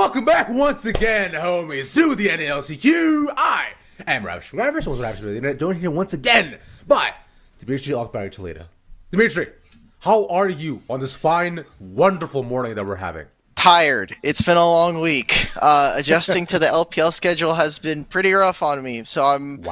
Welcome back once again, homies, to the NACL. I am Ravish Ravish. Was Ravish really joined here once again by Dimitri Alkbari Toledo. Dimitri, how are you on this fine, wonderful morning that we're having? Tired. It's been a long week. Adjusting to the LPL schedule has been pretty rough on me. So I'm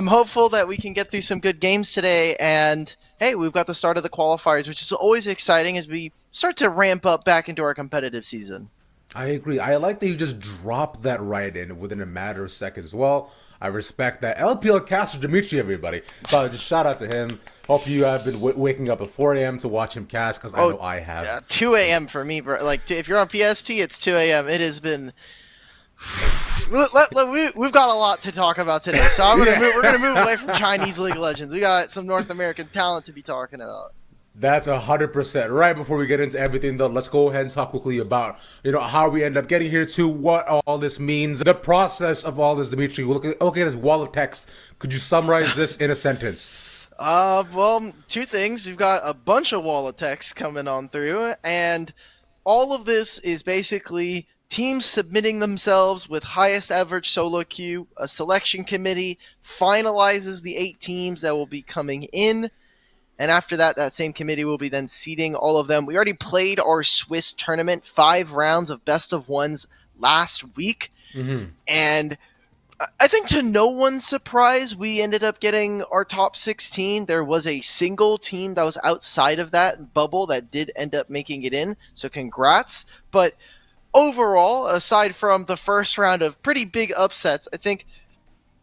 hopeful that we can get through some good games today. And hey, we've got the start of the qualifiers, which is always exciting as we start to ramp up back into our competitive season. I agree. I like that you just dropped that right in within a matter of seconds as well. I respect that. LPL caster Dimitri, everybody. So just shout out to him. Hope you have been waking up at 4 a.m. to watch him cast, because I know I have. 2 a.m. for me, bro. Like, if you're on PST, it's 2 a.m. It has been... We've got a lot to talk about today, so we're gonna move away from Chinese League of Legends. We got some North American talent to be talking about. That's 100%. Right before we get into everything, though, let's go ahead and talk quickly about, how we end up getting here to what all this means, the process of all this. Dimitri, look at this wall of text. Could you summarize this in a sentence? Well, two things. We've got a bunch of wall of text coming on through, and all of this is basically teams submitting themselves with highest average solo queue. A selection committee finalizes the 8 teams that will be coming in. And after that, that same committee will be then seeding all of them. We already played our Swiss tournament, 5 rounds of best of ones last week. Mm-hmm. And I think to no one's surprise, we ended up getting our top 16. There was a single team that was outside of that bubble that did end up making it in. So congrats. But overall, aside from the first round of pretty big upsets, I think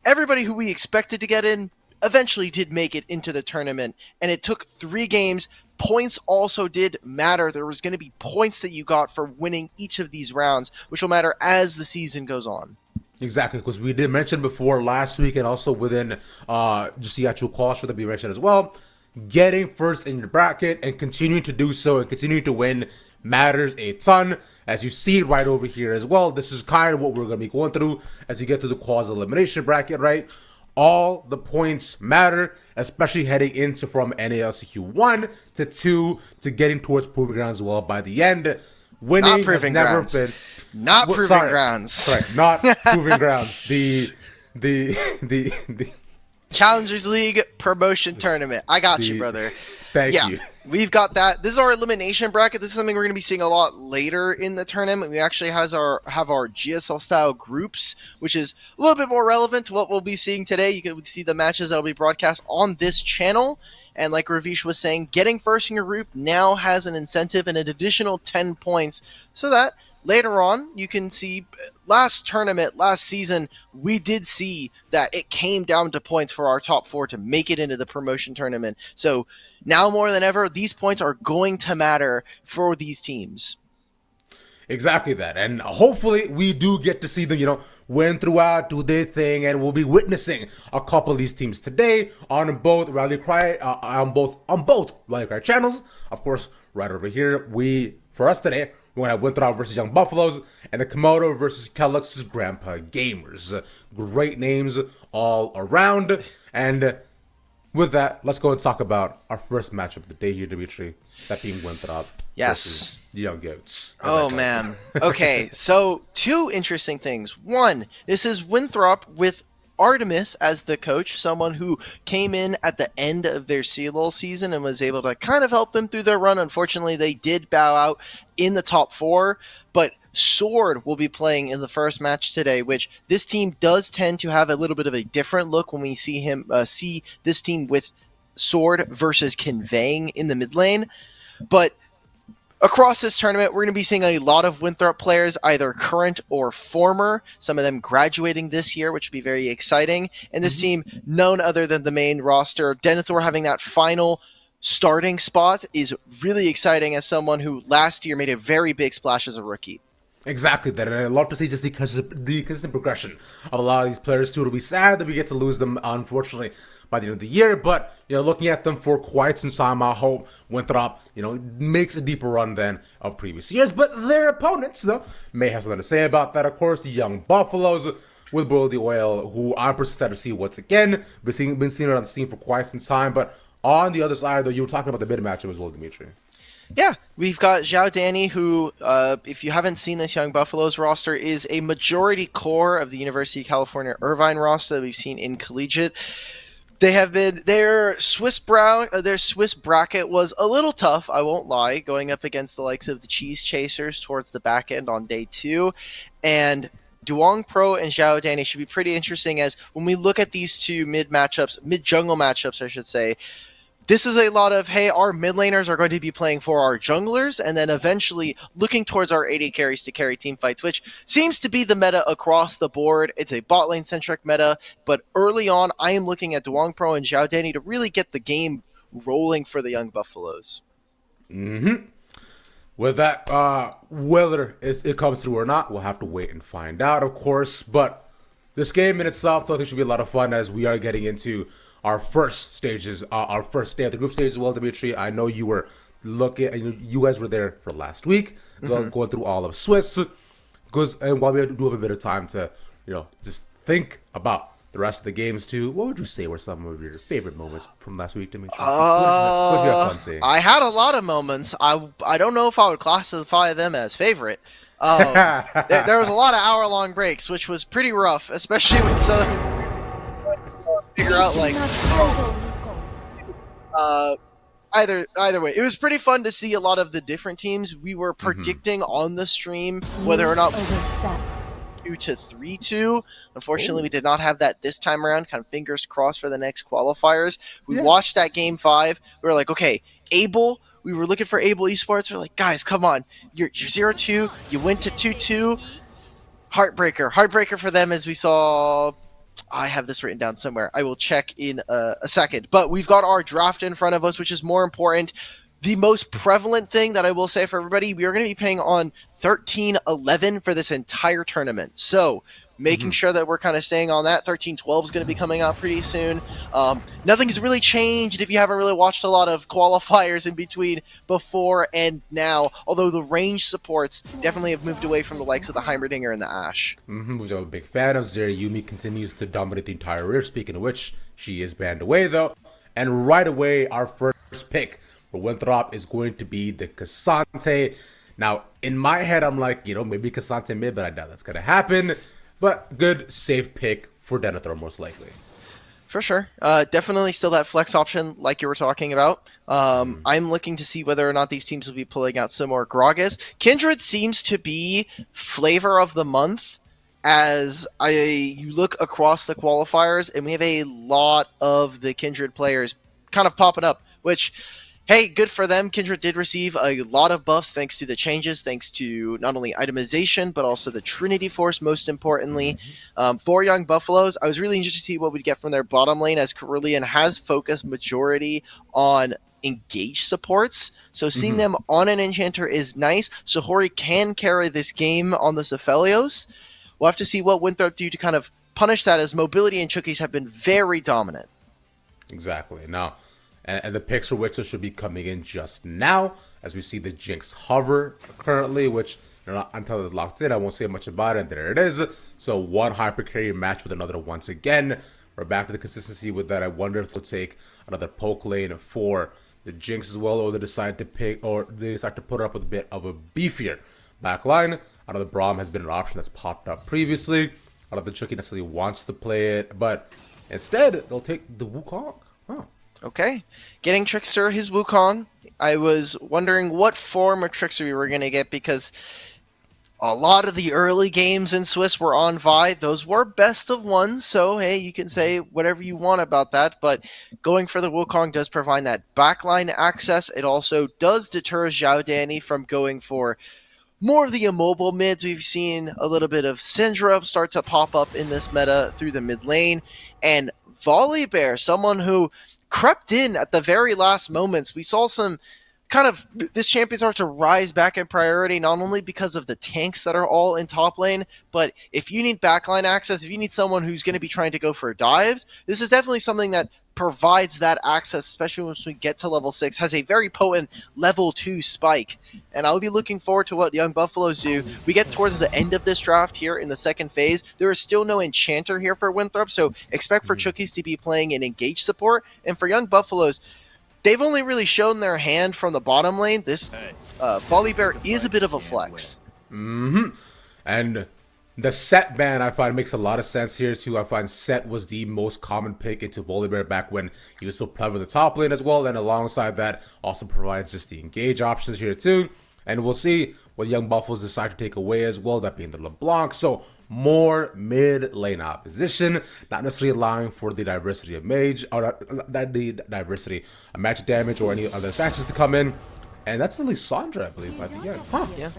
everybody who we expected to get in eventually did make it into the tournament, and it took 3 games. Points also did matter. There was going to be points that you got for winning each of these rounds, which will matter as the season goes on. Exactly, because we did mention before last week, and also within just the actual cost that we mentioned as well, getting first in your bracket and continuing to do so and continuing to win matters a ton. As you see it right over here as well, this is kind of what we're going to be going through as you get to the quasi elimination bracket, right? All the points matter, especially heading into from NALCQ 1 to 2 to getting towards Proving Grounds as well by the end. Winning has never been... Not Proving Grounds. Sorry, not Proving Grounds. The Challengers League Promotion Tournament. I got you, brother. Thank you. We've got that. This is our elimination bracket. This is something we're going to be seeing a lot later in the tournament. We actually have our GSL style groups, which is a little bit more relevant to what we'll be seeing today. You can see the matches that will be broadcast on this channel. And like Ravish was saying, getting first in your group now has an incentive and an additional 10 points so that later on, you can see last season, we did see that it came down to points for our top 4 to make it into the promotion tournament. So now more than ever, these points are going to matter for these teams. Exactly that. And hopefully we do get to see them, win throughout, do their thing, and we'll be witnessing a couple of these teams today on both Rally Cry, on both Rally Cry channels. Of course, right over here, for us today, we're going to have Winthrop versus Young Buffaloes and the Komodo versus Kellogg's Grandpa Gamers. Great names all around. And with that, let's go and talk about our first matchup of the day here, Dimitri. That being Winthrop versus the Young Goats. Oh, man. Okay, so 2 interesting things. One, this is Winthrop with Artemis as the coach, someone who came in at the end of their CLOL season and was able to kind of help them through their run. Unfortunately, they did bow out in the top 4, but Sword will be playing in the first match today, which this team does tend to have a little bit of a different look when we see this team with Sword versus Conveying in the mid lane. But across this tournament, we're going to be seeing a lot of Winthrop players, either current or former, some of them graduating this year, which would be very exciting. And this team, none other than the main roster, Denethor having that final starting spot is really exciting as someone who last year made a very big splash as a rookie. Exactly that, and I love to see just the consistent progression of a lot of these players too. It'll be sad that we get to lose them, unfortunately, by the end of the year, but looking at them for quite some time, I hope Winthrop makes a deeper run than of previous years. But their opponents, though, may have something to say about that. Of course, the Young Buffaloes with Boil the Oil, who I'm excited to see once again. Been seeing it on the scene for quite some time. But on the other side, though, you were talking about the mid matchup as well, Dimitri. Yeah, we've got Zhao Danny, who, if you haven't seen this Young Buffaloes roster, is a majority core of the University of California Irvine roster that we've seen in collegiate. They have been their Swiss bracket was a little tough, I won't lie, going up against the likes of the Cheese Chasers towards the back end on day 2, and Duong Pro and Zhao Danny should be pretty interesting as when we look at these two mid jungle matchups, I should say. This is a lot of, hey, our mid laners are going to be playing for our junglers, and then eventually looking towards our AD carries to carry team fights, which seems to be the meta across the board. It's a bot lane centric meta, but early on, I am looking at Duong Pro and Zhao Danny to really get the game rolling for the Young Buffaloes. With that, whether it comes through or not, we'll have to wait and find out, of course. But this game in itself, I think, should be a lot of fun as we are getting into our first stages, our first day of the group stage as well, Dimitri. I know you were looking, you guys were there for last week, going through all of Swiss. Because and while we do have a bit of time to, just think about the rest of the games too, what would you say were some of your favorite moments from last week, Dimitri? What did you have fun seeing? I had a lot of moments. I don't know if I would classify them as favorite. There was a lot of hour-long breaks, which was pretty rough, especially with some figure out like either way. It was pretty fun to see a lot of the different teams we were predicting on the stream, whether or not 2 to 3-2. Unfortunately, we did not have that this time around. Kind of fingers crossed for the next qualifiers. We watched that game 5. We were like, okay, Able. We were looking for Able Esports. We are like, guys, come on. You're 0-2. You went to 2-2. Heartbreaker for them, as we saw. I have this written down somewhere. I will check in a second. But we've got our draft in front of us, which is more important. The most prevalent thing that I will say for everybody, we are going to be playing on 13-11 for this entire tournament. So making sure that we're kind of staying on that. 13-12 is going to be coming out pretty soon. Nothing has really changed if you haven't really watched a lot of qualifiers in between before and now, although the range supports definitely have moved away from the likes of the Heimerdinger and the Ashe. Which I'm a big fan of. Yumi continues to dominate the entire rear. Speaking of which, she is banned away though. And right away, our first pick for Winthrop is going to be the Cassante. Now, in my head, I'm like, maybe Cassante mid, but I doubt that's going to happen. But good, safe pick for Denethor, most likely. For sure. Definitely still that flex option like you were talking about. I'm looking to see whether or not these teams will be pulling out some more Gragas. Kindred seems to be flavor of the month as you look across the qualifiers, and we have a lot of the Kindred players kind of popping up, which... hey, good for them. Kindred did receive a lot of buffs thanks to the changes, thanks to not only itemization, but also the Trinity Force, most importantly. For Young Buffaloes, I was really interested to see what we'd get from their bottom lane, as Carillion has focused majority on engage supports. So seeing them on an Enchanter is nice. Sahori can carry this game on the Cephalios. We'll have to see what Winthrop do to kind of punish that, as mobility and Chookies have been very dominant. Exactly. Now, and the picks for Witzel should be coming in just now, as we see the Jinx hover currently, which until it's locked in, I won't say much about it. There it is. So one hyper carry match with another once again. We're back to the consistency with that. I wonder if they'll take another poke lane for the Jinx as well, or they decide to put up with a bit of a beefier back line. I know the Braum has been an option that's popped up previously. I don't think Chucky necessarily wants to play it, but instead they'll take the Wukong. Okay. Getting Trickster, his Wukong. I was wondering what form of Trickster we were going to get, because a lot of the early games in Swiss were on Vi. Those were best of ones, so hey, you can say whatever you want about that, but going for the Wukong does provide that backline access. It also does deter Zhao Danny from going for more of the immobile mids. We've seen a little bit of Syndra start to pop up in this meta through the mid lane, and Volibear, someone who crept in at the very last moments. We saw some kind of this champion start to rise back in priority, not only because of the tanks that are all in top lane, but if you need backline access, if you need someone who's going to be trying to go for dives, this is definitely something that provides that access, especially once we get to level 6, has a very potent level 2 spike. And I'll be looking forward to what Young Buffaloes do. We get towards the end of this draft here in the second phase. There is still no Enchanter here for Winthrop, so expect for Chookies to be playing an engage support. And for Young Buffaloes, they've only really shown their hand from the bottom lane. This Volibear is a bit of a flex. And the Set ban, I find, makes a lot of sense here too. I find Set was the most common pick into Volibear back when he was so prevalent in the top lane as well. And alongside that, also provides just the engage options here too. And we'll see what Young Buffaloes decide to take away as well, that being the LeBlanc. So more mid lane opposition, not necessarily allowing for the diversity of mage, or not the diversity of magic damage or any other assassins to come in. And that's only Sandra, I believe, by the end. Huh. Yeah.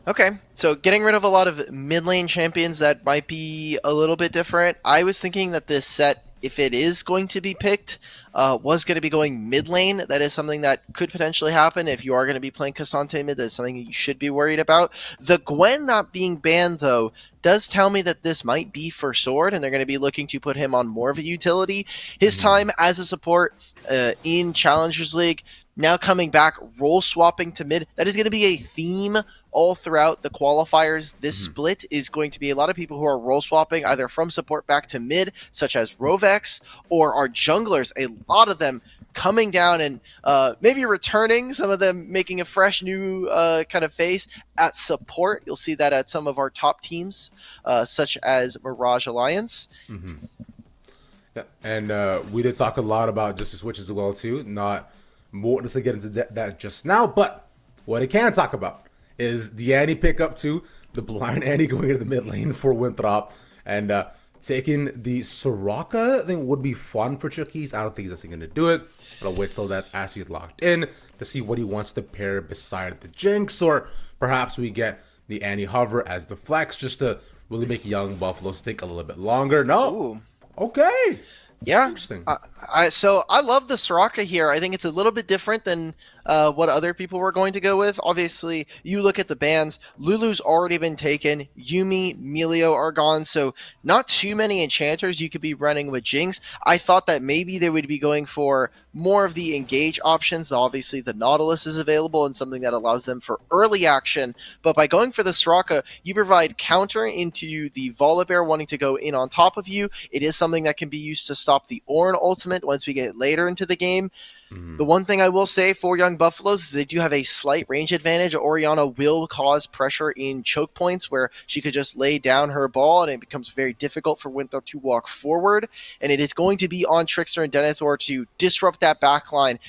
Okay, so getting rid of a lot of mid lane champions that might be a little bit different. I was thinking that this set, if it is going to be picked, was going to be going mid lane. That is something that could potentially happen if you are going to be playing Cassante mid. That is something that you should be worried about. The Gwen not being banned, though, does tell me that this might be for Sword, and they're going to be looking to put him on more of a utility. His time as a support in Challengers League, now coming back, role swapping to mid. That is going to be a theme all throughout the qualifiers. This split is going to be a lot of people who are role swapping either from support back to mid, such as Rovex, or our junglers. A lot of them coming down and maybe returning, some of them making a fresh new kind of face at support. You'll see that at some of our top teams, such as Mirage Alliance. Yeah. And we did talk a lot about just the switches as well too. Not more to get into that just now, but what I can talk about is the Annie pickup too, the blind Annie going into the mid lane for Winthrop, and taking the Soraka. I think would be fun for Chucky's. I don't think he's actually going to do it, but I'll wait till that's actually locked in to see what he wants to pair beside the Jinx, or perhaps we get the Annie hover as the flex just to really make Young Buffaloes think a little bit longer. No, Ooh. Okay. Yeah, Interesting. So I love the Soraka here. I think it's a little bit different than what other people were going to go with. Obviously, you look at the bans. Lulu's already been taken. Yumi, Melio are gone. So not too many enchanters you could be running with Jinx. I thought that maybe they would be going for more of the engage options. Obviously, the Nautilus is available and something that allows them for early action. But by going for the Soraka, you provide counter into the Volibear wanting to go in on top of you. It is something that can be used to stop the Ornn ultimate once we get later into the game. The one thing I will say for Young Buffaloes is they do have a slight range advantage. Orianna will cause pressure in choke points where she could just lay down her ball and it becomes very difficult for Winthrop to walk forward. And it is going to be on Trickster and Denethor to disrupt that backline.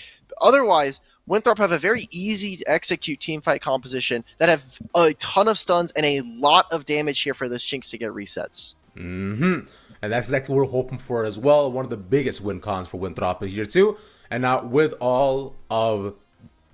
Otherwise, Winthrop have a very easy to execute teamfight composition that have a ton of stuns and a lot of damage here for this Jinx to get resets. And that's exactly what we're hoping for as well. One of the biggest win cons for Winthrop is here too. And now with all of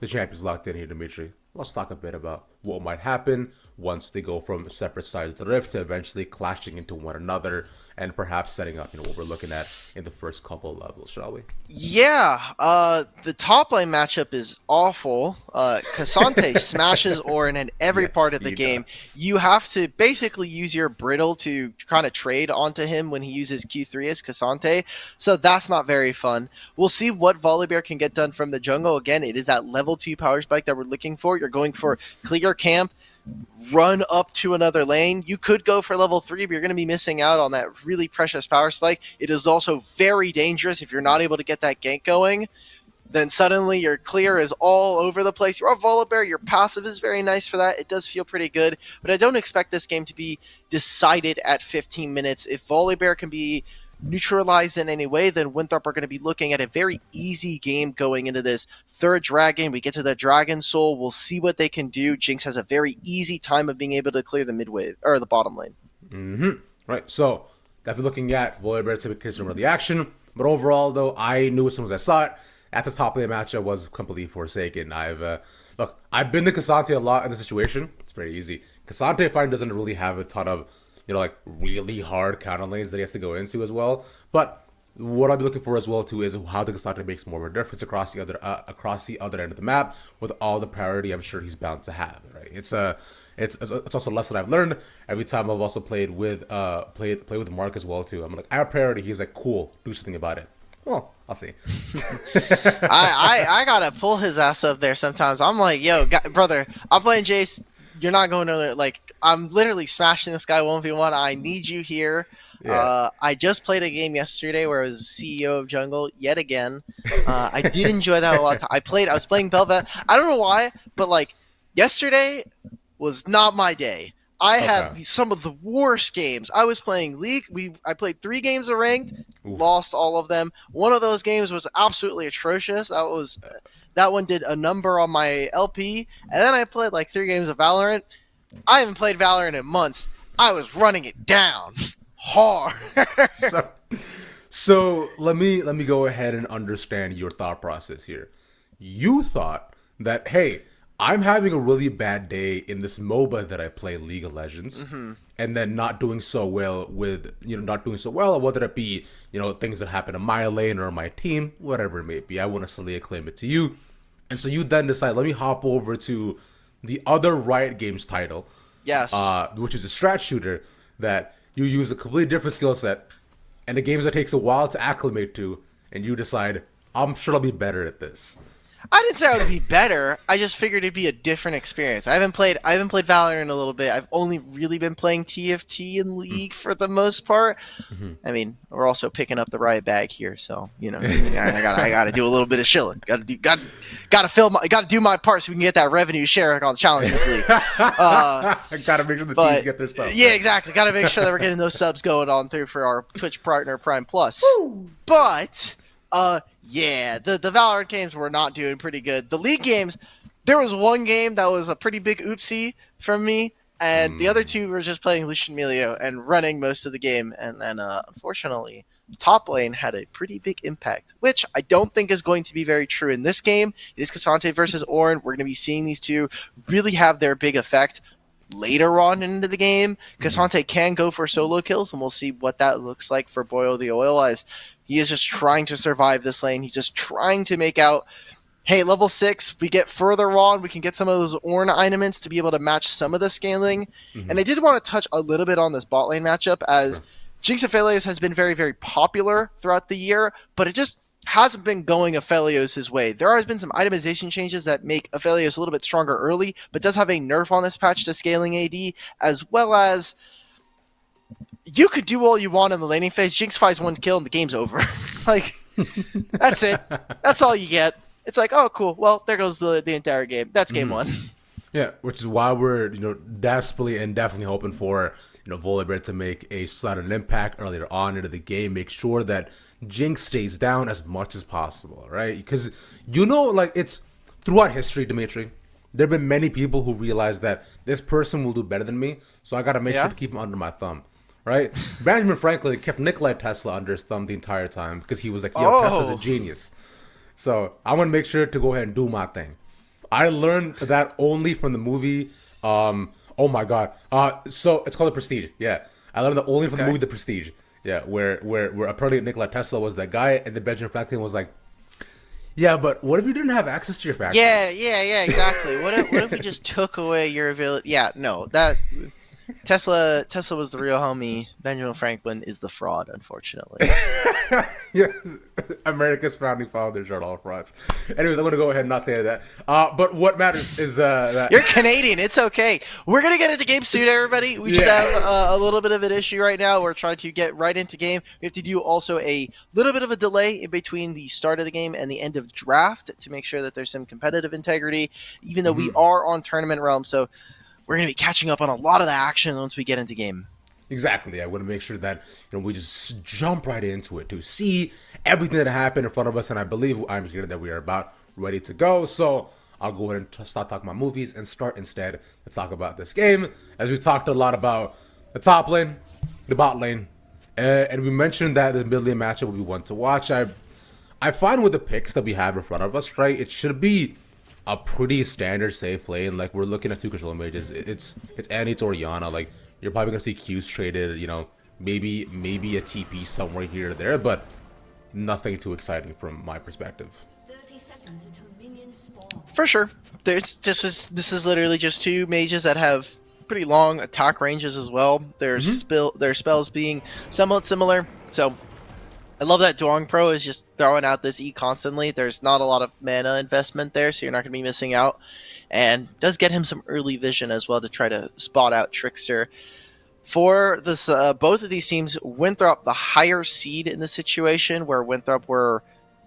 the champions locked in here, Dimitri, let's talk a bit about what might happen once they go from separate sides of the rift to eventually clashing into one another and perhaps setting up, what we're looking at in the first couple of levels, shall we? Yeah, the top lane matchup is awful. Cassante smashes Ornn in every part of the game. You have to basically use your brittle to kind of trade onto him when he uses Q3 as Cassante, so that's not very fun. We'll see what Volibear can get done from the jungle. Again, it is that level 2 power spike that we're looking for. You're going for clear camp, run up to another lane. You could go for level 3, but you're going to be missing out on that really precious power spike. It is also very dangerous if you're not able to get that gank going. Then suddenly your clear is all over the place. You're a Volibear, your passive is very nice for that. It does feel pretty good, but I don't expect this game to be decided at 15 minutes. If Volibear can be neutralized in any way, then Winthrop are going to be looking at a very easy game going into this third dragon. We get to the Dragon Soul. We'll see what they can do. Jinx has a very easy time of being able to clear the mid wave or the bottom lane. Right. So definitely looking at Volibear to be some of the action, but overall though, I knew as soon as I saw it at the top of the matchup was completely forsaken. I've been to Cassante a lot in the situation. It's pretty easy. Cassante, I find, doesn't really have a ton of like really hard counter lanes that he has to go into as well. But what I'll be looking for as well too is how the Cassante makes more of a difference across the other end of the map with all the priority I'm sure he's bound to have. Right? It's also a lesson I've learned every time I've also played with Mark as well too. I'm like, our priority. He's like, cool, do something about it. Well, I'll see. I gotta pull his ass up there sometimes. I'm like, yo, brother, I'm playing Jace. You're not going to, like, I'm literally smashing this guy 1v1. I need you here. Yeah. I just played a game yesterday where I was CEO of Jungle yet again. I did enjoy that a lot. I was playing Belvet. I don't know why, but like yesterday was not my day. I Okay. had some of the worst games. I was playing League. I played 3 games of ranked, Oof. lost all of them. One of those games was absolutely atrocious. That one did a number on my LP, and then I played like 3 games of Valorant. I haven't played Valorant in months. I was running it down hard. So, so let me go ahead and understand your thought process here. You thought that, hey, I'm having a really bad day in this MOBA that I play, League of Legends, and then not doing so well with, not doing so well, whether it be, things that happen in my lane or my team, whatever it may be. I wouldn't necessarily claim it to you. And so you then decide, let me hop over to the other Riot Games title, Yes. which is a strat shooter that you use a completely different skill set, and the games that takes a while to acclimate to, and you decide, I'm sure I'll be better at this. I didn't say I would be better. I just figured it'd be a different experience. I haven't played Valorant in a little bit. I've only really been playing TFT and League for the most part. I mean, we're also picking up the Riot bag here, so I gotta do a little bit of shilling. Gotta do my part so we can get that revenue share on the Challengers League. I gotta make sure the teams get their stuff. Yeah, exactly. Gotta make sure that we're getting those subs going on through for our Twitch partner Prime Plus. But yeah, the Valorant games were not doing pretty good. The League games, there was one game that was a pretty big oopsie from me, and the other 2 were just playing Lucian Melio and running most of the game. And then, unfortunately, top lane had a pretty big impact, which I don't think is going to be very true in this game. It is Cassante versus Ornn. We're going to be seeing these 2 really have their big effect later on into the game. Cassante can go for solo kills, and we'll see what that looks like for Boyle the Oil, as he is just trying to survive this lane. He's just trying to make out, hey, level 6, we get further on, we can get some of those Ornn ornaments to be able to match some of the scaling. And I did want to touch a little bit on this bot lane matchup, as Jinx Aphelios has been very, very popular throughout the year, but it just hasn't been going Aphelios' way. There has been some itemization changes that make Aphelios a little bit stronger early, but does have a nerf on this patch to scaling AD, as well as you could do all you want in the laning phase. Jinx finds 1 kill and the game's over. Like, that's it. That's all you get. It's like, oh, cool. Well, there goes the entire game. That's game 1. Yeah, which is why we're desperately and definitely hoping for Volibear to make a sudden impact earlier on into the game. Make sure that Jinx stays down as much as possible, right? Because like, it's throughout history, Dimitri, there have been many people who realize that this person will do better than me, so I got to make sure to keep him under my thumb. Right? Benjamin Franklin kept Nikola Tesla under his thumb the entire time because he was like, yo, Tesla's a genius. So I want to make sure to go ahead and do my thing. I learned that only from the movie. Oh my God. So it's called The Prestige. Yeah. I learned that only from the movie The Prestige. Yeah. Where apparently Nikola Tesla was that guy, and then Benjamin Franklin was like, yeah, but what if you didn't have access to your factories? Yeah, exactly. What if we just took away your ability? Yeah, no, that Tesla was the real homie. Benjamin Franklin is the fraud, unfortunately. Yeah, America's founding fathers are all frauds. Anyways, I'm going to go ahead and not say that. But what matters is that you're Canadian. It's okay. We're going to get into game soon, everybody. We just have a little bit of an issue right now. We're trying to get right into game. We have to do also a little bit of a delay in between the start of the game and the end of draft to make sure that there's some competitive integrity, even though we are on tournament realm. So we're going to be catching up on a lot of the action once we get into game. Exactly. I want to make sure that we just jump right into it to see everything that happened in front of us, and I believe I'm here that we are about ready to go. So I'll go ahead and start talking about movies and start instead to talk about this game, as we talked a lot about the top lane, the bot lane, and we mentioned that the mid lane matchup would be one to watch. I find with the picks that we have in front of us, right, it should be a pretty standard safe lane. Like, we're looking at 2 control mages. It's Annie, it's Orianna. Like, you're probably gonna see Qs traded, maybe a TP somewhere here or there, but nothing too exciting from my perspective. 30 seconds until minions spawn. For sure. This is literally just 2 mages that have pretty long attack ranges as well. Their spells being somewhat similar. So I love that Duong Pro is just throwing out this E constantly. There's not a lot of mana investment there, so you're not going to be missing out. And does get him some early vision as well to try to spot out Trickster. For this, both of these teams, Winthrop the higher seed in the situation, where Winthrop were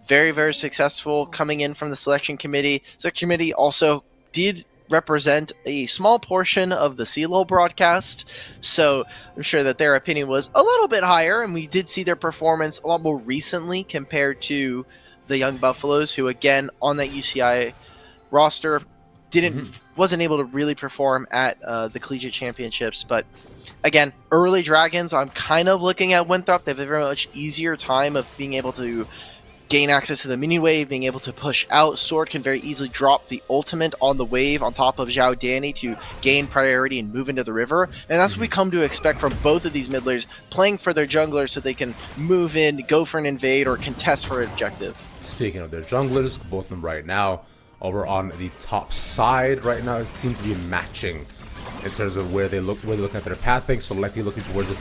very, very successful coming in from the selection committee. Selection committee also did represent a small portion of the CLO broadcast, so I'm sure that their opinion was a little bit higher, and we did see their performance a lot more recently compared to the Young Buffaloes, who again on that UCI roster wasn't able to really perform at the collegiate championships. But again, early Dragons, I'm kind of looking at Winthrop. They have a very much easier time of being able to gain access to the mini wave, being able to push out. Sword can very easily drop the ultimate on the wave on top of Zhao Danny to gain priority and move into the river. And that's what we come to expect from both of these mid laners, playing for their junglers so they can move in, go for an invade, or contest for an objective. Speaking of their junglers, both of them right now over on the top side right now, it seems to be matching in terms of where they're looking at their pathing. So likely looking towards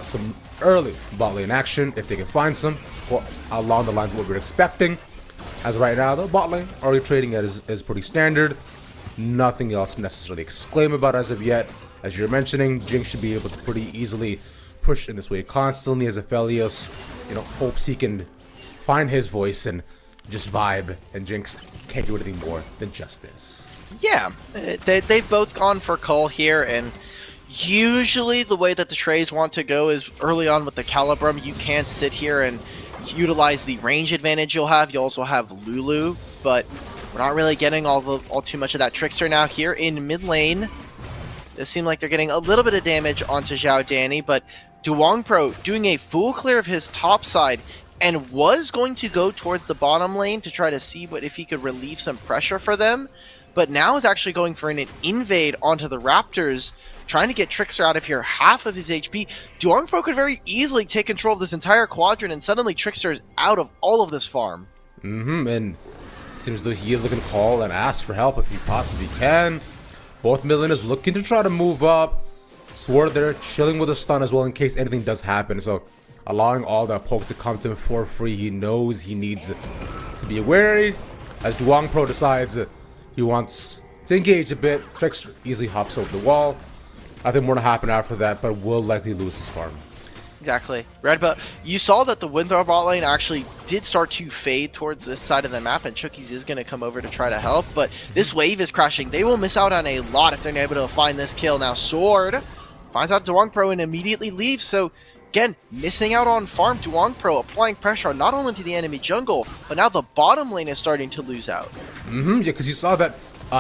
some early bot lane action if they can find some, or along the lines of what we're expecting. As right now, the bot lane already trading at is pretty standard. Nothing else necessarily exclaim about as of yet. As you're mentioning, Jinx should be able to pretty easily push in this way constantly, as Aphelios, hopes he can find his voice and just vibe, and Jinx can't do anything more than just this. Yeah, they've both gone for Cull here, and usually the way that the trades want to go is early on with the Calibrum. You can't sit here and utilize the range advantage you'll have. You also have Lulu, but we're not really getting all too much of that. Trickster now here in mid lane. It seems like they're getting a little bit of damage onto Zhao Danny, but Duong Pro doing a full clear of his top side, and was going to go towards the bottom lane to try to see if he could relieve some pressure for them, but now is actually going for an invade onto the Raptors, trying to get Trickster out of here, half of his HP. Duong Pro could very easily take control of this entire quadrant, and suddenly Trickster is out of all of this farm. And it seems like he is looking to call and ask for help if he possibly can. Both mid laners looking to try to move up. Sword there, chilling with a stun as well in case anything does happen. So allowing all the pokes to come to him for free. He knows he needs to be wary. As Duong Pro decides he wants to engage a bit, Trickster easily hops over the wall. Nothing more to happen after that, but will likely lose his farm. Exactly. Right, but you saw that the Winthrop bot lane actually did start to fade towards this side of the map, and Chookies is going to come over to try to help, but this wave is crashing. They will miss out on a lot if they're able to find this kill. Now Sword finds out Duong Pro and immediately leaves, so again, missing out on farm. Duong Pro applying pressure on not only to the enemy jungle, but now the bottom lane is starting to lose out. Yeah, because you saw that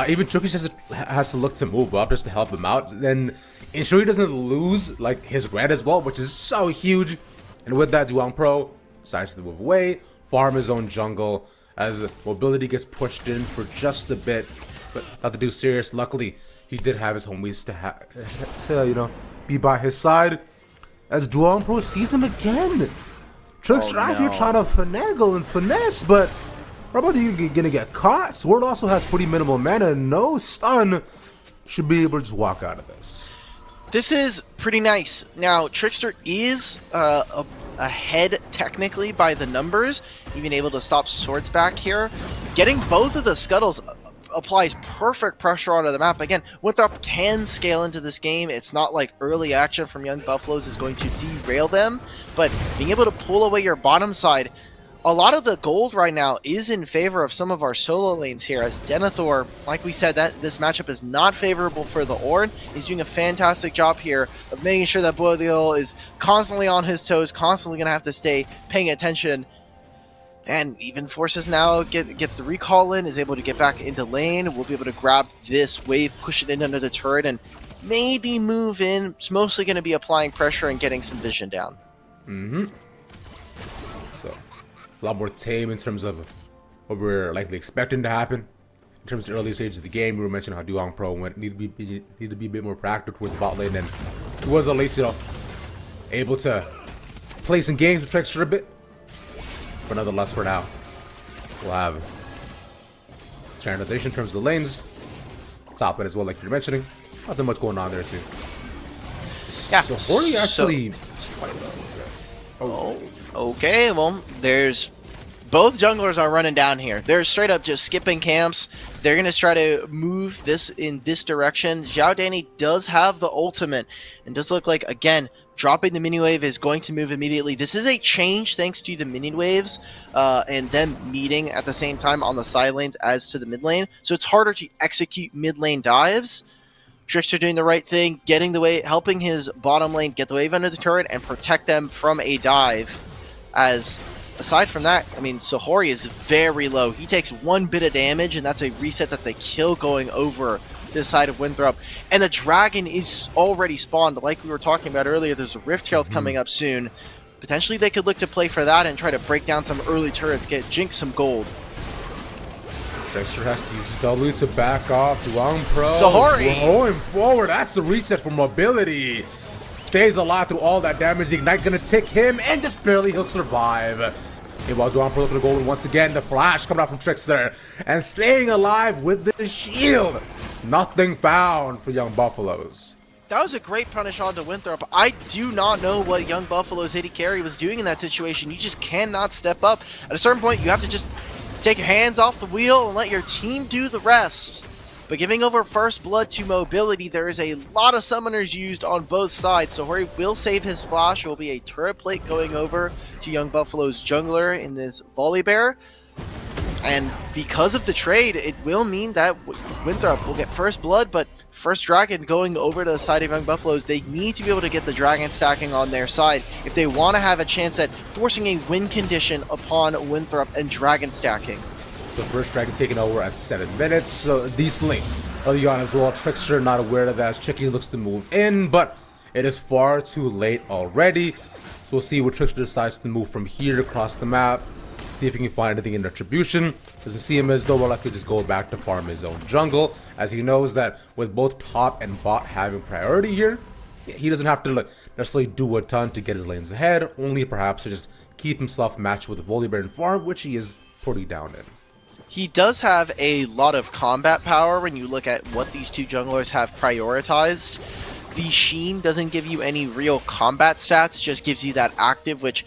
even Chookies has to look to move up just to help him out. Then ensure he doesn't lose like his red as well, which is so huge. And with that, Duong Pro decides to move away, farm his own jungle as mobility gets pushed in for just a bit, but not to do serious. Luckily, he did have his homies to be by his side. As Duong Pro sees him again. Trickster out here trying to finagle and finesse, but probably you're gonna get caught. Sword also has pretty minimal mana, no stun. Should be able to just walk out of this. This is pretty nice. Now, Trickster is ahead technically by the numbers, even able to stop Swords back here. Getting both of the scuttles applies perfect pressure onto the map. Again, Winthrop can scale into this game. It's not like early action from Young Buffaloes is going to derail them, but being able to pull away your bottom side, a lot of the gold right now is in favor of some of our solo lanes here, as Denethor, like we said, that this matchup is not favorable for the Ornn. He's doing a fantastic job here of making sure that Boileau is constantly on his toes, constantly going to have to stay paying attention. And even Forces now gets the recall in, is able to get back into lane. We'll be able to grab this wave, push it in under the turret, and maybe move in. It's mostly going to be applying pressure and getting some vision down. So, a lot more tame in terms of what we're likely expecting to happen. In terms of the early stages of the game, we were mentioning how Duong Pro need to be a bit more proactive towards the bot lane, and he was at least, able to play some games with Trickster a bit. But nonetheless, for now, we'll have standardization in terms of the lanes. Top lane as well, like you're mentioning. Nothing much going on there, too. Yeah. So, Horny actually... Okay, well, there's both junglers are running down here. They're straight up just skipping camps. They're going to try to move this in this direction. Xiao Danny does have the ultimate and does look like, again, dropping the mini wave is going to move immediately. This is a change thanks to the mini waves and them meeting at the same time on the side lanes as to the mid lane. So it's harder to execute mid lane dives. Trickster doing the right thing, getting the wave, helping his bottom lane get the wave under the turret and protect them from a dive. As aside from that, I mean, Sohori is very low. He takes one bit of damage, and that's a reset. That's a kill going over this side of Winthrop. And the dragon is already spawned. Like we were talking about earlier, there's a Rift Herald coming up soon. Potentially they could look to play for that and try to break down some early turrets, get Jinx some gold. Trickster has to use W to back off. Duang Pro Sohori going forward. That's the reset for mobility. Stays alive through all that damage. The Ignite gonna tick him, and just barely he'll survive. Meanwhile, Duang Pro looking to go in once again. The flash coming out from Trickster and staying alive with the shield. Nothing found for Young Buffaloes. That was a great punish onto Winthrop. I do not know what Young Buffalo's AD carry was doing in that situation. You just cannot step up. At a certain point, you have to just take your hands off the wheel and let your team do the rest. But giving over first blood to mobility, there is a lot of summoners used on both sides. So Hori will save his flash. It will be a turret plate going over to Young Buffalo's jungler in this volley bear. And because of the trade, it will mean that Winthrop will get first blood, but first dragon going over to the side of Young Buffaloes. They need to be able to get the dragon stacking on their side if they want to have a chance at forcing a win condition upon Winthrop and dragon stacking. So first dragon taken over at 7 minutes, so decently. Early on as well, Trickster not aware of that as Chicky looks to move in, but it is far too late already. So we'll see what Trickster decides to move from here across the map. See if he can find anything in Retribution. Doesn't see him as though we're likely to just go back to farm his own jungle, as he knows that with both top and bot having priority here, he doesn't have to necessarily do a ton to get his lanes ahead, only perhaps to just keep himself matched with the Volibear and farm, which he is pretty down in. He does have a lot of combat power when you look at what these two junglers have prioritized. The Sheen doesn't give you any real combat stats, just gives you that active, which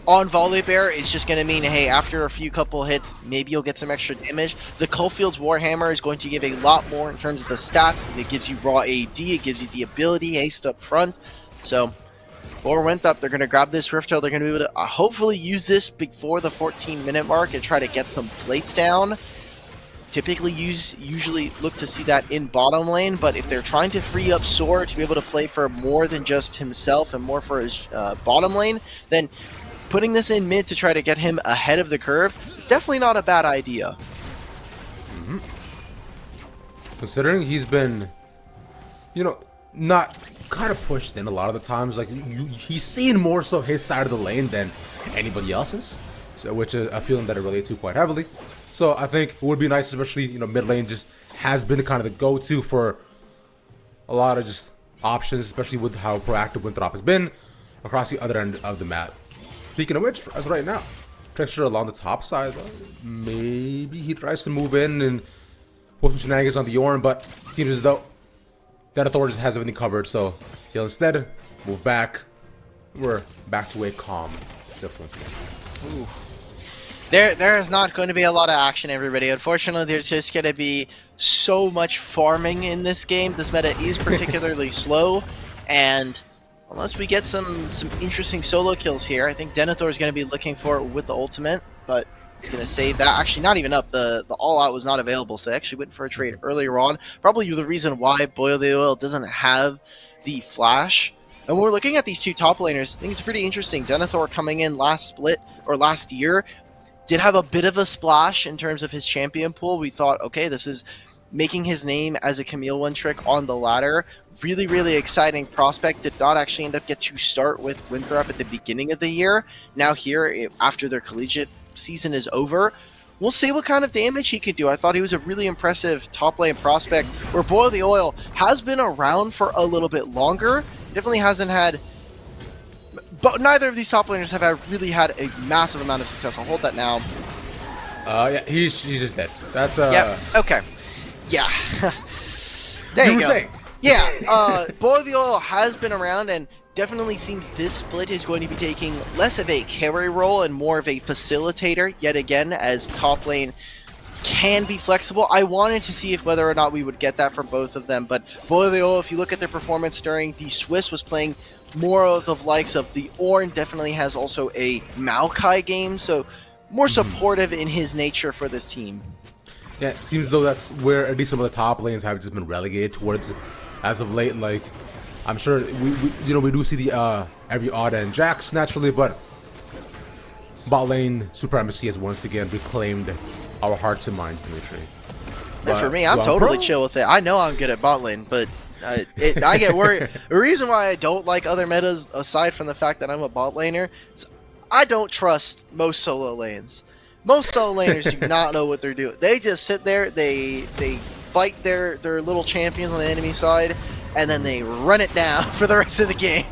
on Volibear is just going to mean, hey, after a few couple hits, maybe you'll get some extra damage. The Coalfield's Warhammer is going to give a lot more in terms of the stats. It gives you raw AD, it gives you the ability, haste up front. So for Winthrop, they're going to grab this Rift Herald. They're going to be able to hopefully use this before the 14-minute mark and try to get some plates down. Typically usually look to see that in bottom lane, but if they're trying to free up Soar to be able to play for more than just himself and more for his bottom lane, then putting this in mid to try to get him ahead of the curve is definitely not a bad idea. Considering he's been, not kind of pushed in a lot of the times, like he's seen more so his side of the lane than anybody else's, so which is a feeling that I relate to quite heavily. So I think it would be nice, especially mid lane just has been kind of the go-to for a lot of just options, especially with how proactive Winthrop has been across the other end of the map. Speaking of which, as right now, Trickster along the top side, maybe he tries to move in and pull some shenanigans on the Yorn, but it seems as though Denethor just has everything covered, so he'll instead move back. We're back to a calm difference. Ooh. There is not going to be a lot of action, everybody. Unfortunately, there's just going to be so much farming in this game. This meta is particularly slow, and unless we get some interesting solo kills here, I think Denethor is going to be looking for it with the ultimate, but he's going to save that. Actually, not even up. The all-out was not available, so I actually went for a trade earlier on. Probably the reason why Boil the Oil doesn't have the flash. And when we're looking at these two top laners, I think it's pretty interesting. Denethor coming in last year did have a bit of a splash in terms of his champion pool. We thought, okay, this is making his name as a Camille one trick on the ladder. Really, really exciting prospect. Did not actually end up get to start with Winthrop at the beginning of the year. Now here, after their collegiate season is over, we'll see what kind of damage he could do. I thought he was a really impressive top lane prospect, where Boil the Oil has been around for a little bit longer. Definitely hasn't had, but neither of these top laners have really had a massive amount of success. I'll hold that now. Yeah, he's just dead. That's Yep. Okay. Yeah. There you go. Saying. Yeah. Boil the Oil has been around, and definitely seems this split is going to be taking less of a carry role and more of a facilitator, yet again, as top lane can be flexible. I wanted to see if whether or not we would get that from both of them, but Boileau, if you look at their performance during the Swiss, was playing more of the likes of the Ornn, definitely has also a Maokai game, so more supportive in his nature for this team. Yeah, it seems though that's where at least some of the top lanes have just been relegated towards as of late. Like, I'm sure we do see the every odd and Jax naturally, but bot lane supremacy has once again reclaimed our hearts and minds, Dimitri. And for me, I'm totally chill with it. I know I'm good at bot lane, but I get worried. The reason why I don't like other metas, aside from the fact that I'm a bot laner, is I don't trust most solo lanes. Most solo laners do not know what they're doing. They just sit there, they fight their little champions on the enemy side, and then they run it down for the rest of the game.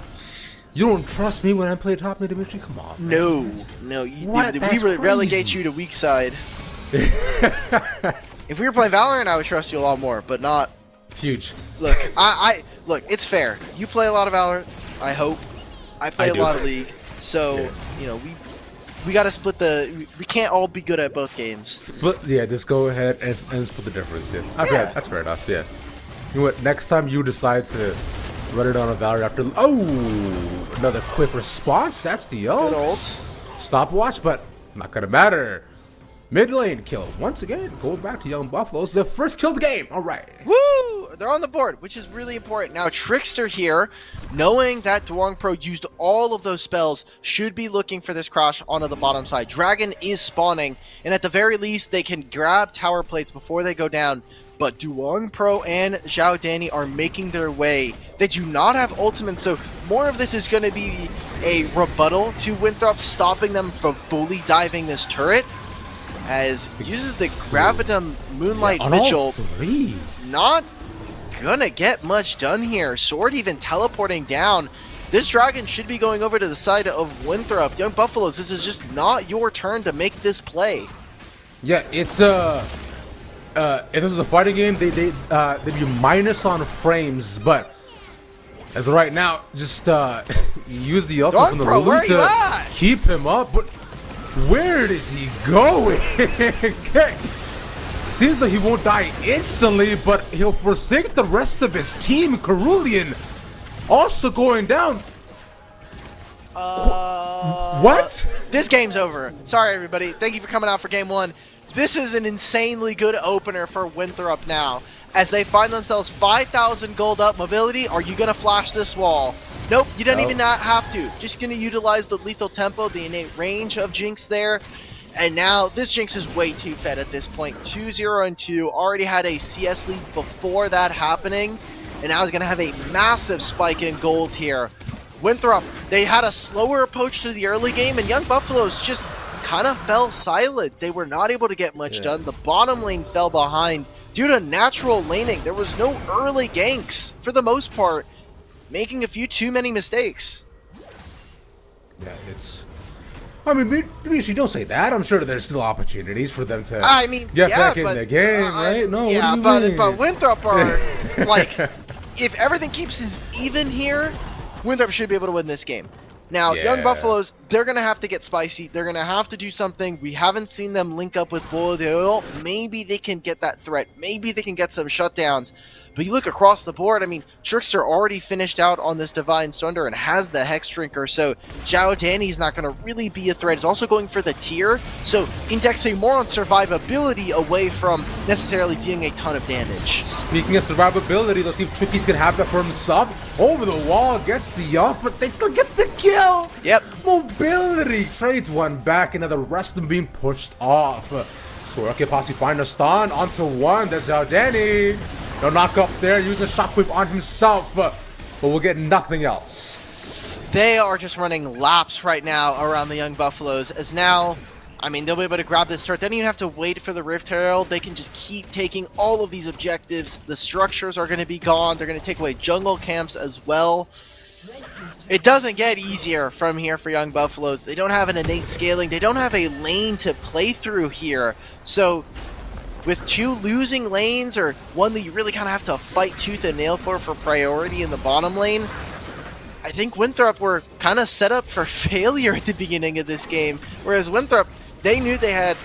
You don't trust me when I play top lane, Dimitri? Come on. Man. No. We relegate you to weak side. If we were playing Valorant, I would trust you a lot more, but not. Huge. Look, look. It's fair. You play a lot of Valorant. I hope. I play a lot of League. So we got to split the. We can't all be good at both games. Just go ahead and split the difference. Yeah, that's fair enough. Yeah. You know what? Next time you decide to run it on a Valorant after. Oh, another quick response. That's the ult. Stopwatch, but not gonna matter. Mid lane kill once again. Going back to Young Buffaloes, the first kill of the game. All right. Woo! They're on the board, which is really important. Now Trickster here, knowing that Dwang Pro used all of those spells, should be looking for this crash onto the bottom side. Dragon is spawning, and at the very least, they can grab tower plates before they go down. But Dwang Pro and Zhao Danny are making their way. They do not have ultimates, so more of this is going to be a rebuttal to Winthrop, stopping them from fully diving this turret. As uses the Gravitum Moonlight Vigil. Not gonna get much done here. Sword even teleporting down. This dragon should be going over to the side of Winthrop. Young Buffaloes, this is just not your turn to make this play. Yeah, it's if this was a fighting game, they'd be minus on frames, but as of right now, just use the ultimate from the Lulu to keep him up. But where is he going? Seems like he won't die instantly, but he'll forsake the rest of his team. Cerulean also going down. What? This game's over. Sorry, everybody. Thank you for coming out for game one. This is an insanely good opener for Winthrop now. As they find themselves 5,000 gold up mobility, are you going to flash this wall? Nope, you don't even not have to. Just going to utilize the lethal tempo, the innate range of Jinx there. And now this Jinx is way too fed at this point. 2-0-2, already had a CS lead before that happening. And now is going to have a massive spike in gold here. Winthrop, they had a slower approach to the early game, and Young Buffaloes just kind of fell silent. They were not able to get much done. The bottom lane fell behind due to natural laning. There was no early ganks for the most part, making a few too many mistakes. Yeah, it's... I mean, you don't say that. I'm sure there's still opportunities for them to get back in the game, right? No, yeah, but Winthrop are, like, if everything keeps as even here, Winthrop should be able to win this game. Now, Young Buffaloes, they're going to have to get spicy. They're going to have to do something. We haven't seen them link up with Boil the Oil. Maybe they can get that threat. Maybe they can get some shutdowns. But you look across the board, I mean, Trickster already finished out on this Divine Sunder and has the Hex Drinker, so Zhao Danny's not going to really be a threat. He's also going for the tier, so indexing more on survivability away from necessarily dealing a ton of damage. Speaking of survivability, let's see if Tricky's going to have that for himself. Over the wall, gets the ult, but they still get the kill. Yep. Mobility trades one back, and then the rest of them being pushed off. Sora can possibly find a stun onto one. There's Zhao Danny. No knock up there, using Shockwave on himself, but we'll get nothing else. They are just running laps right now around the Young Buffaloes, as now, I mean, they'll be able to grab this turret. They don't even have to wait for the Rift Herald. They can just keep taking all of these objectives. The structures are going to be gone. They're going to take away jungle camps as well. It doesn't get easier from here for Young Buffaloes. They don't have an innate scaling. They don't have a lane to play through here. So with two losing lanes, or one that you really kind of have to fight tooth and nail for priority in the bottom lane, I think Winthrop were kind of set up for failure at the beginning of this game, whereas Winthrop, they knew they had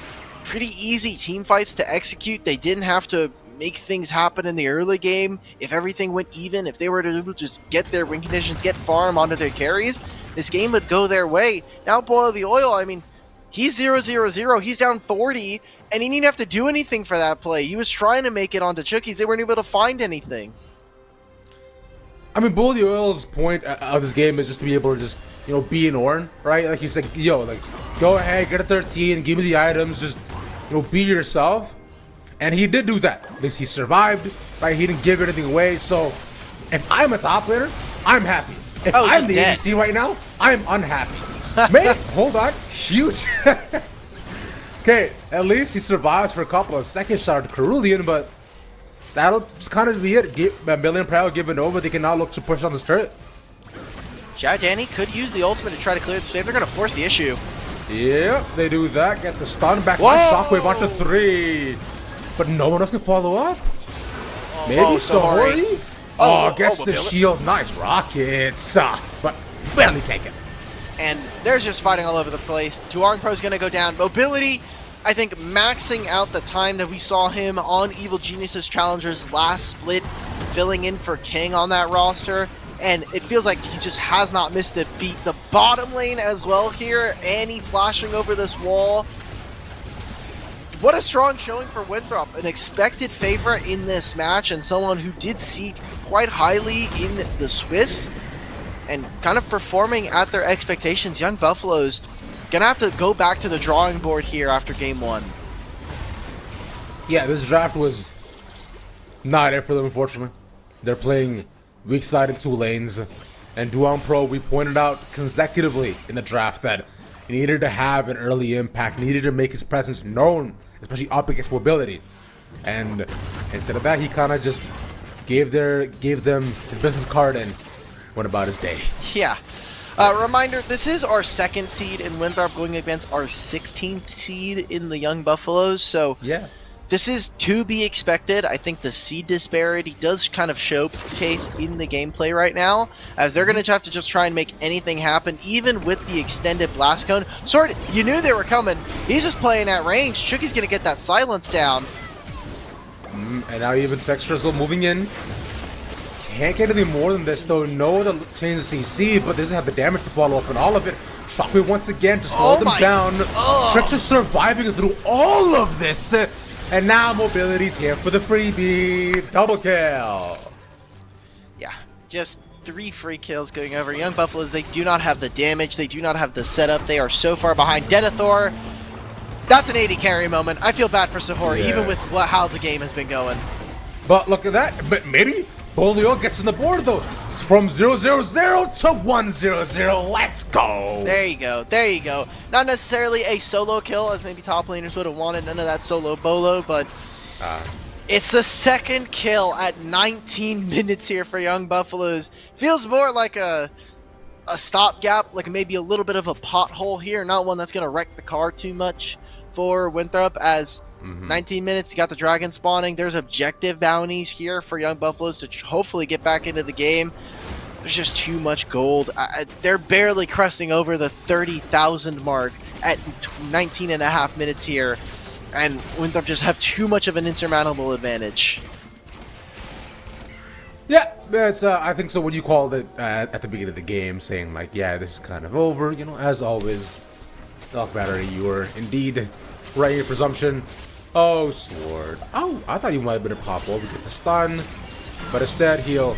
pretty easy team fights to execute. They didn't have to make things happen in the early game. If everything went even, if they were to just get their win conditions, get farm onto their carries, this game would go their way. Now Boil the Oil, I mean, he's 0-0-0, he's down 40, and he didn't have to do anything for that play. He was trying to make it onto Chookies. They weren't able to find anything. I mean, Bull the Oil's point of this game is just to be able to just, be an Ornn, right? Like you said, go ahead, get a 13, give me the items, just, be yourself. And he did do that. At least he survived, right? He didn't give anything away. So if I'm a top laner, I'm happy. If I'm the ADC right now, I'm unhappy. Man, hold on. Huge. Okay, at least he survives for a couple of seconds. Shout out to Cerulean, but that'll just kind of be it. Million Prowl given over. They can now look to push on this turret. Xiao Danny could use the ultimate to try to clear the wave. They're going to force the issue. Yep, they do that. Get the stun back. Shockwave onto 3. But no one else can follow up. Maybe Sohori? Gets the shield. Nice rockets. But barely take it. And they're just fighting all over the place. Duarn Pro's going to go down. Mobility, I think, maxing out the time that we saw him on Evil Genius's Challengers last split, filling in for King on that roster. And it feels like he just has not missed a beat. The bottom lane as well here. Annie flashing over this wall. What a strong showing for Winthrop. An expected favorite in this match and someone who did seek quite highly in the Swiss. And kind of performing at their expectations. Young Buffalo's gonna have to go back to the drawing board here after game 1. Yeah, this draft was not it for them, unfortunately. They're playing weak side in 2 lanes. And Duan Pro, we pointed out consecutively in the draft that he needed to have an early impact, needed to make his presence known, especially up against mobility. And instead of that, he kind of just gave them his business card and went about his day. Yeah. Reminder, this is our 2nd seed in Winthrop going against our 16th seed in the Young Buffaloes. So yeah, this is to be expected. I think the seed disparity does kind of showcase in the gameplay right now, as they're going to have to just try and make anything happen, even with the extended blast cone. Sword, you knew they were coming. He's just playing at range. Chooky's going to get that silence down. And now even Texture's moving in. Can't get any more than this though. No other change to CC, but doesn't have the damage to follow up and all of it. Shockwave once again to slow them down. Texture surviving through all of this. And now Mobility's here for the freebie. Double kill. Yeah, just 3 free kills going over. Young Buffaloes, they do not have the damage. They do not have the setup. They are so far behind. Denethor, that's an 80 carry moment. I feel bad for Sohori, even with how the game has been going. But look at that. But maybe Bolio gets on the board though. From 0-0-0 to 1-0-0. Let's go. There you go. There you go. Not necessarily a solo kill, as maybe top laners would have wanted. None of that solo bolo, but it's the 2nd kill at 19 minutes here for Young Buffaloes. Feels more like a stopgap, like maybe a little bit of a pothole here. Not one that's going to wreck the car too much for Winthrop, as 19 minutes, you got the dragon spawning. There's objective bounties here for Young Buffaloes to hopefully get back into the game. There's just too much gold. They're barely cresting over the 30,000 mark at 19 and a half minutes here. And Winthrop just have too much of an insurmountable advantage. Yeah, it's I think so. What you called it at the beginning of the game, saying like, yeah, this is kind of over. As always, Dark Battery, you were indeed right in your presumption. Oh, Sword. Oh, I thought you might have been a pop-up to get the stun. But instead, he'll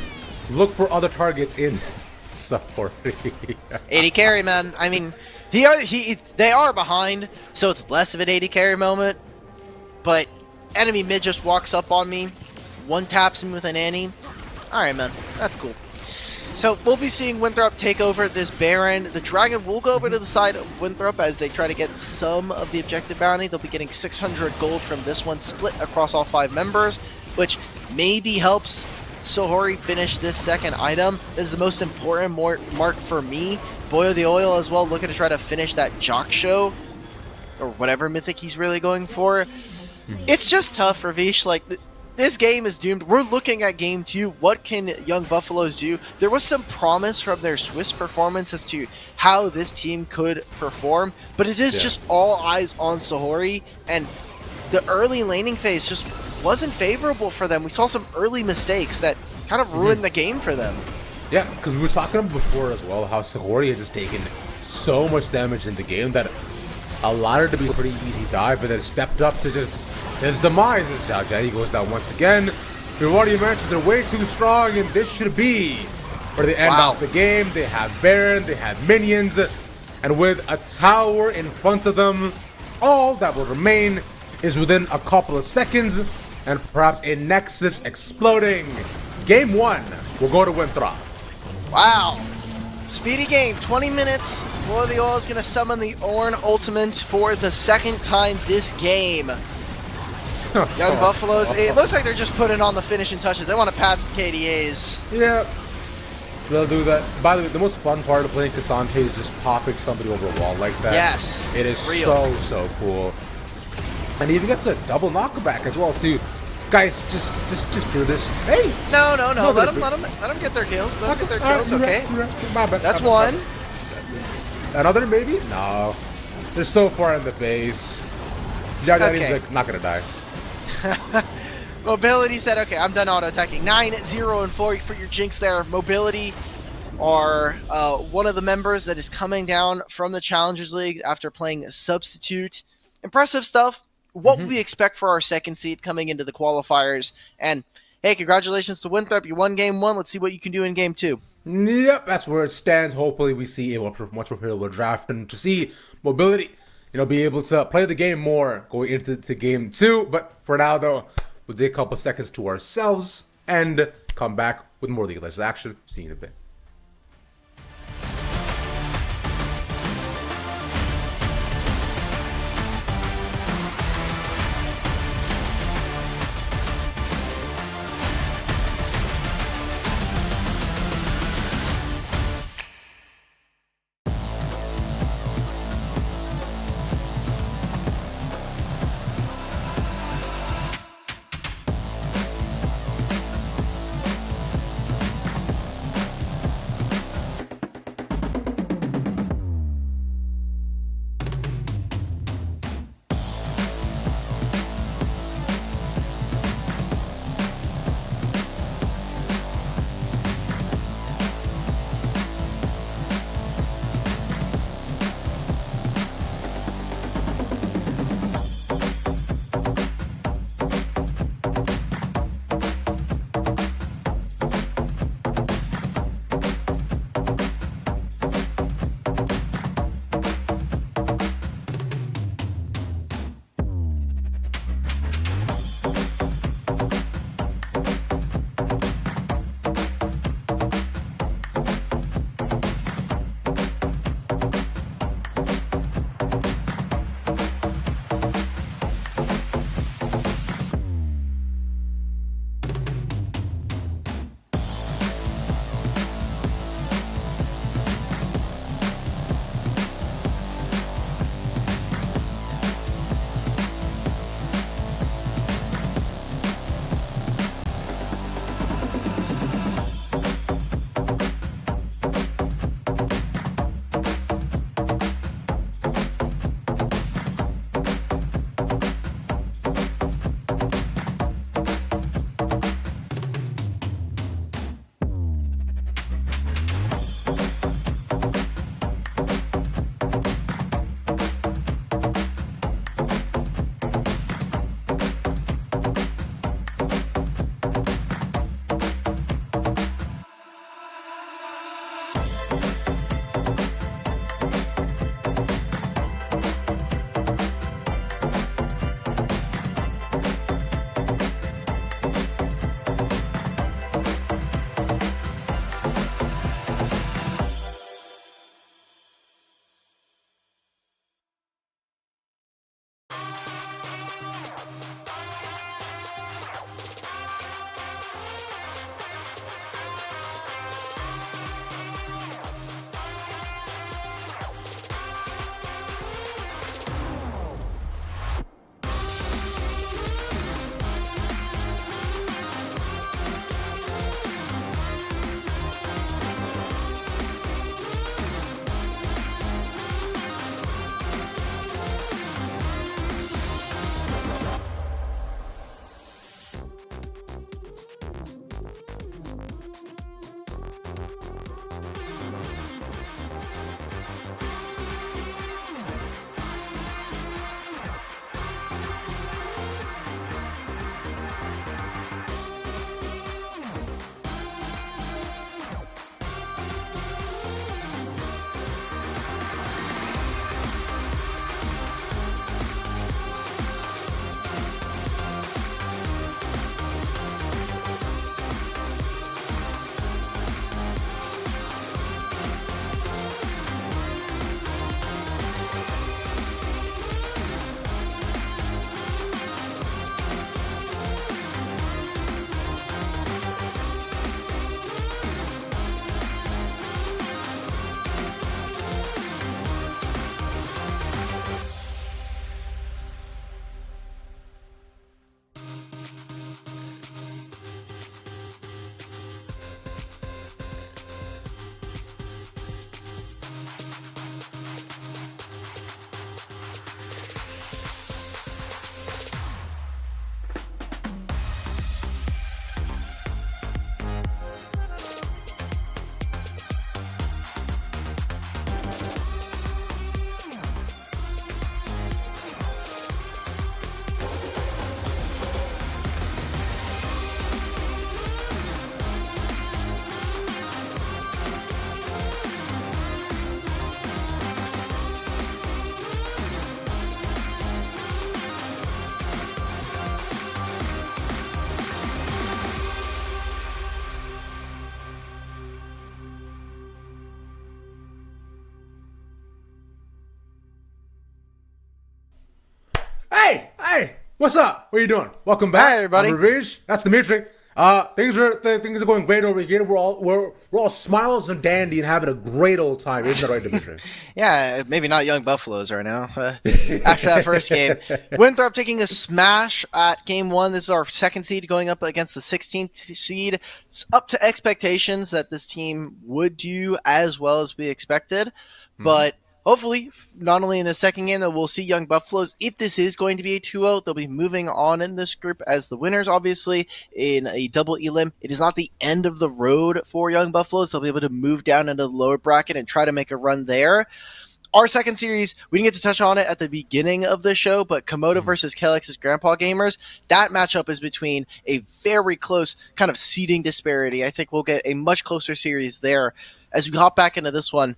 look for other targets in support. 80 carry, man. I mean, they are behind, so it's less of an 80 carry moment. But enemy mid just walks up on me, one taps me with an Annie. Alright, man. That's cool. So we'll be seeing Winthrop take over this Baron. The Dragon will go over to the side of Winthrop as they try to get some of the objective bounty. They'll be getting 600 gold from this one, split across all 5 members, which maybe helps Sohori finish this 2nd item. This is the most important mark for me. Boil the Oil as well, looking to try to finish that Jock Show, or whatever mythic he's really going for. It's just tough for Vish. Like, this game is doomed. We're looking at game 2. What can Young Buffaloes do? There was some promise from their Swiss performance as to how this team could perform, but it is just all eyes on Sahori, and the early laning phase just wasn't favorable for them. We saw some early mistakes that kind of ruined the game for them. Yeah, because we were talking before as well how Sahori had just taken so much damage in the game that allowed it to be a pretty easy dive, but then stepped up to just his demise. As how Jenny goes down once again. We've already mentioned they're way too strong, and this should be where they end off the game. They have Baron, they have minions, and with a tower in front of them, all that will remain is within a couple of seconds, and perhaps a Nexus exploding. Game 1 will go to Winthrop. Wow. Speedy game, 20 minutes. Boy the Oil is going to summon the Ornn Ultimate for the second time this game. Young Buffaloes, it looks like they're just putting on the finishing touches. They want to pass some KDAs. Yeah, they'll do that. By the way, the most fun part of playing Cassante is just popping somebody over a wall like that. Yes. It is real. so cool. And he even gets a double knockback as well, too. Guys, just do this. Hey! No. Let them get their kills. Let them get their kills, okay? My bad. That's one. Another maybe? No. They're so far in the base. Jagadi's like, not gonna die. Mobility said, okay, I'm done auto-attacking. 9, 0, and 4 for your Jinx there. Mobility are one of the members that is coming down from the Challengers League after playing a substitute. Impressive stuff. What we expect for our second seed coming into the qualifiers. And, hey, congratulations to Winthrop. You won game 1. Let's see what you can do in game 2. Yep, that's where it stands. Hopefully we see a much more preparable draft and to see Mobility, be able to play the game more going into game 2. But for now, though, we'll take a couple seconds to ourselves and come back with more League of Legends action. See you in a bit. What's up? What are you doing? Welcome back. Hi, everybody. I'm Ravish. That's Dimitri. Things are going great over here. We're all smiles and dandy and having a great old time. Isn't that right, Dimitri? Yeah, maybe not Young Buffaloes right now. After that first game, Winthrop taking a smash at game 1. This is our second seed going up against the 16th seed. It's up to expectations that this team would do as well as we expected, but hopefully, not only in the second game that we'll see Young Buffaloes, if this is going to be a 2-0, they'll be moving on in this group as the winners, obviously, in a double elim. It is not the end of the road for Young Buffaloes. They'll be able to move down into the lower bracket and try to make a run there. Our second series, we didn't get to touch on it at the beginning of the show, but Komodo versus Kelex's Grandpa Gamers, that matchup is between a very close kind of seeding disparity. I think we'll get a much closer series there. As we hop back into this one,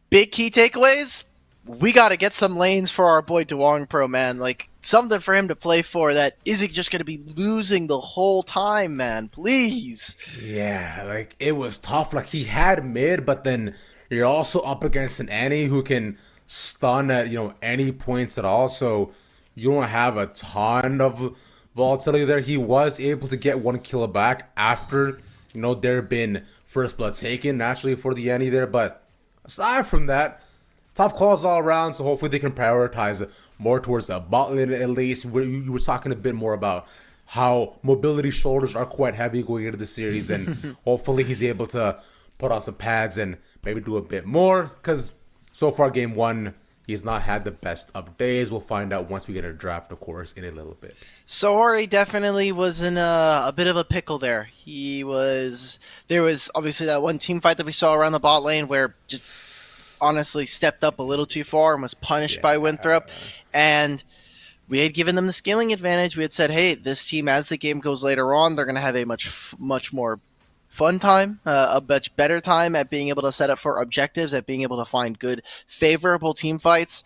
big key takeaways, we got to get some lanes for our boy Duong Pro, man. Like, something for him to play for that isn't just going to be losing the whole time, man. Please. Yeah, like, it was tough. Like, he had mid, but then you're also up against an Annie who can stun at, any points at all. So you don't have a ton of volatility there. He was able to get 1 kill back after, there had been first blood taken naturally for the Annie there, but aside from that, tough calls all around, so hopefully they can prioritize more towards the bot lane at least. You were talking a bit more about how mobility shoulders are quite heavy going into the series, and hopefully he's able to put on some pads and maybe do a bit more, because so far game 1, he's not had the best of days. We'll find out once we get a draft, of course, in a little bit. Sohori definitely was in a bit of a pickle there. There was obviously that one team fight that we saw around the bot lane where just honestly stepped up a little too far and was punished by Winthrop. And we had given them the scaling advantage. We had said, hey, this team, as the game goes later on, they're going to have a much more fun time, a much better time at being able to set up for objectives, at being able to find good, favorable team fights.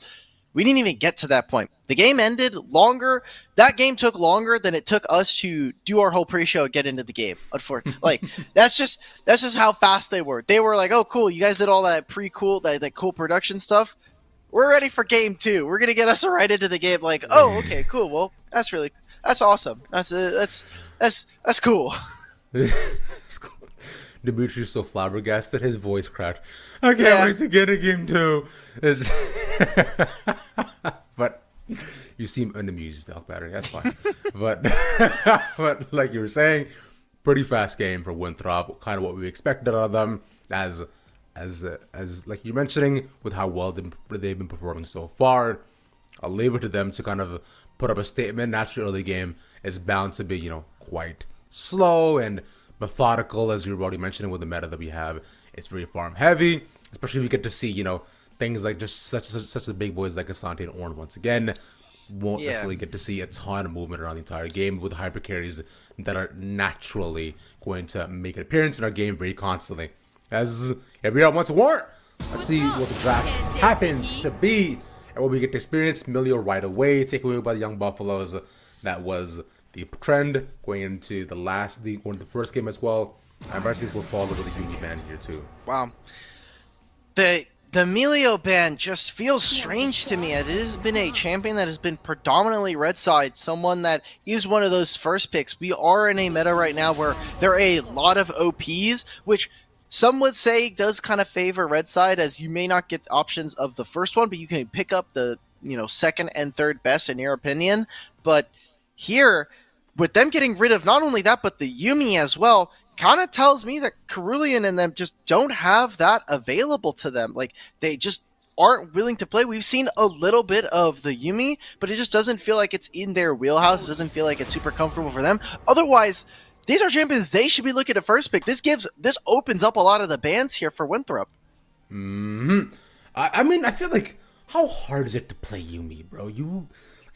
We didn't even get to that point. The game ended longer. That game took longer than it took us to do our whole pre-show and get into the game. Unfortunately, that's just how fast they were. They were like, "Oh, cool! You guys did all that that cool production stuff. We're ready for game 2. We're gonna get us right into the game." Like, oh, okay, cool. Well, that's awesome. That's cool. It's cool. Dimitri's so flabbergasted, his voice cracked. I can't wait to get a game 2. But you seem unamused, Elk Battery. That's fine. but like you were saying, pretty fast game for Winthrop. Kind of what we expected out of them, as like you're mentioning, with how well they've been performing so far. I'll leave it to them to kind of put up a statement. Naturally, early game is bound to be, quite slow and methodical, as you were already mentioning with the meta that we have. It's very farm heavy, especially if you get to see, things like just such the big boys like Asante and Ornn once again. Won't necessarily get to see a ton of movement around the entire game with hyper carries that are naturally going to make an appearance in our game very constantly. As here we are once more. Let's see what the draft happens to be and what we get to experience. Milio right away, taken away by the Young Buffaloes. That was the trend going into the first game as well. And Varsity will follow with the Uni ban here too. Wow. The Milio ban just feels strange to me. It has been a champion that has been predominantly red side, someone that is one of those first picks. We are in a meta right now where there are a lot of OPs, which some would say does kind of favor red side, as you may not get options of the first one, but you can pick up the second and third best in your opinion. But here, with them getting rid of not only that, but the Yuumi as well, kind of tells me that Cerulean and them just don't have that available to them. Like, they just aren't willing to play. We've seen a little bit of the Yuumi, but it just doesn't feel like it's in their wheelhouse. It doesn't feel like it's super comfortable for them. Otherwise, these are champions they should be looking at first pick. This opens up a lot of the bans here for Winthrop. I mean, I feel like, how hard is it to play Yuumi, bro?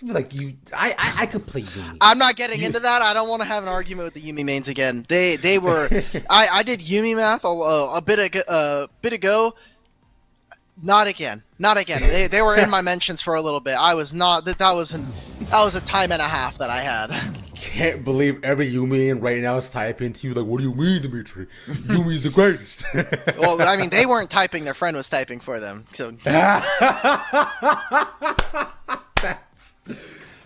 I could play Yuumi. I'm not getting into that. I don't want to have an argument with the Yuumi mains again. They were. I did Yuumi math a bit ago. Not again. They were in my mentions for a little bit. I was not. That was a time and a half that I had. Can't believe every Yuumi right now is typing to you like, what do you mean, Dimitri? Yuumi's the greatest. Well, I mean, they weren't typing. Their friend was typing for them. So.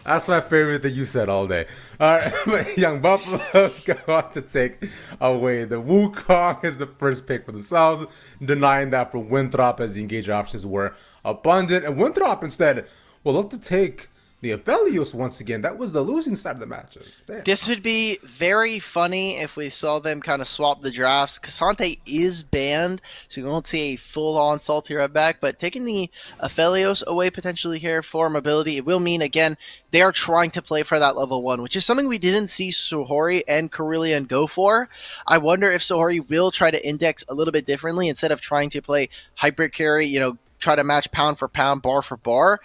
That's my favorite that you said all day. All right, but Young Buffaloes go on to take away the Wukong as the first pick for themselves, denying that for Winthrop as the engagement options were abundant. And Winthrop instead will look to take the Aphelios once again. That was the losing side of the matchup. Damn. This would be very funny if we saw them kind of swap the drafts. Cassante is banned, so we won't see a full-on Salty Red back, but taking the Aphelios away potentially here for mobility, it will mean, again, they are trying to play for that level 1, which is something we didn't see Sohori and Carillion go for. I wonder if Sohori will try to index a little bit differently instead of trying to play hybrid carry, try to match pound for pound, bar for bar.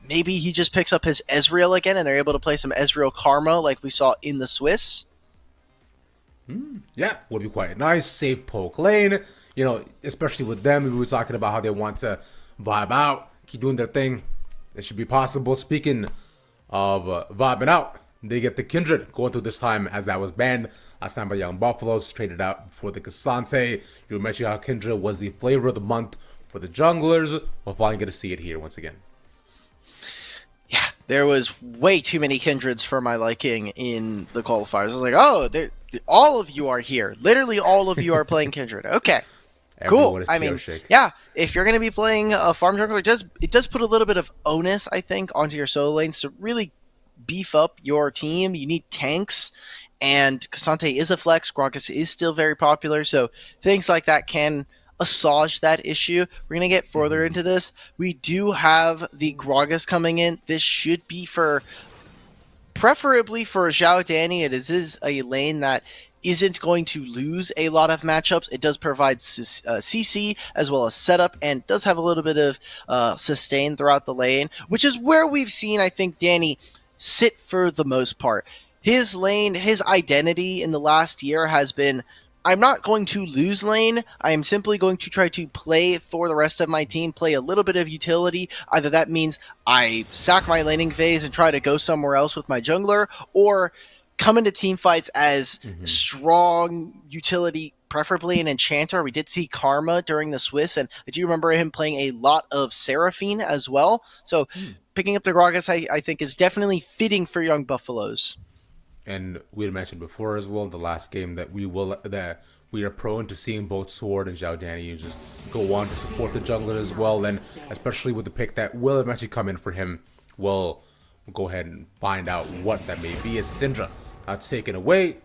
Maybe he just picks up his Ezreal again and they're able to play some Ezreal Karma like we saw in the Swiss. Yeah, would be quite nice. Safe poke lane. Especially with them, we were talking about how they want to vibe out, keep doing their thing. It should be possible. Speaking of vibing out, they get the Kindred going through this time as that was banned last time by Young Buffaloes, traded out for the Cassante. You mentioned how Kindred was the flavor of the month for the junglers. We're finally going to see it here once again. Yeah, there was way too many Kindreds for my liking in the qualifiers. I was like, all of you are here. Literally all of you are playing Kindred. Okay, cool. I mean, yeah, if you're going to be playing a farm jungler, it does put a little bit of onus, I think, onto your solo lanes to really beef up your team. You need tanks, and Cassante is a flex. Gragas is still very popular, so things like that can assuage that issue. We're going to get further into this. We do have the Gragas coming in. This should be preferably for Zhao Danny. It is a lane that isn't going to lose a lot of matchups. It does provide CC as well as setup and does have a little bit of sustain throughout the lane, which is where we've seen, I think, Danny sit for the most part. His lane, his identity in the last year has been, I'm not going to lose lane. I am simply going to try to play for the rest of my team, play a little bit of utility. Either that means I sack my laning phase and try to go somewhere else with my jungler, or come into team fights as strong utility, preferably an enchanter. We did see Karma during the Swiss, and I do remember him playing a lot of Seraphine as well. So picking up the Gragas, I think, is definitely fitting for Young Buffaloes. And we had mentioned before as well in the last game that we are prone to seeing both Sword and Zhao Danny just go on to support the jungler as well, and especially with the pick that will eventually come in for him, we'll go ahead and find out what that may be. As Syndra that's taken away,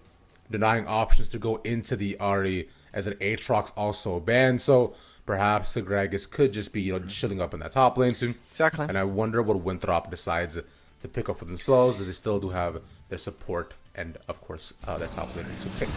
denying options to go into the Ahri as an Aatrox also banned, so perhaps the Gragas could just be chilling up in that top lane soon. Exactly. And I wonder what Winthrop decides to pick up for themselves, as they still do have their support and, of course, their top lane to pick.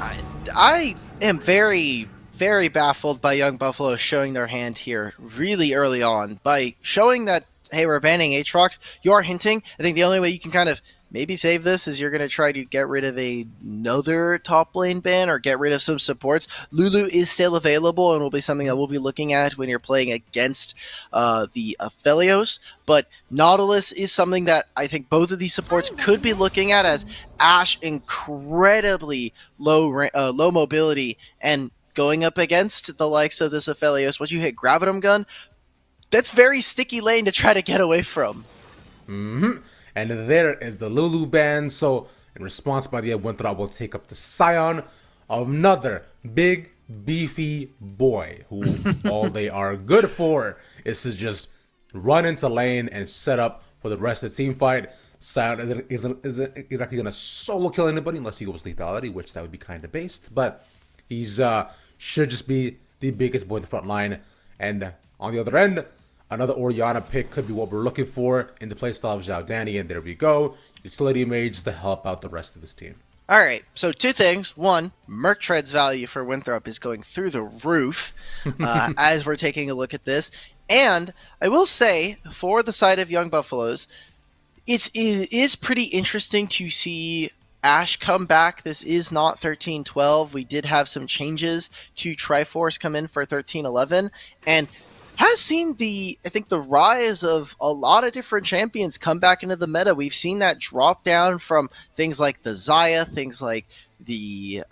I am very, very baffled by Young Buffalo showing their hand here really early on. By showing that, hey, we're banning Aatrox, you are hinting. I think the only way you can kind of maybe save this is you're going to try to get rid of another top lane ban or get rid of some supports. Lulu is still available and will be something that we'll be looking at when you're playing against the Aphelios. But Nautilus is something that I think both of these supports could be looking at, as Ashe incredibly low mobility, and going up against the likes of this Aphelios, once you hit Gravitum Gun, that's very sticky lane to try to get away from. And there is the Lulu ban. So in response, by the end, Winthrop will take up the Scion of another big, beefy boy who all they are good for is to just run into lane and set up for the rest of the team fight. Scion isn't exactly going to solo kill anybody unless he goes lethality, which that would be kind of based. But he's should just be the biggest boy in the front line. And on the other end, another Orianna pick could be what we're looking for in the playstyle of Zhao Danny, and there we go. Utility mage to help out the rest of his team. All right, so two things. One, Merc Tread's value for Winthrop is going through the roof as we're taking a look at this. And I will say, for the side of Young Buffaloes, it is pretty interesting to see Ashe come back. This is not 13-12. We did have some changes to Triforce come in for 13-11, and has seen the rise of a lot of different champions come back into the meta. We've seen that drop down from things like the Xayah, things like the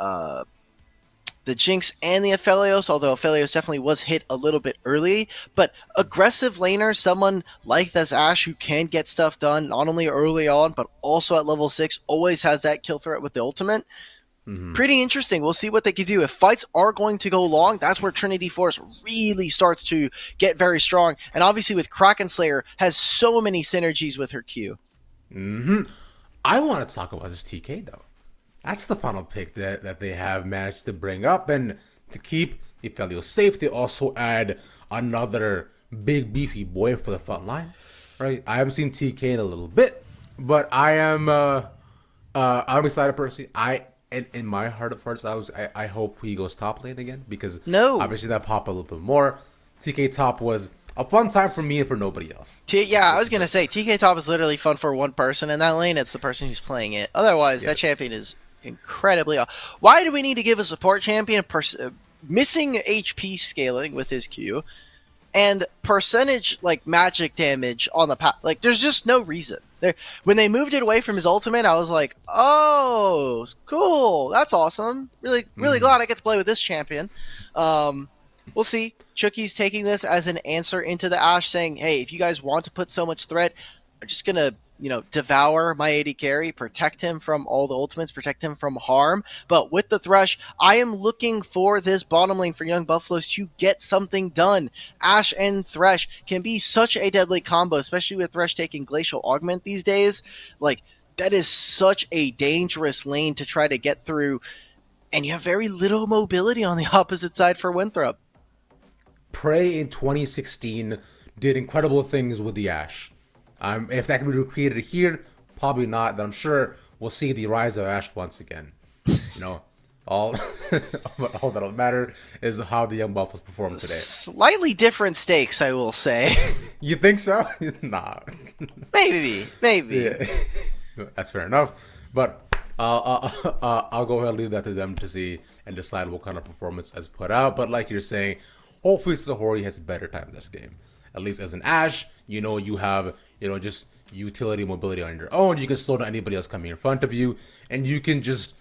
the Jinx and the Aphelios, although Aphelios definitely was hit a little bit early. But aggressive laner, someone like this Ashe who can get stuff done not only early on, but also at level 6, always has that kill threat with the ultimate. Pretty interesting. We'll see what they can do. If fights are going to go long, that's where Trinity Force really starts to get very strong. And obviously with Kraken Slayer has so many synergies with her Q. I want to talk about this TK though. That's the final pick that they have managed to bring up, and to keep Aphelios safe, they also add another big beefy boy for the front line. Right? I haven't seen TK in a little bit, but I'm excited personally. In my heart of hearts, I hope he goes top lane again, because obviously that pop a little bit more. TK top was a fun time for me and for nobody else. I was gonna say TK top is literally fun for one person in that lane. It's the person who's playing it. Otherwise, that champion is incredibly. Why do we need to give a support champion missing HP scaling with his Q and percentage like magic damage on the path? Like, there's just no reason. When they moved it away from his ultimate, I was like, oh, cool. That's awesome. Really glad I get to play with this champion. We'll see. Chucky's taking this as an answer into the Ashe, saying, hey, if you guys want to put so much threat, I'm just going to, devour my AD carry, protect him from all the ultimates, protect him from harm. But with the Thresh, I am looking for this bottom lane for Young Buffaloes to get something done. Ashe and Thresh can be such a deadly combo, especially with Thresh taking Glacial Augment these days. Like, that is such a dangerous lane to try to get through, and you have very little mobility on the opposite side for Winthrop. Prey in 2016 did incredible things with the Ashe. If that can be recreated here, probably not. But I'm sure we'll see the rise of Ashe once again. All that'll matter is how the Young Buffaloes perform today. Slightly different stakes, I will say. You think so? Nah. Maybe. Yeah. That's fair enough. But I'll go ahead and leave that to them to see and decide what kind of performance is put out. But like you're saying, hopefully Sahori has a better time this game. At least as an Ashe, you have, just utility mobility on your own. You can slow down anybody else coming in front of you, and you can just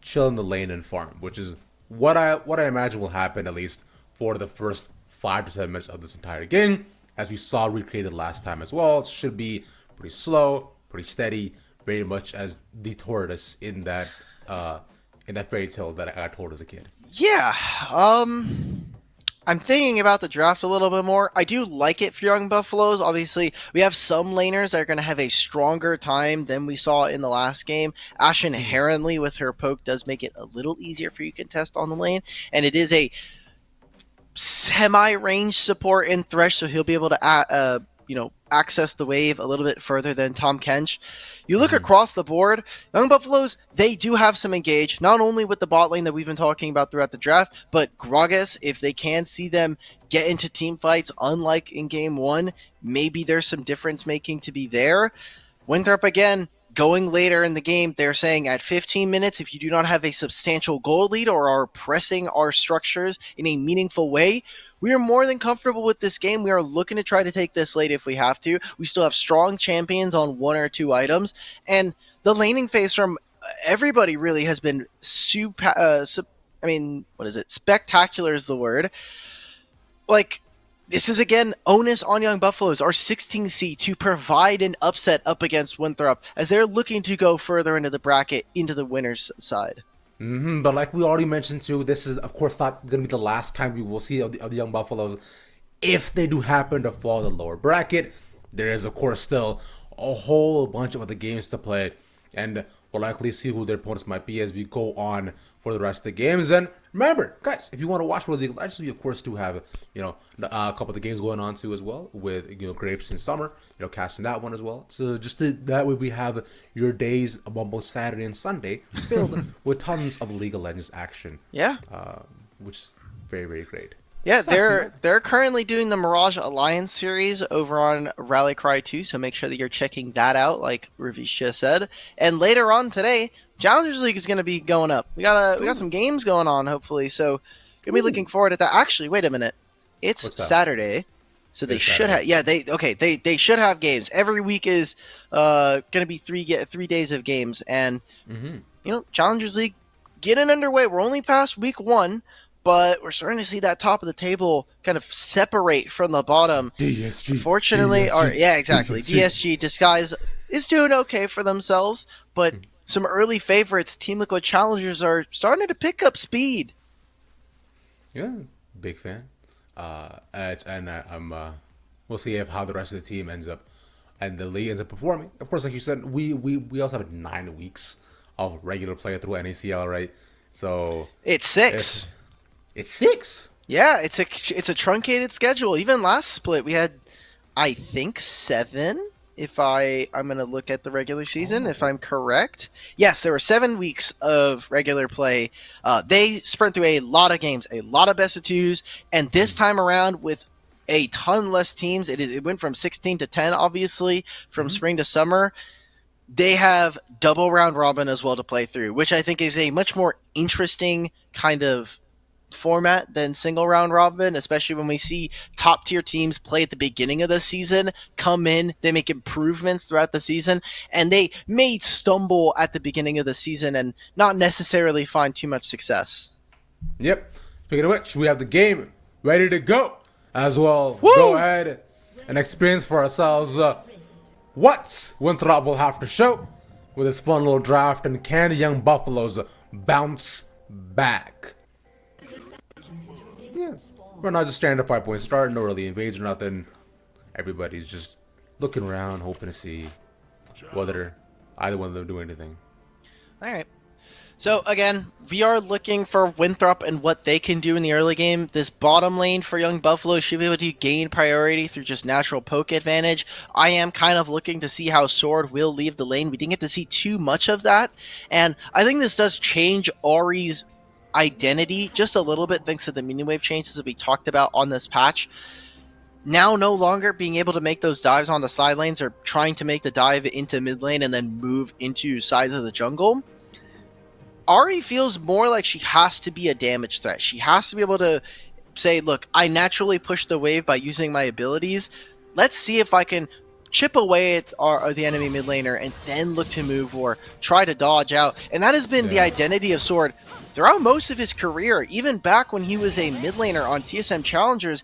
chill in the lane and farm, which is what I imagine will happen, at least for the first 5 to 7 minutes of this entire game. As we saw recreated last time as well, it should be pretty slow, pretty steady, very much as the tortoise in that fairy tale that I told as a kid. Yeah, I'm thinking about the draft a little bit more. I do like it for Young Buffaloes. Obviously, we have some laners that are going to have a stronger time than we saw in the last game. Ashe inherently, with her poke, does make it a little easier for you to contest on the lane. And it is a semi-range support in Thresh, so he'll be able to access the wave a little bit further than Tom Kench. You look across the board, Young Buffaloes, they do have some engage, not only with the bot lane that we've been talking about throughout the draft, but Gragas, if they can see them get into team fights, unlike in game 1, maybe there's some difference making to be there. Winthrop, again, going later in the game, they're saying at 15 minutes, if you do not have a substantial goal lead or are pressing our structures in a meaningful way, we are more than comfortable with this game. We are looking to try to take this late if we have to. We still have strong champions on 1 or 2 items, and the laning phase from everybody really has been spectacular is the word. Like, this is, again, onus on Young Buffaloes, our 16th seed, to provide an upset up against Winthrop, as they're looking to go further into the bracket, into the winner's side. But like we already mentioned too, this is of course not going to be the last time we will see of the Young Buffaloes. If they do happen to fall in the lower bracket, there is of course still a whole bunch of other games to play, and we'll likely see who their opponents might be as we go on for the rest of the games. And remember, guys, if you want to watch World League Legends, we of course do have a couple of the games going on too as well, with Grapes in summer, casting that one as well. So that way we have your days on both Saturday and Sunday filled with tons of League of Legends action. Yeah, which is very, very great. Yeah, they're currently doing the Mirage Alliance series over on Rally Cry 2, so make sure that you're checking that out, like Ravish just said. And later on today, Challengers League is going to be going up. We got some games going on, hopefully, so gonna be looking forward to that. Actually, wait a minute, it's Saturday, so they should have. Yeah, they should have games. Every week is going to be 3 days of games, and Challengers League getting underway. We're only past week 1, but we're starting to see that top of the table kind of separate from the bottom. DSG. Fortunately, DSG, yeah, exactly. DSG Disguise is doing okay for themselves, but some early favorites, Team Liquid Challengers, are starting to pick up speed. Yeah, big fan. We'll see if how the rest of the team ends up and the league ends up performing. Of course, like you said, we also have 9 weeks of regular play through NACL, right? So It's 6. it's 6. Yeah, it's a truncated schedule. Even last split, we had, I think, 7. If I'm gonna look at the regular season, if I'm correct, yes, there were 7 weeks of regular play. They sprint through a lot of games, a lot of best of 2s, and this time around with a ton less teams, it went from 16 to 10, obviously, from spring to summer. They have double round robin as well to play through, which I think is a much more interesting kind of format than single round robin, especially when we see top tier teams play at the beginning of the season, come in, they make improvements throughout the season, and they may stumble at the beginning of the season and not necessarily find too much success. Yep. Speaking of which, we have the game ready to go as well. Woo! Go ahead and experience for ourselves what Winthrop will have to show with this fun little draft, and can the Young Buffaloes bounce back? Yeah, we're not just standing at 5-point start, no early invades or nothing. Everybody's just looking around, hoping to see whether either one of them do anything. All right. So again, we are looking for Winthrop and what they can do in the early game. This bottom lane for Young Buffalo should be able to gain priority through just natural poke advantage. I am kind of looking to see how Sword will leave the lane. We didn't get to see too much of that, and I think this does change Ari's identity just a little bit thanks to the mini wave changes that we talked about on this patch. Now no longer being able to make those dives onto side lanes or trying to make the dive into mid lane and then move into sides of the jungle. Ari feels more like she has to be a damage threat. She has to be able to say, look, I naturally push the wave by using my abilities. Let's see if I can chip away at the enemy mid laner and then look to move or try to dodge out. And that has been the identity of Sword throughout most of his career, even back when he was a mid laner on TSM Challengers,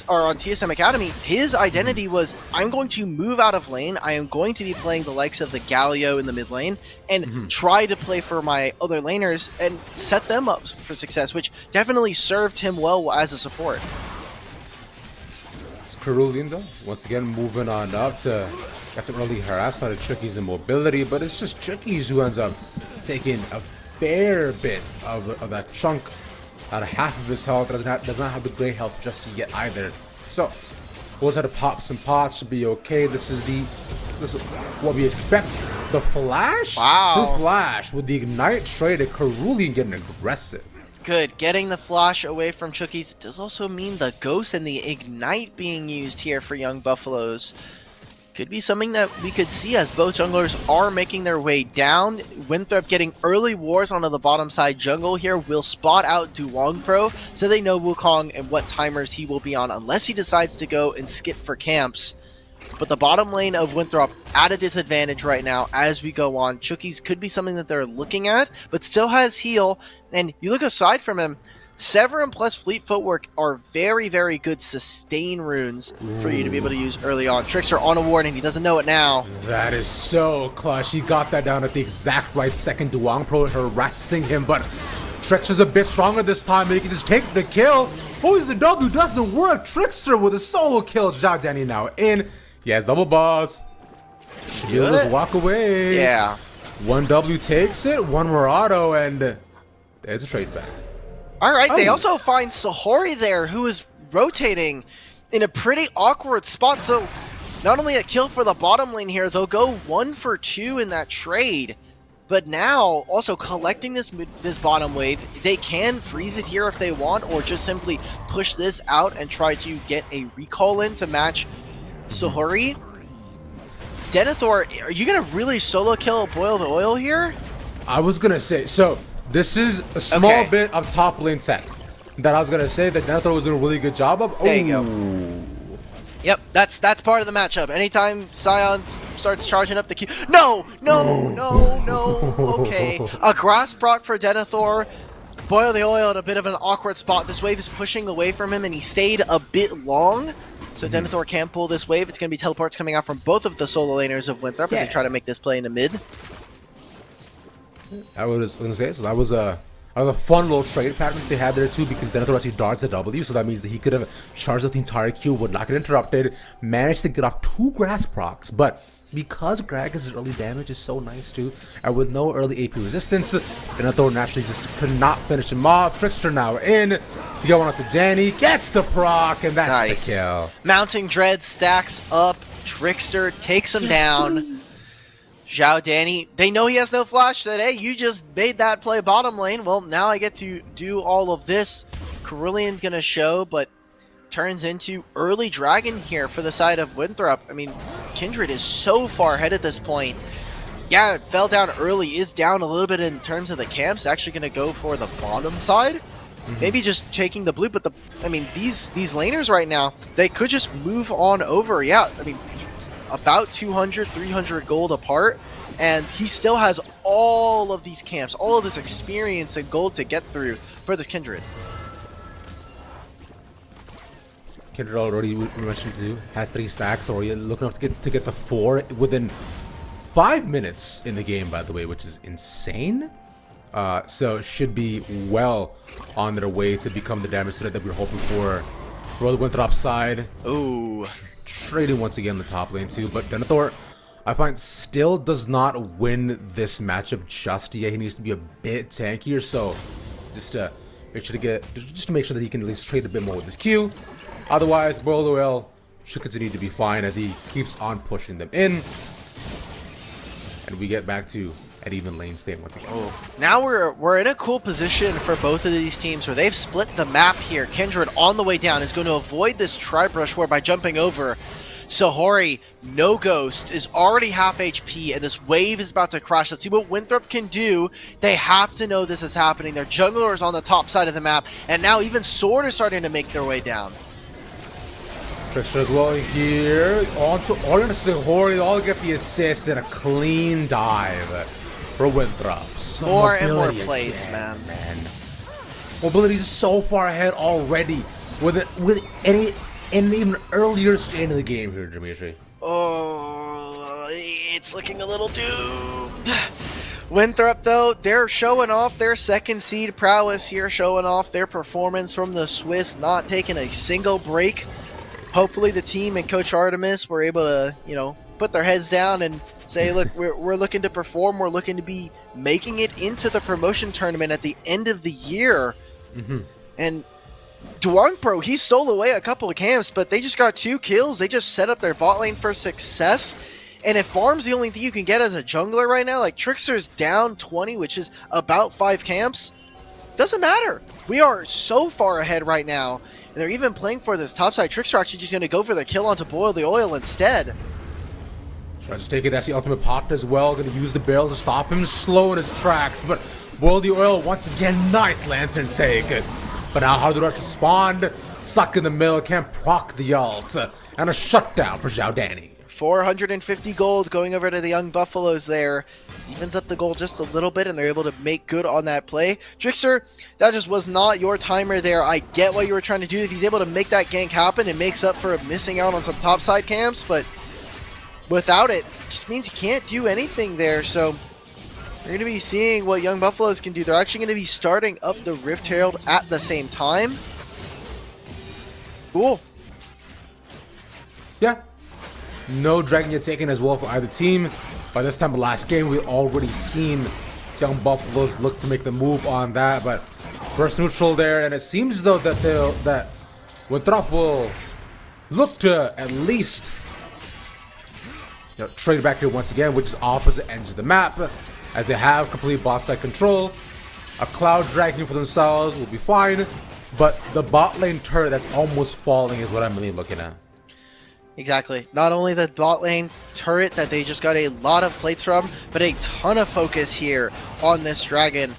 on TSM Academy. His identity was, I'm going to move out of lane, I am going to be playing the likes of the Galio in the mid lane, and try to play for my other laners and set them up for success, which definitely served him well as a support. Cerulean though, once again moving on up to got some early harassment of Tricky's immobility, but it's just Tricky's who ends up taking a fair bit of that chunk out of half of his health. Does not have the great health just yet either. So we'll try to pop some pots to be okay. This is what we expect. The flash? Wow. The flash with the ignite traded, Cerulean getting aggressive. Good. Getting the flash away from Chookies does also mean the Ghost and the Ignite being used here for Young Buffaloes. Could be something that we could see as both junglers are making their way down. Winthrop getting early wars onto the bottom side jungle here will spot out Duong Pro, so they know Wukong and what timers he will be on unless he decides to go and skip for camps. But the bottom lane of Winthrop at a disadvantage right now as we go on. Chookies could be something that they're looking at, but still has heal. And you look aside from him, Severin plus Fleet Footwork are very, very good sustain runes for you to be able to use early on. Trickster on a warning, he doesn't know it now. That is so clutch. He got that down at the exact right second. Duong Pro harassing him, but Trickster's a bit stronger this time. He can just take the kill. Oh, the W doesn't work. Trickster with a solo kill. Zhao Danny now in. He has double boss. He'll just walk away. Yeah. One W takes it, one more auto, and there's a trade back. All right, they also find Sahori there, who is rotating in a pretty awkward spot. So not only a kill for the bottom lane here, they'll go 1 for 2 in that trade. But now, also collecting this bottom wave, they can freeze it here if they want, or just simply push this out and try to get a recall in to match Sahori. Denethor, are you going to really solo kill Boil the Oil here? I was going to say, so this is a small bit of top lane tech that I was going to say that Denethor was doing a really good job of. There you go. Yep, that's part of the matchup. Anytime Scion starts charging up the Q. No, no, no, no. Okay. A grass proc for Denethor. Boil the Oil in a bit of an awkward spot. This wave is pushing away from him, and he stayed a bit long. So Denethor can't pull this wave. It's going to be teleports coming out from both of the solo laners of Winthrop as they try to make this play in the mid. I was going to say, so that was a fun little trade pattern they had there too, because Denethor actually darts a W, so that means that he could have charged up the entire queue, would not get interrupted, managed to get off 2 grass procs, but because Gragas' early damage is so nice too, and with no early AP resistance, Denethor naturally just could not finish him off. Trickster now in to get one out to Danny, gets the proc, and that's the kill. Mounting Dread stacks up, Trickster takes him down. Zhao Danny, they know he has no flash, said, hey, you just made that play bottom lane. Well, now I get to do all of this. Cerulean gonna show, but turns into early dragon here for the side of Winthrop. I mean, Kindred is so far ahead at this point. Yeah, it fell down early, is down a little bit in terms of the camps. Actually gonna go for the bottom side. Maybe just taking the blue, but I mean, these laners right now, they could just move on over. Yeah, I mean, about 200, 300 gold apart, and he still has all of these camps, all of this experience and gold to get through for this Kindred. Kindred already, we mentioned too, has 3 stacks, so you're looking up to get the 4 within 5 minutes in the game, by the way, which is insane. So should be well on their way to become the damage threat that we're hoping for the Winthrop side. Ooh. Trading once again in the top lane too, but Denethor, I find, still does not win this matchup just yet. He needs to be a bit tankier, so just to make sure that he can at least trade a bit more with his Q. Otherwise, Boil the Oil should continue to be fine as he keeps on pushing them in, and we get back to an even lane state once again. Now we're in a cool position for both of these teams where they've split the map here. Kindred on the way down is going to avoid this tri-brush war by jumping over. Sahori, no ghost, is already half HP, and this wave is about to crash. Let's see what Winthrop can do. They have to know this is happening. Their jungler is on the top side of the map, and now even Sword is starting to make their way down. Trickster as well here. On to Orion Sahori, all get the assist and a clean dive for Winthrop. More and more plates, man. Mobility's so far ahead already with an even earlier stage of the game here, Dimitri. Oh, it's looking a little doomed. Winthrop, though, they're showing off their second seed prowess here, showing off their performance from the Swiss, not taking a single break. Hopefully the team and Coach Artemis were able to, put their heads down and say, look, we're looking to perform. We're looking to be making it into the promotion tournament at the end of the year. And Duong Pro, he stole away a couple of camps, but they just got 2 kills. They just set up their bot lane for success. And if farm's the only thing you can get as a jungler right now, like Trickster's down 20, which is about 5 camps, doesn't matter. We are so far ahead right now. And they're even playing for this topside. Trickster actually just going to go for the kill onto Boil the Oil instead. Tries to take it. That's the ultimate pot as well. Going to use the barrel to stop him slow in his tracks. But Boil the Oil once again. Nice Lancer take. But now how do Rush respond? Suck in the middle. Can't proc the ult. And a shutdown for Zhao Danny. 450 gold going over to the Young Buffaloes there. Evens up the goal just a little bit, and they're able to make good on that play. Trickster, that just was not your timer there. I get what you were trying to do. If he's able to make that gank happen, it makes up for missing out on some topside camps, but without it, just means you can't do anything there. So you're going to be seeing what Young Buffaloes can do. They're actually going to be starting up the Rift Herald at the same time. Cool. Yeah. No dragon yet taken as well for either team. By this time of last game, we've already seen Young Buffaloes look to make the move on that. But first neutral there, and it seems though that Winthrop will look to at least trade back here once again, which is opposite ends of the map, as they have complete bot side control. A Cloud Dragon for themselves will be fine, but the bot lane turret that's almost falling is what I'm really looking at. Exactly. Not only the bot lane turret that they just got a lot of plates from, but a ton of focus here on this dragon,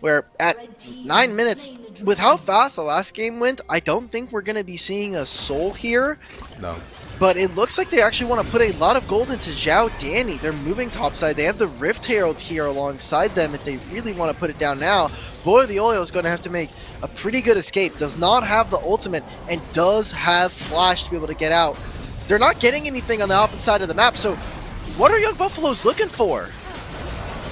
where at 9 minutes, with how fast the last game went, I don't think we're going to be seeing a soul here. No. But it looks like they actually want to put a lot of gold into Zhao Danny. They're moving topside. They have the Rift Herald here alongside them if they really want to put it down now. Boy of the Oil is going to have to make a pretty good escape. Does not have the ultimate and does have Flash to be able to get out. They're not getting anything on the opposite side of the map, so what are Young Buffaloes looking for?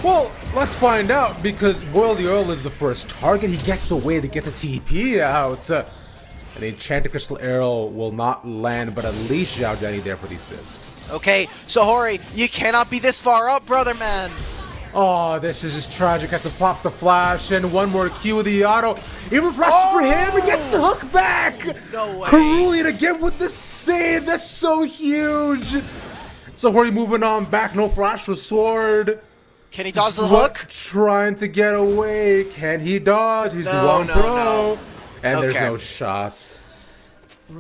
Well, let's find out, because Boil the Oil is the first target. He gets away to get the TP out. An Enchanted Crystal Arrow will not land, but at least Zhao Danny there for the assist. Okay, Sohori, you cannot be this far up, brother man. Oh, this is just tragic. Has to pop the flash and one more Q with the auto. Even flashes for him. He gets the hook back. No way. Cerulean again with the save. That's so huge. Sohori moving on back. No flash for Sword. Can he dodge the hook? Trying to get away. Can he dodge? He's the wrong pro. And there's no shot.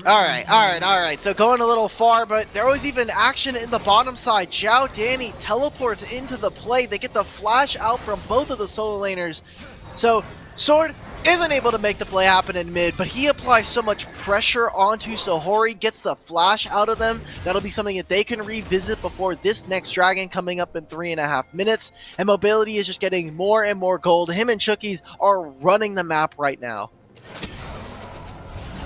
Alright. So going a little far, but there was even action in the bottom side. Zhao Danny teleports into the play. They get the flash out from both of the solo laners. So Sword isn't able to make the play happen in mid, but he applies so much pressure onto Sohori, gets the flash out of them. That'll be something that they can revisit before this next dragon coming up in 3.5 minutes. And Mobility is just getting more and more gold. Him and Chookies are running the map right now.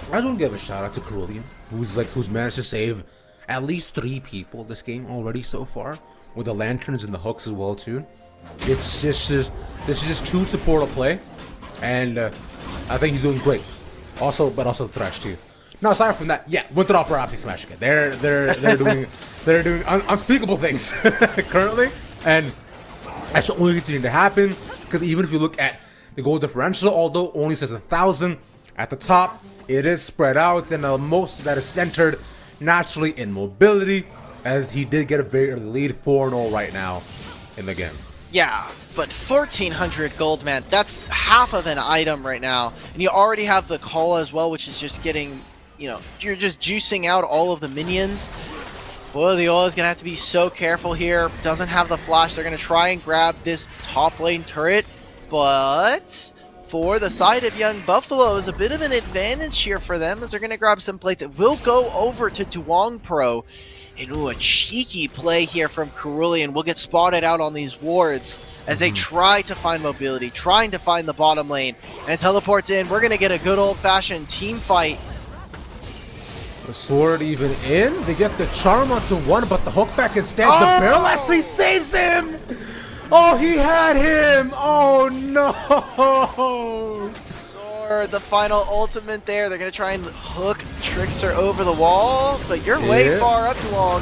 I just want to give a shout out to Cerulean, who's managed to save at least 3 people this game already so far, with the lanterns and the hooks as well too. It's just this is just true support play, and I think he's doing great. Also Thresh too. Now aside from that, yeah, Winthrop are absolutely smashing it. They're doing unspeakable things currently, and that's the only continuing to happen. Because even if you look at the goal differential, although only says 1,000 at the top, it is spread out, and most of that is centered naturally in Mobility, as he did get a very early lead 4-0 right now in the game. Yeah, but 1,400 gold, man, that's half of an item right now. And you already have the call as well, which is just getting, you're just juicing out all of the minions. Boy, the Oil is going to have to be so careful here. Doesn't have the flash. They're going to try and grab this top lane turret, but for the side of Young Buffaloes, a bit of an advantage here for them as they're going to grab some plates. It will go over to Duong Pro. And a cheeky play here from Cerulean will get spotted out on these wards as they try to find Mobility, trying to find the bottom lane. And teleports in. We're going to get a good old-fashioned team fight. The Sword even in. They get the charm onto one, but the hook back instead. The barrel actually saves him. Oh, he had him! Oh no! Sword, the final ultimate there. They're gonna try and hook Trickster over the wall, but you're way far up, Duong.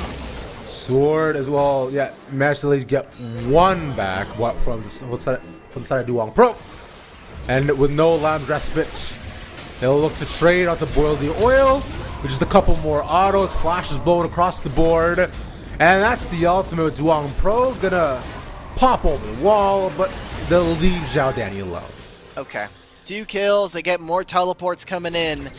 Sword as well. Yeah, managed to at least get one back. What from the side of Duong Pro, and with no Lamb's Respite, they'll look to trade out to Boil the Oil, with just a couple more autos. Flashes blowing across the board, and that's the ultimate with Duong Pro. Gonna pop over the wall, but they'll leave Zhao Danny alone. Okay. 2 kills. They get more teleports coming in.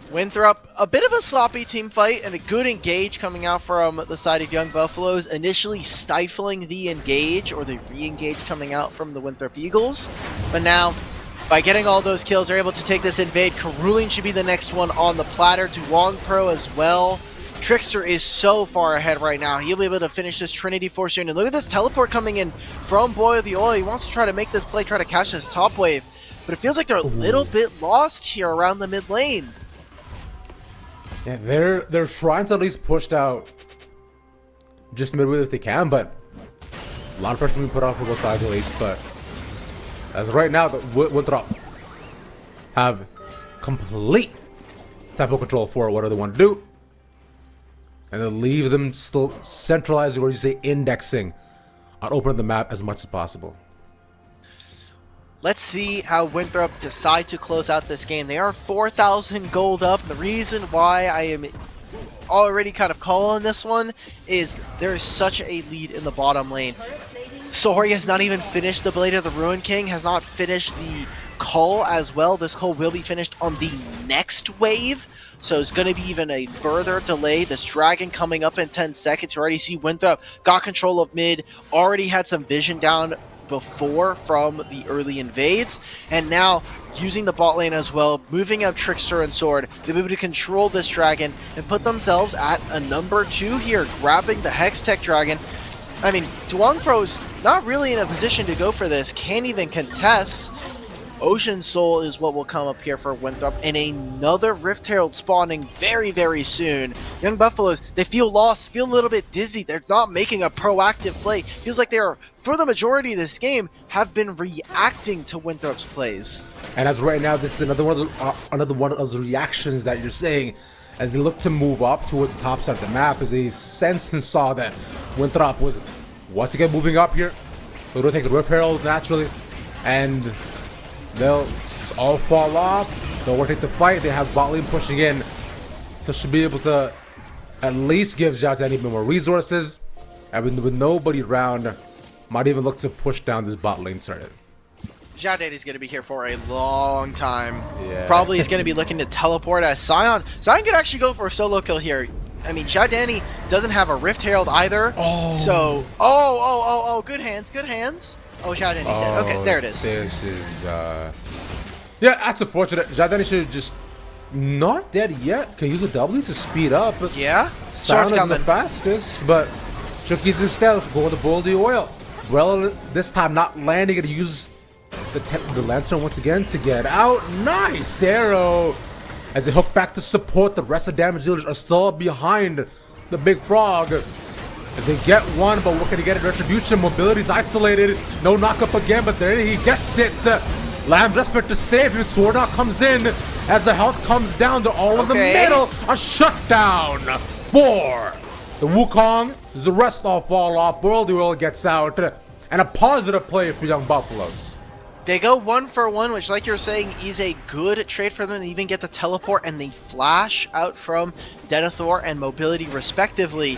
Winthrop, a bit of a sloppy team fight and a good engage coming out from the side of Young Buffaloes, initially stifling the engage or the re-engage coming out from the Winthrop Eagles. But now, by getting all those kills, they're able to take this invade. Cerulean should be the next one on the platter. Duong Pro as well. Trickster is so far ahead right now. He'll be able to finish this Trinity Force soon. And look at this teleport coming in from Boy of the Oil. He wants to try to make this play, try to catch this top wave. But it feels like they're a little bit lost here around the mid lane. Yeah, they're trying to at least push out just midway if they can, but a lot of pressure being put on for both sides at least. But as of right now, the Winthrop have complete tempo control for whatever they want to do. And then leave them still centralizing, or you say indexing, on opening the map as much as possible. Let's see how Winthrop decide to close out this game. They are 4,000 gold up. The reason why I am already kind of calling this one is there is such a lead in the bottom lane. Sohori has not even finished the Blade of the Ruin King, has not finished the Cull as well. This Cull will be finished on the next wave. So it's going to be even a further delay. This dragon coming up in 10 seconds. You already see Winthrop got control of mid, already had some vision down before from the early invades, and now using the bot lane as well, moving up Trickster and Sword, they'll be able to control this dragon and put themselves at a number 2 here, grabbing the Hextech dragon. I mean, Duong Pro's not really in a position to go for this, can't even contest. Ocean Soul is what will come up here for Winthrop, and another Rift Herald spawning very, very soon. Young Buffaloes, they feel lost, feel a little bit dizzy. They're not making a proactive play. Feels like they're, for the majority of this game, have been reacting to Winthrop's plays. And as right now, this is another one of the reactions that you're saying as they look to move up towards the top side of the map, as they sensed and saw that Winthrop was once again moving up here. They'll take the Rift Herald naturally, and they'll just all fall off. They'll take the fight. They have bot lane pushing in, so should be able to at least give Zhao Danny a bit more resources. And with nobody around, might even look to push down this bot lane turret. Zhao Danny's going to be here for a long time. Yeah. Probably is going to be looking to teleport as Sion. Sion could actually go for a solo kill here. I mean, Zhao Danny doesn't have a Rift Herald either. Oh. So, good hands, good hands. Oh, Zhao Danny said, okay, there it is. This is, yeah, that's unfortunate. Zhao Danny should have just not dead yet. Can use the W to speed up. Yeah, Sion Sword's is coming. the fastest, but Chucky's instead going to boil the oil. Well, this time not landing and use the lantern once again to get out. Nice arrow as they hook back to support. The rest of the damage dealers are still behind the big frog as they get one, but what can he get in retribution? Mobility's isolated. No knockup again, but there he gets it. Lamb desperate to save him. Sword Art comes in as the health comes down. They're all in the middle. A shutdown for the Wukong. The rest all fall off. Boil the oil gets out, and a positive play for Young Buffaloes. They go 1 for 1, which, like you're saying, is a good trade for them. They even get the teleport and the flash out from Denethor and Mobility, respectively.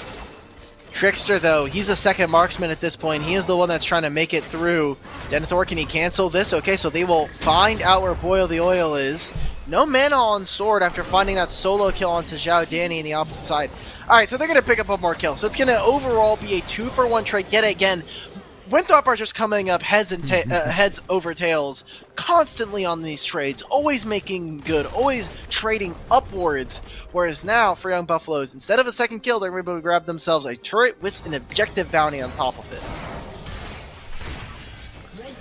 Trickster, though, he's a second marksman at this point. He is the one that's trying to make it through. Denethor, can he cancel this? Okay, so they will find out where Boil the Oil is. No mana on Sword after finding that solo kill onto Zhao Danny in the opposite side. Alright, so they're going to pick up one more kill. So it's going to overall be a 2 for 1 trade yet again. Winthrop are just coming up heads over tails constantly on these trades, always making good, always trading upwards. Whereas now, for Young Buffaloes, instead of a second kill, they're able to grab themselves a turret with an objective bounty on top of it.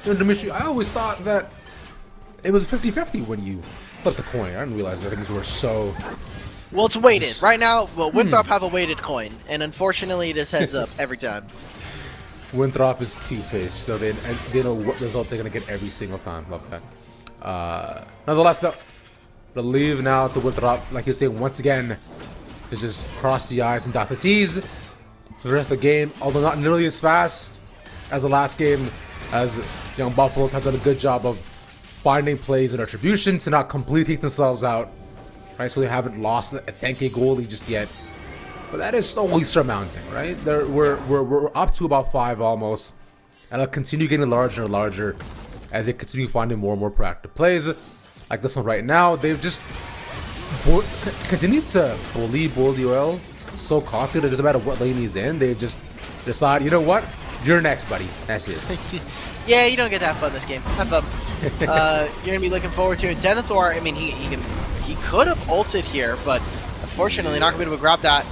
You know, Dimitri, I always thought that it was 50-50 when you flipped the coin. I didn't realize that things were so... Well, it's weighted. Right now, well, Winthrop have a weighted coin, and unfortunately it is heads up every time. Winthrop is two-faced, so they know what result they're going to get every single time. Love that. Nonetheless, though, the leave now to Winthrop, like you're saying, once again, to just cross the I's and dot the T's. For the rest of the game, although not nearly as fast as the last game, as Young Buffaloes have done a good job of finding plays and retribution to not completely take themselves out. Right, so they haven't lost a 10k goalie just yet. But that is slowly surmounting, right? We're up to about 5 almost. And it'll continue getting larger and larger as they continue finding more and more proactive plays. Like this one right now, they've just continued to bully the oil so constantly that it doesn't matter what lane he's in. They just decide, you know what? You're next, buddy. That's it. Yeah, you don't get that fun this game. Have fun. You're going to be looking forward to it. Denethor, I mean, he could have ulted here, but unfortunately not going to be able to grab that.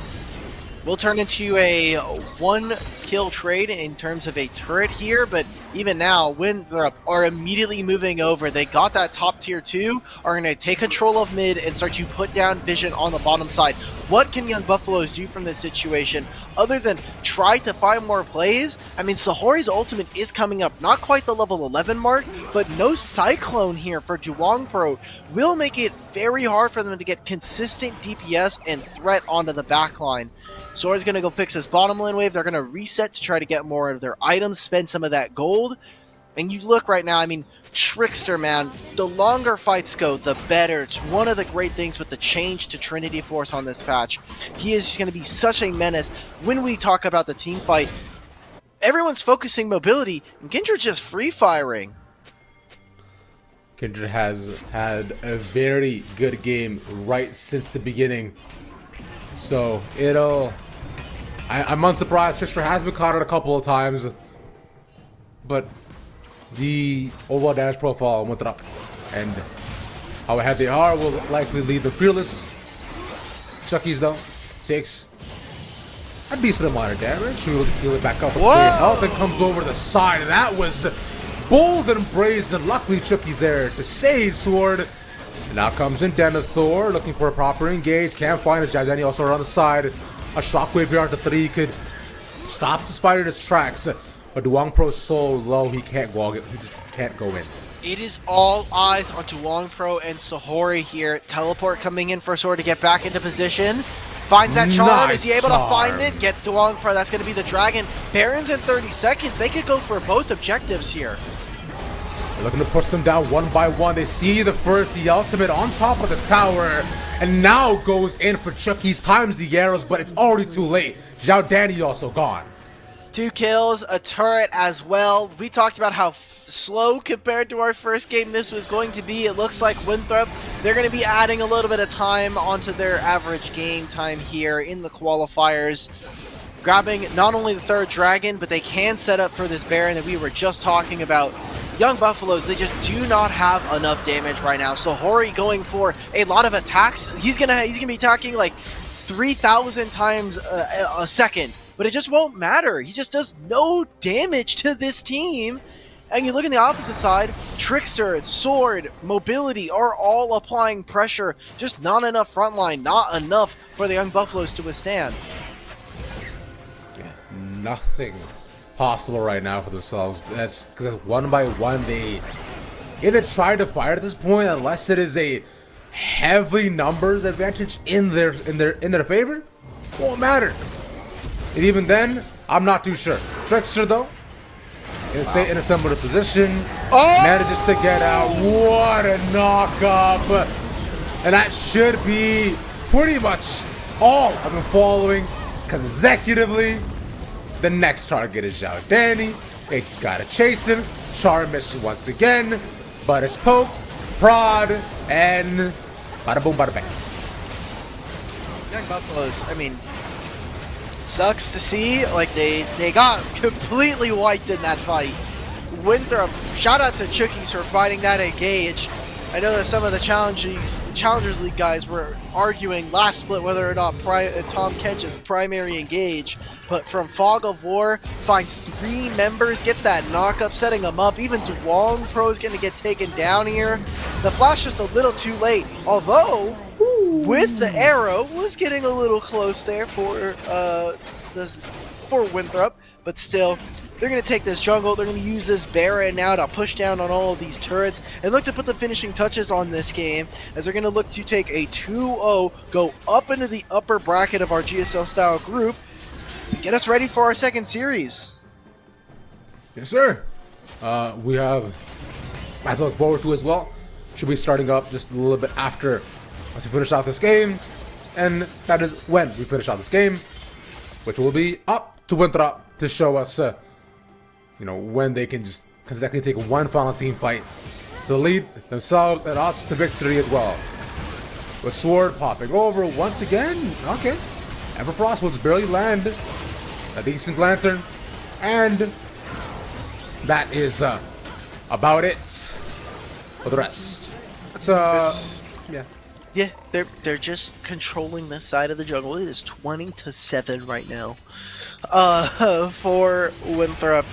Will turn into a 1-kill trade in terms of a turret here, but even now, Winthrop are immediately moving over. They got that top tier 2, are going to take control of mid and start to put down vision on the bottom side. What can Young Buffaloes do from this situation other than try to find more plays? I mean, Sahori's ultimate is coming up, not quite the level 11 mark, but no Cyclone here for Duong Pro will make it very hard for them to get consistent DPS and threat onto the backline. Sora's going to go fix this bottom lane wave. They're going to reset to try to get more of their items, spend some of that gold. And you look right now, I mean, Trickster, man, the longer fights go, the better. It's one of the great things with the change to Trinity Force on this patch. He is just going to be such a menace. When we talk about the team fight, everyone's focusing mobility, and Kindred's just free-firing. Kindred has had a very good game right since the beginning. So, I'm unsurprised. Trickster has been caught it a couple of times. But the overall damage profile went up, and how ahead they are will likely lead the Fearless. Chucky's though takes a decent amount of damage. He'll heal it back up with great health and comes over the side. That was bold and brazen. Luckily, Chucky's there to save Sword. And now comes in Denethor looking for a proper engage. Can't find it. Jadani also around the side. A shockwave here onto 3 could stop this fighter in his tracks. But Duang Pro's so low he can't go. He just can't go in. It is all eyes on Duang Pro and Sahori here. Teleport coming in for Sword to get back into position. Finds that charm. Nice is he able charm. to find it? Gets Duang Pro. That's going to be the dragon. Baron's in 30 seconds. They could go for both objectives here. They're looking to push them down one by one. They see the ultimate on top of the tower. And now goes in for Chucky's times the arrows, but it's already too late. Zhao Danny also gone. 2 kills, a turret as well. We talked about how slow compared to our first game this was going to be. It looks like Winthrop, they're going to be adding a little bit of time onto their average game time here in the qualifiers. Grabbing not only the 3rd dragon, but they can set up for this Baron that we were just talking about. Young Buffaloes, they just do not have enough damage right now. So Hori going for a lot of attacks. He's gonna be attacking like 3,000 times a second, but it just won't matter. He just does no damage to this team. And you look on the opposite side, Trickster, Sword, Mobility are all applying pressure. Just not enough frontline, not enough for the Young Buffaloes to withstand. Nothing possible right now for themselves. That's because one by one they either try to fight at this point, unless it is a heavy numbers advantage in their favor, won't matter. And even then, I'm not too sure. Trickster though, in a similar position, manages to get out. What a knock up! And that should be pretty much all I've been following consecutively. The next target is Zhao Danny. It's gotta chase him. Charm misses once again, but it's poke, prod, and bada boom, bada bang. Young Buffaloes, I mean, sucks to see. Like they got completely wiped in that fight. Winthrop, shout out to Chookies for fighting that engage. I know that some of the Challengers League guys were arguing last split whether or not Tom Kench's primary engage, but from Fog of War, finds 3 members, gets that knock up, setting them up. Even Duang Pro is going to get taken down here. The flash just a little too late, although with the arrow was getting a little close there for Winthrop, but still. They're going to take this jungle, they're going to use this Baron now to push down on all of these turrets and look to put the finishing touches on this game as they're going to look to take a 2-0, go up into the upper bracket of our GSL style group, and get us ready for our second series. Yes, sir. We have, as I look forward to as well, should be starting up just a little bit after once we finish out this game, and that is when we finish out this game, which will be up to Winthrop to show us when they can just consecutively take one final team fight to lead themselves and us to victory as well. With Sword popping over once again. Okay. Everfrost will barely land a decent lantern. And that is about it for the rest. It's Yeah, they're just controlling this side of the jungle. It is 20-7 right now. For Winthrop.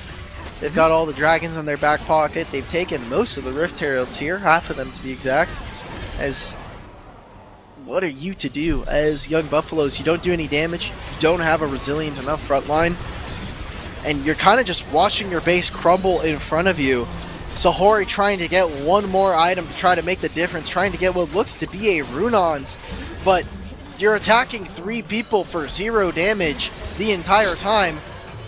They've got all the dragons in their back pocket. They've taken most of the Rift Heralds here, half of them to be exact. As what are you to do as Young Buffaloes? You don't do any damage. You don't have a resilient enough front line. And you're kind of just watching your base crumble in front of you. Sahori trying to get one more item to try to make the difference, trying to get what looks to be a Runons. But you're attacking 3 people for 0 damage the entire time.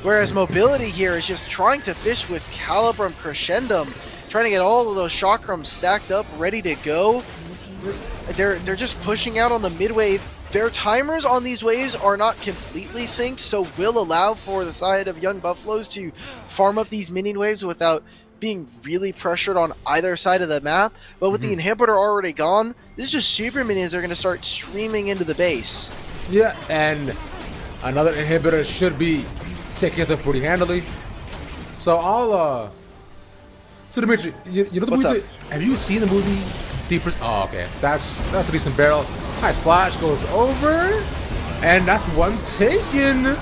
Whereas Mobility here is just trying to fish with Calibrum Crescendum, trying to get all of those Chakrams stacked up, ready to go. They're just pushing out on the mid-wave. Their timers on these waves are not completely synced, so will allow for the side of Young Buffaloes to farm up these mini waves without being really pressured on either side of the map. But with the inhibitor already gone, this is just super minions that are going to start streaming into the base. Yeah, and another inhibitor should be taking it pretty handily. So I'll So Dimitri, you know the What's movie? up? Have you seen the movie Deeper? Oh, okay. That's a decent barrel. Nice flash goes over, and that's one taken.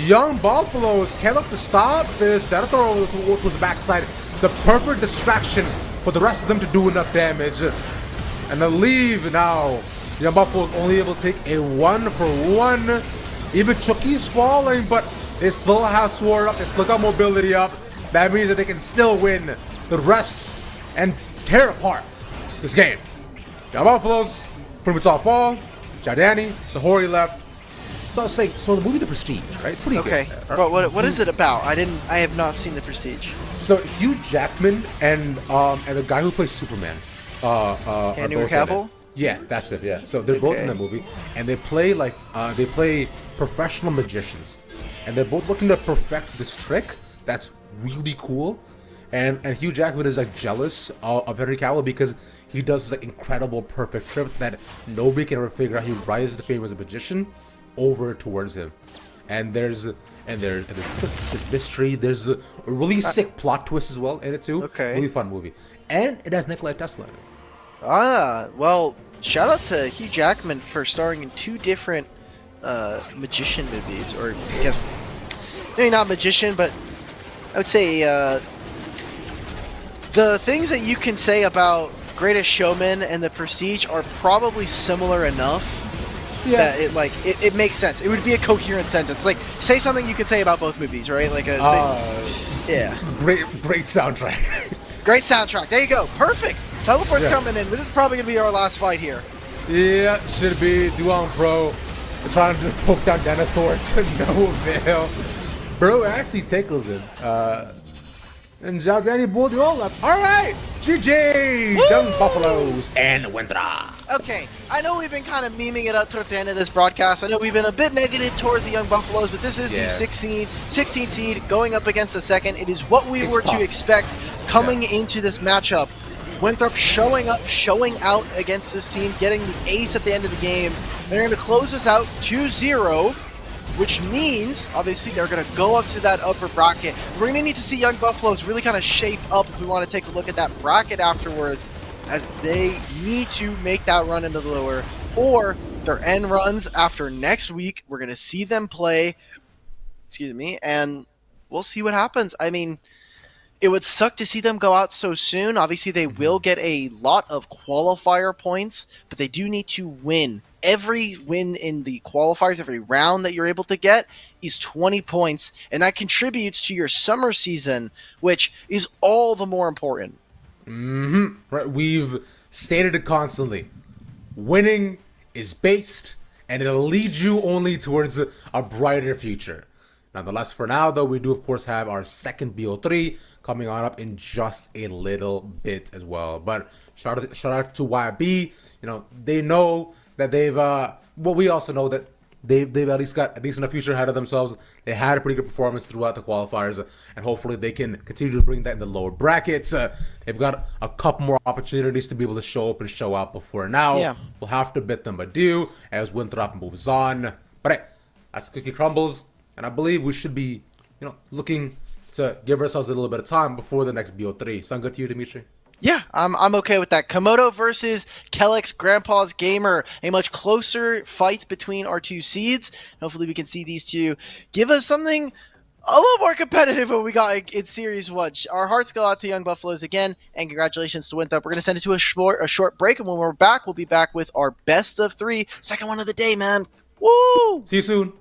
Young Buffaloes can't look to stop this. That'll throw over to the backside. The perfect distraction for the rest of them to do enough damage. And the leave now. Young Buffaloes only able to take a 1-for-1. Even Chucky's falling, but they still have sword up. They still got mobility up. That means that they can still win the rest and tear apart this game. Young Buffaloes pretty much all fall. Jardani, Sahori left. So I was saying, so the movie The Prestige, right? Pretty Okay, good. but what is it about? I have not seen The Prestige. So Hugh Jackman and the guy who plays Superman, are Henry both in it. Cavill? Yeah, that's it. Yeah, so they're both in the movie, and they play professional magicians, and they're both looking to perfect this trick. That's really cool, and Hugh Jackman is like jealous of Henry Cavill because he does this like, incredible perfect trick that nobody can ever figure out. He rises to fame as a magician over towards him, and there's mystery. There's a really sick plot twist as well in it too. Okay. Really fun movie, and it has Nikola Tesla in it. Ah, well, shout out to Hugh Jackman for starring in 2 different magician movies, or I guess maybe not magician, but I would say the things that you can say about Greatest Showman and The Prestige are probably similar enough. Yeah. That it makes sense. It would be a coherent sentence. Like, say something you could say about both movies, right? Like, yeah. Great soundtrack. Great soundtrack. There you go. Perfect. Teleport's Yeah. coming in. This is probably gonna be our last fight here. Yeah, should be. Duon Pro. They're trying to poke down Denethor to no avail. Bro actually tickles him. And Zhao Danny Bull do all left. Alright! GG! Young Buffaloes and Wintra. Okay, I know we've been kind of memeing it up towards the end of this broadcast. I know we've been a bit negative towards the Young Buffaloes, but this is the 16th seed going up against the 2nd. It is what we were to expect coming into this matchup. Winthrop showing up, showing out against this team, getting the ace at the end of the game. They're going to close this out 2-0, which means, obviously, they're going to go up to that upper bracket. We're going to need to see Young Buffaloes really kind of shape up if we want to take a look at that bracket afterwards, as they need to make that run into the lower, or their end runs after next week. We're going to see them play, and we'll see what happens. I mean, it would suck to see them go out so soon. Obviously, they will get a lot of qualifier points, but they do need to win. Every win in the qualifiers, every round that you're able to get is 20 points, and that contributes to your summer season, which is all the more important. Right, we've stated it constantly. Winning is based, and it'll lead you only towards a brighter future. Nonetheless, for now, though, we do, of course, have our second BO3 coming on up in just a little bit as well. But shout out to YB. You know, they know that they've, well, we also know that they've at least got a decent future ahead of themselves. They had a pretty good performance throughout the qualifiers, and hopefully they can continue to bring that in the lower brackets. They've got a couple more opportunities to be able to show up and show out before now. Yeah. We'll have to bid them adieu as Winthrop moves on. But hey, as the cookie crumbles, and I believe we should be, you know, looking to give ourselves a little bit of time before the next BO3. Sound good to you, Dimitri? Yeah, I'm okay with that. Komodo versus Kellex Grandpa's Gamer. A much closer fight between our 2 seeds. Hopefully we can see these 2 give us something a little more competitive than we got in Series 1. Our hearts go out to Young Buffaloes again, and congratulations to Winthrop. We're going to send it to a short break, and when we're back, we'll be back with our best of 3. Second one of the day, man. Woo! See you soon.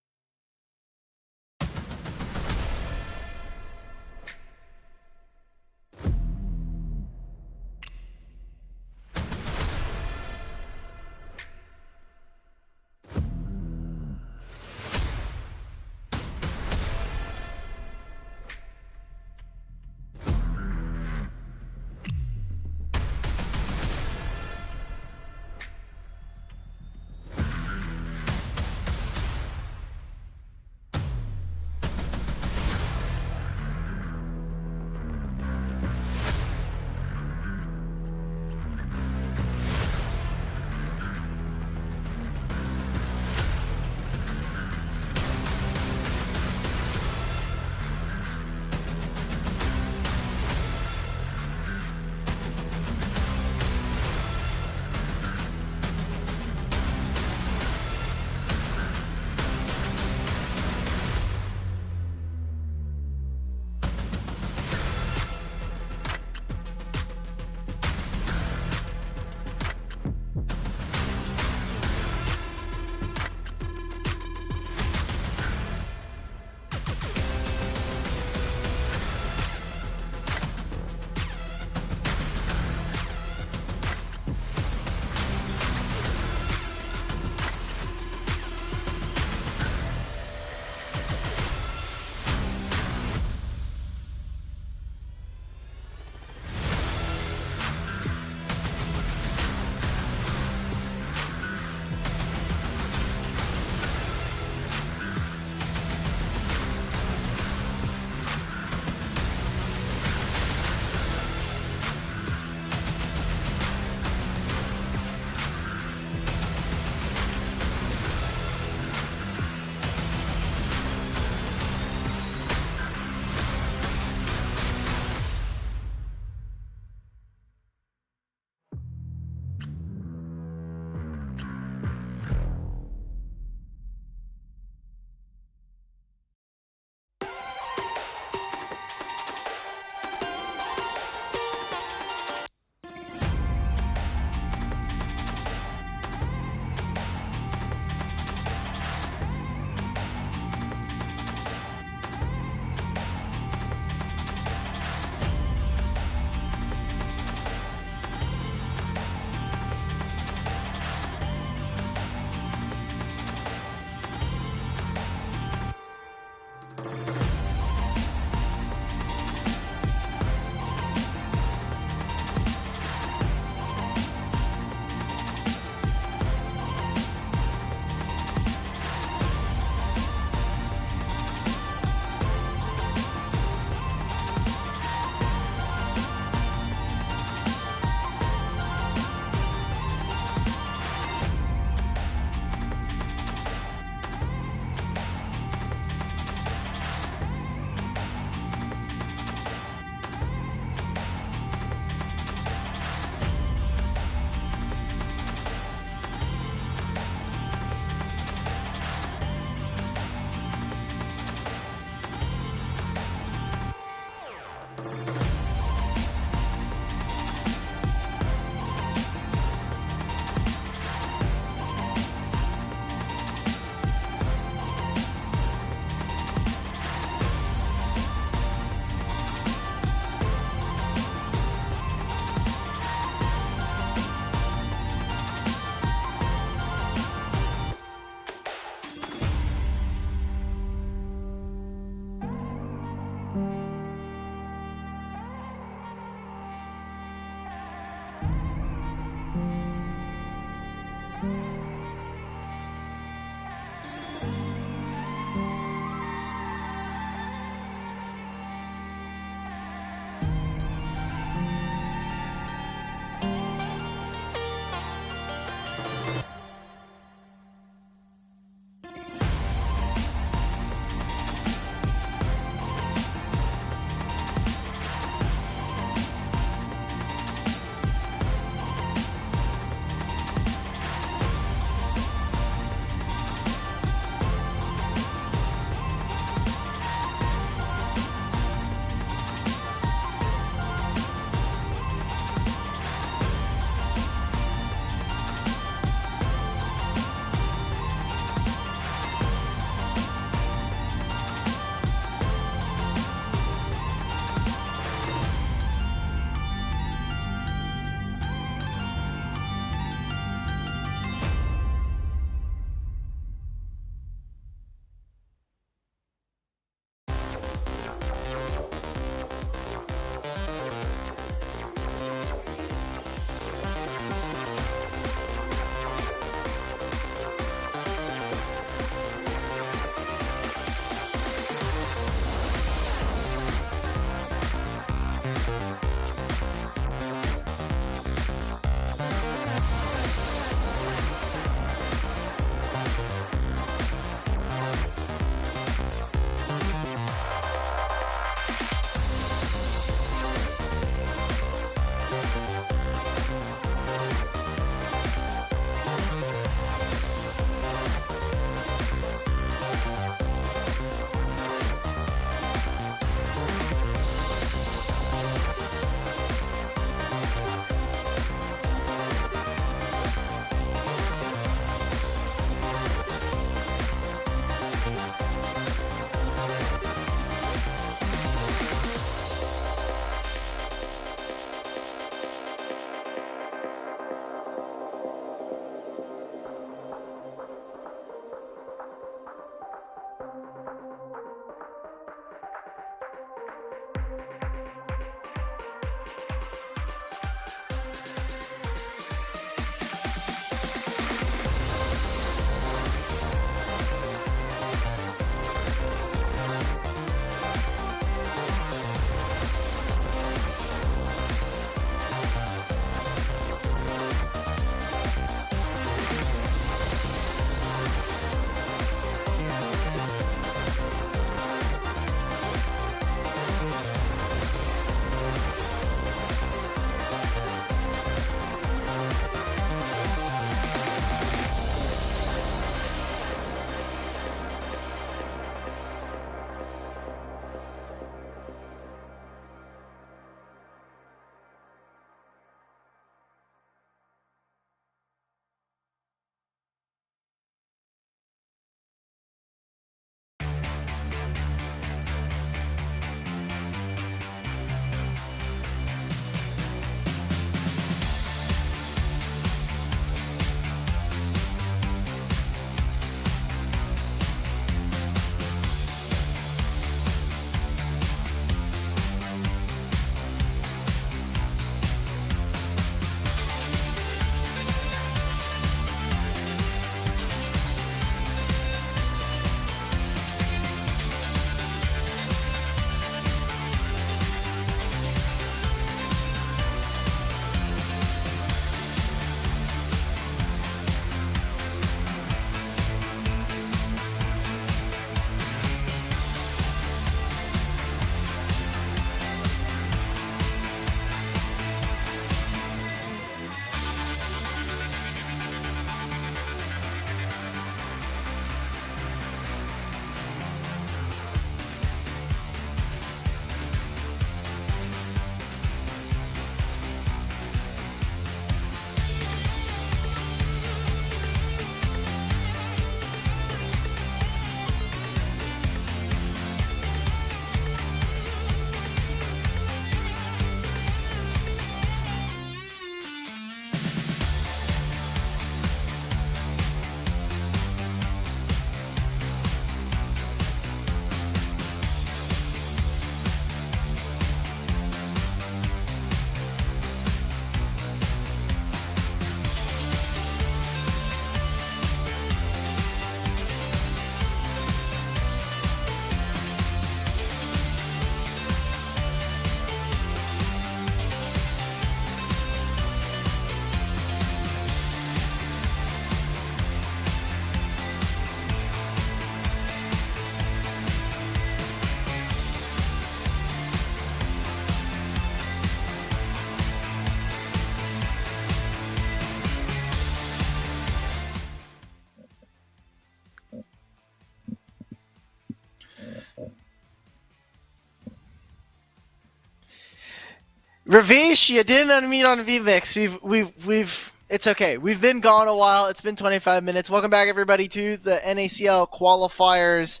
Ravish, you didn't unmute on VMix. We've. It's okay. We've been gone a while. It's been 25 minutes. Welcome back, everybody, to the NACL qualifiers.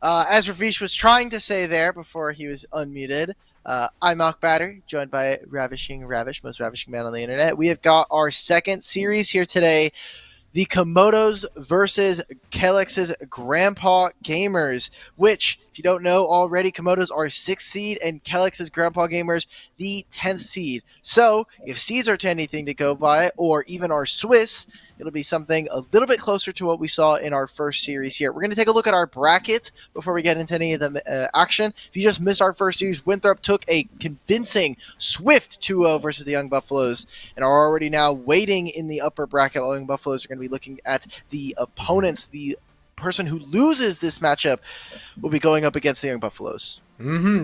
As Ravish was trying to say there before he was unmuted, I'm Malk Batter, joined by Ravishing Ravish, most ravishing man on the internet. We have got our second series here today. The Komodos versus Kelex's Grandpa Gamers, which, if you don't know already, Komodos are 6th seed and Kelex's Grandpa Gamers the 10th seed. So, if seeds are to anything to go by, or even our Swiss, it'll be something a little bit closer to what we saw in our first series here. We're going to take a look at our bracket before we get into any of the action. If you just missed our first series, Winthrop took a convincing, swift 2-0 versus the Young Buffaloes and are already now waiting in the upper bracket. The Young Buffaloes are going to be looking at the opponents. The person who loses this matchup will be going up against the Young Buffaloes.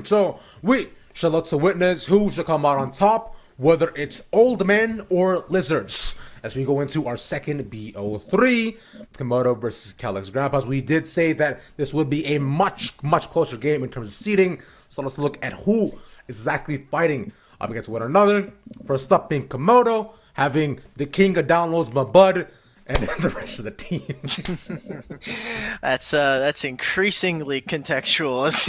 So we shall look to witness who shall come out on top, whether it's old men or lizards. As we go into our second BO3, Komodo versus Kelex's Grandpas. We did say that this would be a much closer game in terms of seeding. So let's look at who is exactly fighting up against one another. First up being Komodo, having the king of downloads, my bud, and the rest of the team. That's increasingly contextual as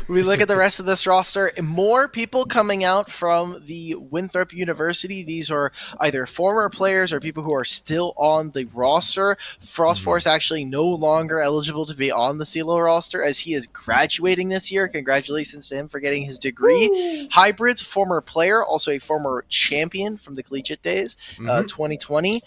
we look at the rest of this roster. More people coming out from the Winthrop University. These are either former players or people who are still on the roster. Frostforce actually no longer eligible to be on the CeeLo roster as he is graduating this year. Congratulations to him for getting his degree. Woo! Hybrids, former player, also a former champion from the collegiate days, 2020.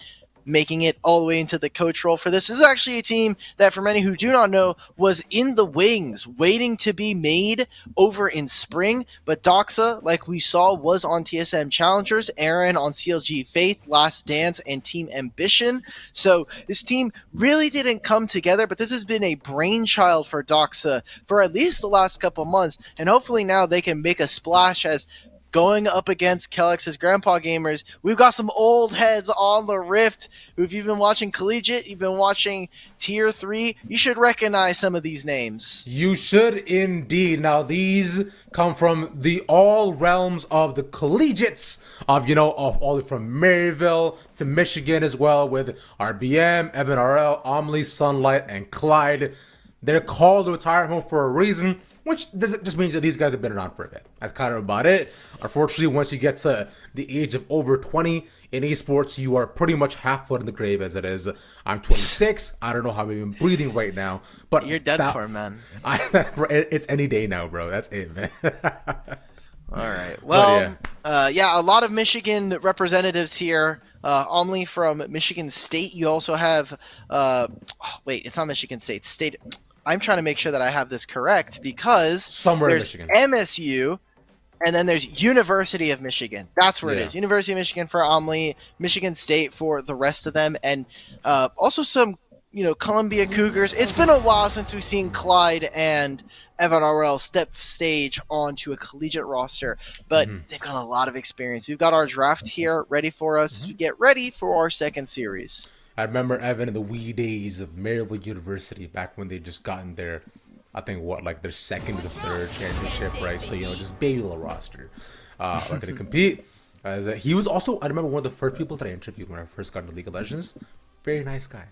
Making it all the way into the coach role for this. This is actually a team that, for many who do not know, was in the wings, waiting to be made over in spring. But Doxa, like we saw, was on TSM Challengers, Aaron on CLG Faith, Last Dance, and Team Ambition. So this team really didn't come together, but this has been a brainchild for Doxa for at least the last couple months. And hopefully now they can make a splash as going up against Kelex's Grandpa Gamers. We've got some old heads on the Rift. If you've been watching Collegiate, you've been watching Tier 3, you should recognize some of these names. You should indeed. Now, these come from all realms of the collegiates of all from Maryville to Michigan as well, with RBM, Evan RL, Omni, Sunlight, and Clyde. They're called the retirement home for a reason, which just means that these guys have been around for a bit. That's kind of about it. Unfortunately, once you get to the age of over 20 in esports, you are pretty much half foot in the grave as it is. I'm 26. I don't know how I'm even breathing right now. But you're done for, man. It's any day now, bro. That's it, man. All right. Well, a lot of Michigan representatives here. Only from Michigan State. You also have, it's not Michigan State. I'm trying to make sure that I have this correct because somewhere there's in Michigan. MSU, and then there's University of Michigan. That's where it is. University of Michigan for Omni, Michigan State for the rest of them, and also some, Columbia Cougars. It's been a while since we've seen Clyde and Evan RL step stage onto a collegiate roster, but they've got a lot of experience. We've got our draft here ready for us as we get ready for our second series. I remember Evan in the wee days of Maryville University back when they just gotten their, their second or third championship, right? So, just baby little roster. Ready to compete. He was also, I remember, one of the first people that I interviewed when I first got into League of Legends. Very nice guy.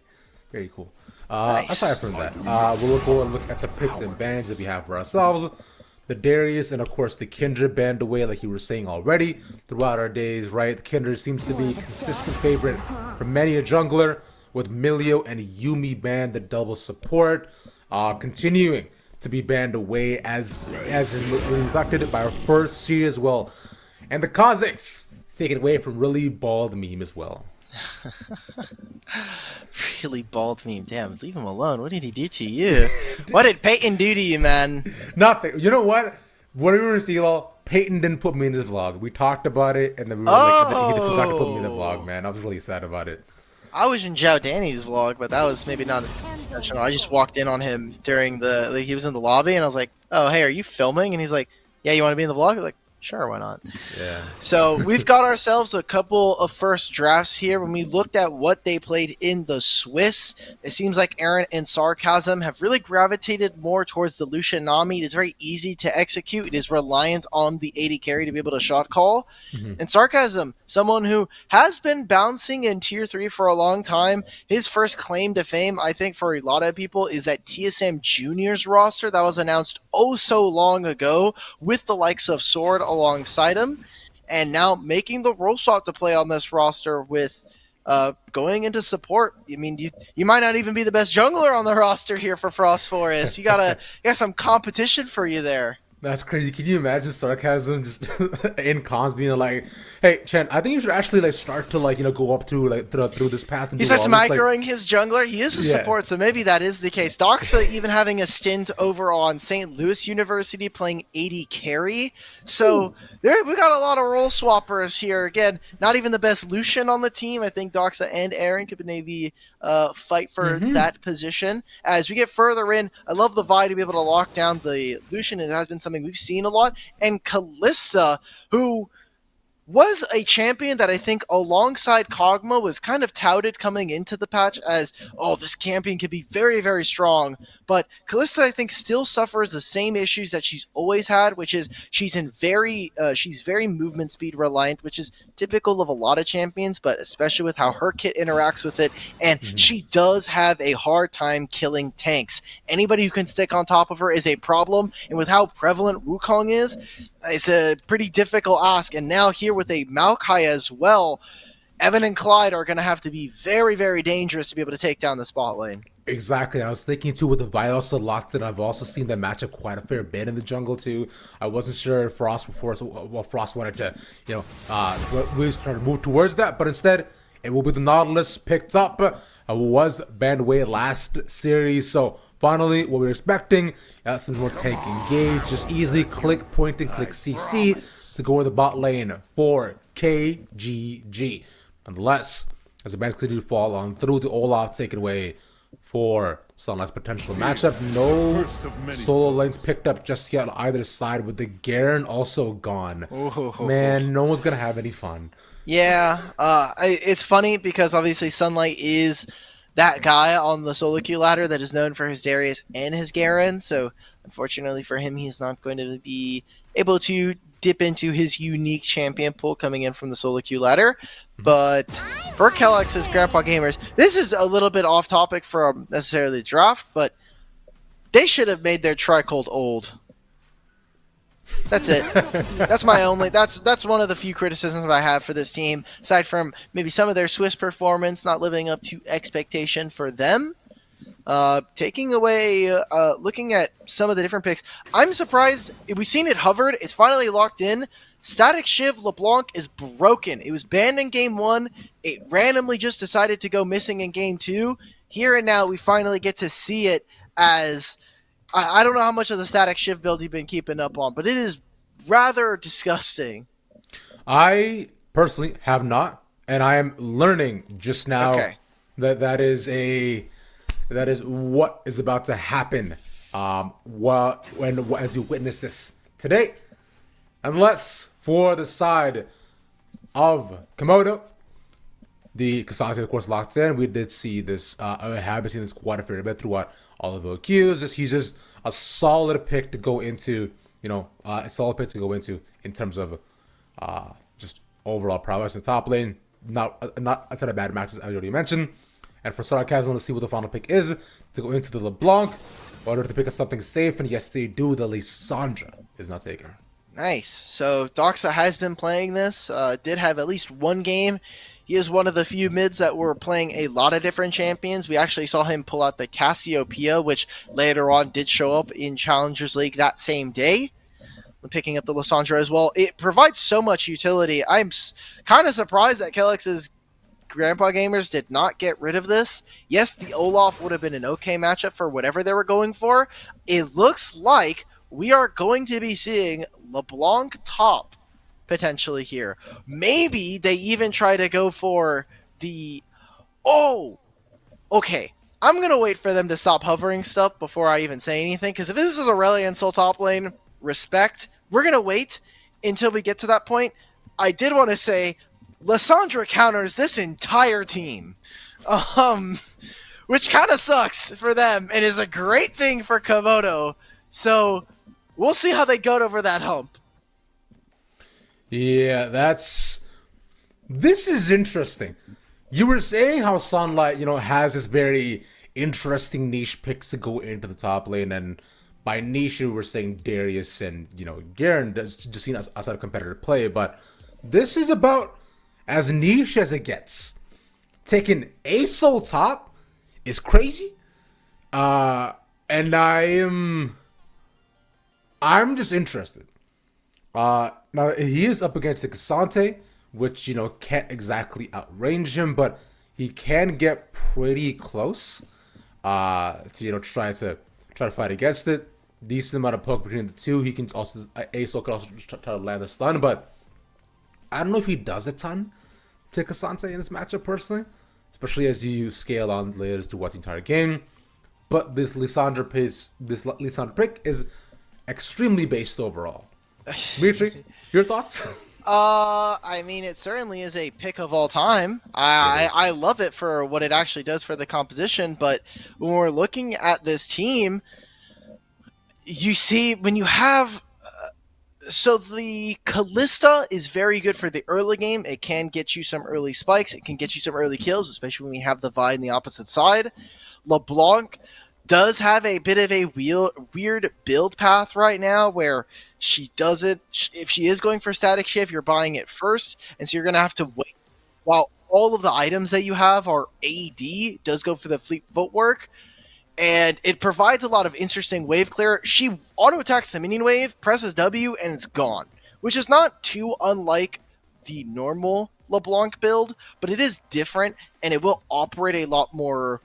Very cool. Nice. Aside from that, we'll go and look at the picks and bans that we have for ourselves. The Darius and, of course, the Kindred band away, like you were saying already, throughout our days, right? The Kindred seems to be a consistent favorite for many a jungler, with Milio and Yumi banned the double support, continuing to be banned away as reflected by our first series as well. And the Kazakhs taken away from really bald meme as well. Really bald meme. Damn, leave him alone. What did he do to you? What did Peyton do to you, man? Nothing. You know what? When we were in CeeLo, Peyton didn't put me in this vlog. We talked about it, and then we were he forgot to put me in the vlog, man. I was really sad about it. I was in Zhao Danny's vlog, but that was maybe not intentional. I just walked in on him during he was in the lobby, and I was like, "Oh, hey, are you filming?" And he's like, "Yeah, you want to be in the vlog?" I was like, Sure, why not? Yeah. So we've got ourselves a couple of first drafts here. When we looked at what they played in the Swiss, it seems like Aaron and Sarcasm have really gravitated more towards the Lucian Nami. It is very easy to execute. It is reliant on the 80 carry to be able to shot call. Mhm. And Sarcasm, someone who has been bouncing in Tier 3 for a long time. His first claim to fame, I think, for a lot of people is that TSM Juniors roster that was announced oh so long ago with the likes of Sword alongside him, and now making the role swap to play on this roster with going into support. I mean, you might not even be the best jungler on the roster here for Frost Forest. You got some competition for you there. That's crazy. Can you imagine Sarcasm just in cons being like, "Hey, Chen, I think you should actually like start to like go up through through this path." And He do starts all this, microing his jungler. He is a Yeah. support, so maybe that is the case. Doxa even having a stint over on St. Louis University playing 80 carry. So we got a lot of role swappers here. Again, not even the best Lucian on the team. I think Doxa and Aaron could maybe fight for that position. As we get further in, I love the Vi to be able to lock down the Lucian. It has been something we've seen a lot. And Kalista, who was a champion that I think alongside Kog'Maw was kind of touted coming into the patch as, oh, this champion can be very, very strong. But Kalista, I think, still suffers the same issues that she's always had, which is she's very movement speed reliant, which is typical of a lot of champions, but especially with how her kit interacts with it. And she does have a hard time killing tanks. Anybody who can stick on top of her is a problem. And with how prevalent Wukong is, it's a pretty difficult ask. And now here with a Maokai as well, Evan and Clyde are going to have to be very, very dangerous to be able to take down the spot lane. Exactly. I was thinking too with the Vi also locked in. I've also seen that matchup quite a fair bit in the jungle too. I wasn't sure if Frost wanted to, we was trying to move towards that, but instead it will be the Nautilus picked up. Was banned away last series, so finally what we were expecting, some more tank engage, just easily click point and click CC to go in the bot lane for KGG. Nonetheless, as the banks continue to fall on through, the Olaf taken away for Sunlight's potential matchup. No solo lanes picked up just yet on either side, with the Garen also gone. Man, no one's gonna have any fun. Yeah, it's funny because obviously Sunlight is that guy on the solo queue ladder that is known for his Darius and his Garen, so unfortunately for him, he's not going to be able to dip into his unique champion pool coming in from the solo queue ladder. But for Kellogg's Grandpa Gamers, this is a little bit off topic from necessarily the draft, but they should have made their Tricold old. That's it. That's my only. That's one of the few criticisms I have for this team, aside from maybe some of their Swiss performance not living up to expectation for them. Taking away, looking at some of the different picks, I'm surprised. We've seen it hovered. It's finally locked in. Static Shiv LeBlanc is broken. It was banned in Game 1. It randomly just decided to go missing in Game 2. Here and now, we finally get to see it as... I don't know how much of the Static Shiv build you've been keeping up on, but it is rather disgusting. I personally have not, and I am learning just now that is what is about to happen. As you witness this today, unless for the side of Komodo, the Cassandra, of course, locked in. We did see this. I have been seeing this quite a fair bit throughout all of the OQs. He's just a solid pick to go into. A solid pick to go into in terms of just overall prowess in the top lane. Not a set of bad matches I already mentioned. And for Sarcasm, let's see what the final pick is to go into the LeBlanc. In order to pick up something safe, and yes, they do. The Lissandra is not taken. Nice. So Doxa has been playing this. Did have at least one game. He is one of the few mids that were playing a lot of different champions. We actually saw him pull out the Cassiopeia, which later on did show up in Challengers League that same day. Picking up the Lissandra as well. It provides so much utility. I'm kind of surprised that Kelix's Grandpa Gamers did not get rid of this. Yes, the Olaf would have been an okay matchup for whatever they were going for. It looks like we are going to be seeing LeBlanc top potentially here. Maybe they even try to go for the... Oh! Okay. I'm going to wait for them to stop hovering stuff before I even say anything, because if this is Aurelia and Soul top lane, respect. We're going to wait. until we get to that point, I did want to say Lissandra counters this entire team. Which kind of sucks for them and is a great thing for Komodo. So we'll see how they go over that hump. Yeah, this is interesting. You were saying how Sunlight, has this very interesting niche picks to go into the top lane, and by niche you were saying Darius and Garen just seen as a competitor play, but this is about as niche as it gets. Taking a soul top is crazy, and I'm just interested. Now he is up against the Cassante, which can't exactly outrange him, but he can get pretty close. To try to fight against it. Decent amount of poke between the two. He can also Aso can also try to land the stun, but I don't know if he does a ton to Cassante in this matchup personally, especially as you scale on layers to watch the entire game. But this Lissandra pick is extremely based overall. Dimitri, your thoughts? I mean, it certainly is a pick of all time. I love it for what it actually does for the composition, but when we're looking at this team, you see when you have... So the Kalista is very good for the early game. It can get you some early spikes. It can get you some early kills, especially when we have the Vi in the opposite side. LeBlanc does have a bit of a weird build path right now where she doesn't... If she is going for static shift, you're buying it first, and so you're going to have to wait. While all of the items that you have are AD, does go for the fleet footwork, and it provides a lot of interesting wave clear. She auto-attacks the minion wave, presses W, and it's gone, which is not too unlike the normal LeBlanc build, but it is different, and it will operate a lot more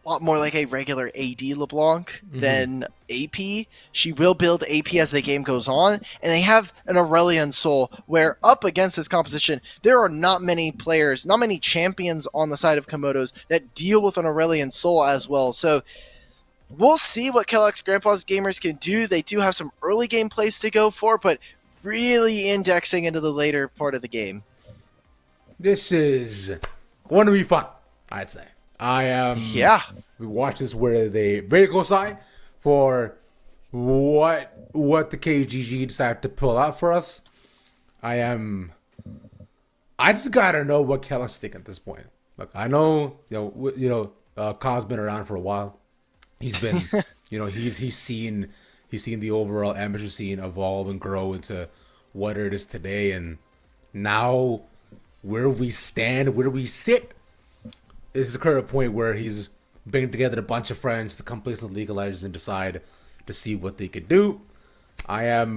like a regular AD LeBlanc than AP. She will build AP as the game goes on, and they have an Aurelion Soul where up against this composition, there are not many players, not many champions on the side of Komodos that deal with an Aurelion Soul as well. So we'll see what Kellogg's Grandpa's gamers can do. They do have some early game plays to go for, but really indexing into the later part of the game. This is going to be fun, I'd say. We watch this where they very close eye for what the KGG decided to pull out for us. I just gotta know what Kellogg's thinking at this point. Look, I know Ka's been around for a while. He's been he's seen the overall amateur scene evolve and grow into what it is today, and now where we stand, where we sit. This is the current point where he's bringing together a bunch of friends to come play some League of Legends and decide to see what they could do. I am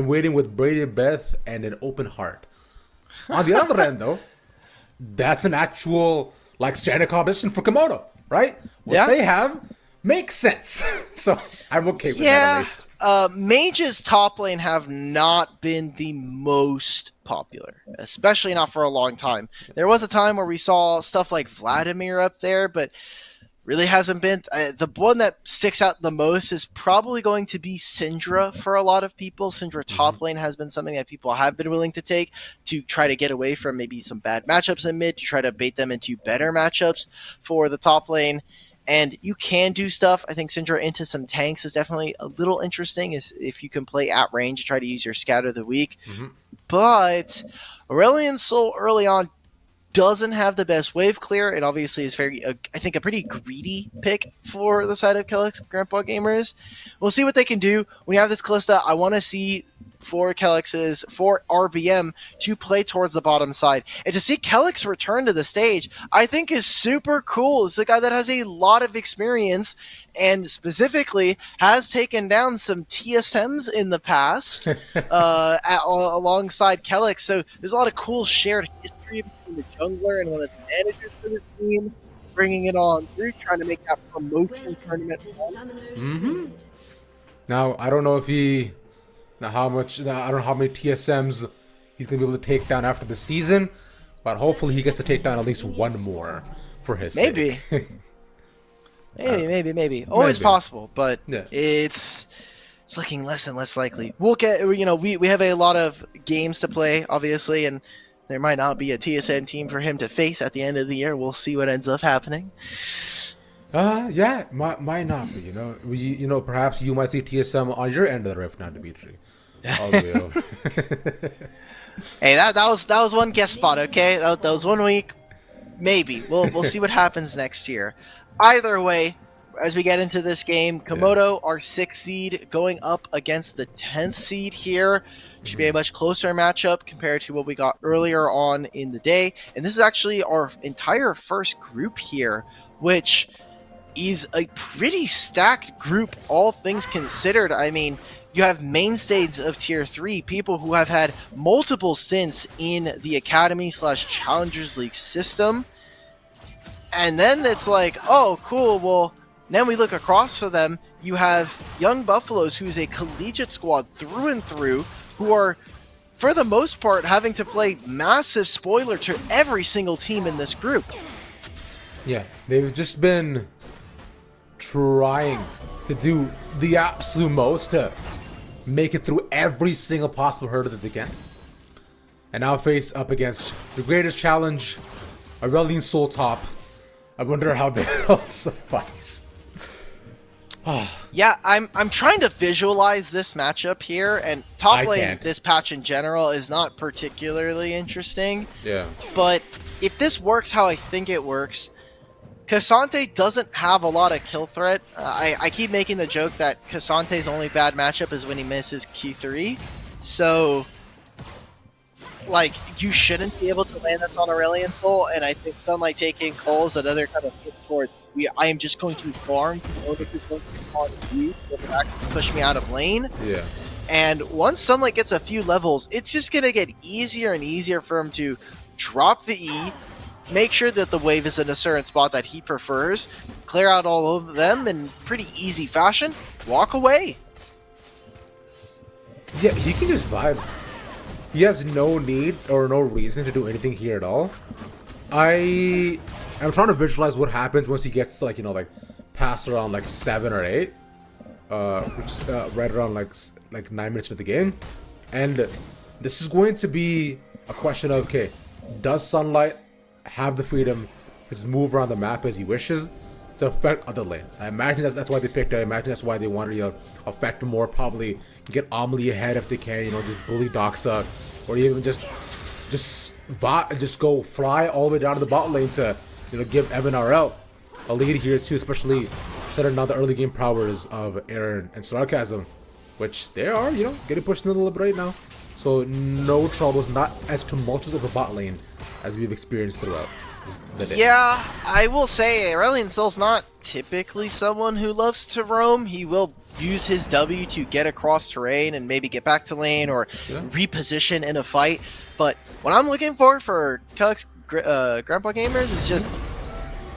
waiting with braided breath and an open heart. On the other end, though, that's an actual standard competition for Komodo, right? What they have makes sense. So I'm okay with that at least. Mages top lane have not been the most popular, especially not for a long time. There was a time where we saw stuff like Vladimir up there, but really hasn't been. The one that sticks out the most is probably going to be Syndra for a lot of people. Syndra top lane has been something that people have been willing to take to try to get away from maybe some bad matchups in mid, to try to bait them into better matchups for the top lane. And you can do stuff. I think Syndra into some tanks is definitely a little interesting, is if you can play at range and try to use your Scatter of the Weak. But Aurelion Soul early on doesn't have the best wave clear. It obviously is I think, a pretty greedy pick for the side of Kellogg's Grandpa gamers. We'll see what they can do. When you have this Kalista, I want to see for RBM to play towards the bottom side. And to see Kellogg's return to the stage, I think is super cool. It's a guy that has a lot of experience and specifically has taken down some TSMs in the past alongside Kellogg's. So there's a lot of cool shared history between the jungler and one of the managers for this team, bringing it on through, trying to make that promotion tournament fun. Now, I don't know if I don't know how many TSMs he's going to be able to take down after the season, but hopefully he gets to take down at least one more for his sake. Maybe. Always possible, but it's it's looking less and less likely. We'll get, we have a lot of games to play, obviously, and there might not be a TSN team for him to face at the end of the year. We'll see what ends up happening. Yeah, might not be. Perhaps you might see TSM on your end of the rift, not Dimitri. Hey, that was one guest spot, okay? That was 1 week. Maybe we'll see what happens next year. Either way, as we get into this game, Komodo, our 6th seed, going up against the 10th seed here. Should be a much closer matchup compared to what we got earlier on in the day. And this is actually our entire first group here, which is a pretty stacked group, all things considered. I mean, you have mainstays of Tier 3, people who have had multiple stints in the Academy/Challengers League system. And then it's like, oh, cool, well, then we look across for them. You have Young Buffaloes, who's a collegiate squad through and through, who are, for the most part, having to play massive spoiler to every single team in this group. Yeah, they've just been trying to do the absolute most to make it through every single possible hurdle that they can. And now face up against the greatest challenge, Aurelian Soul Top. I wonder how they'll suffice. Yeah, I'm trying to visualize this matchup here, and top lane, this patch in general, is not particularly interesting. Yeah. But if this works how I think it works, Cassante doesn't have a lot of kill threat. I keep making the joke that Cassante's only bad matchup is when he misses Q3. So, like, you shouldn't be able to land this on Aurelian Soul, and I think Sunlight taking Cole is another kind of hit towards, I am just going to farm in order to focus on you, to actually push me out of lane. Yeah. And once Sunlight gets a few levels, it's just going to get easier and easier for him to drop the E, make sure that the wave is in a certain spot that he prefers, clear out all of them in pretty easy fashion, walk away. Yeah, he can just vibe. He has no need or no reason to do anything here at all. I'm trying to visualize what happens once he gets to, like past around 7 or 8, which is right around like 9 minutes of the game. And this is going to be a question of, okay, does Sunlight have the freedom to just move around the map as he wishes to affect other lanes? I imagine that's why they picked it. I imagine that's why they wanted to affect more, probably get Amelie ahead if they can, just bully Doxa, or even just go fly all the way down to the bot lane to give Evan RL a lead here too, especially considering now the early game powers of Aaron and Sarcasm, which they are getting pushed in a little bit right now. So no troubles, not as tumultuous of a bot lane as we've experienced throughout the day. Yeah, I will say Aurelian Soul's not typically someone who loves to roam. He will use his W to get across terrain and maybe get back to lane or reposition in a fight. But what I'm looking for Cuck's Grandpa Gamers is just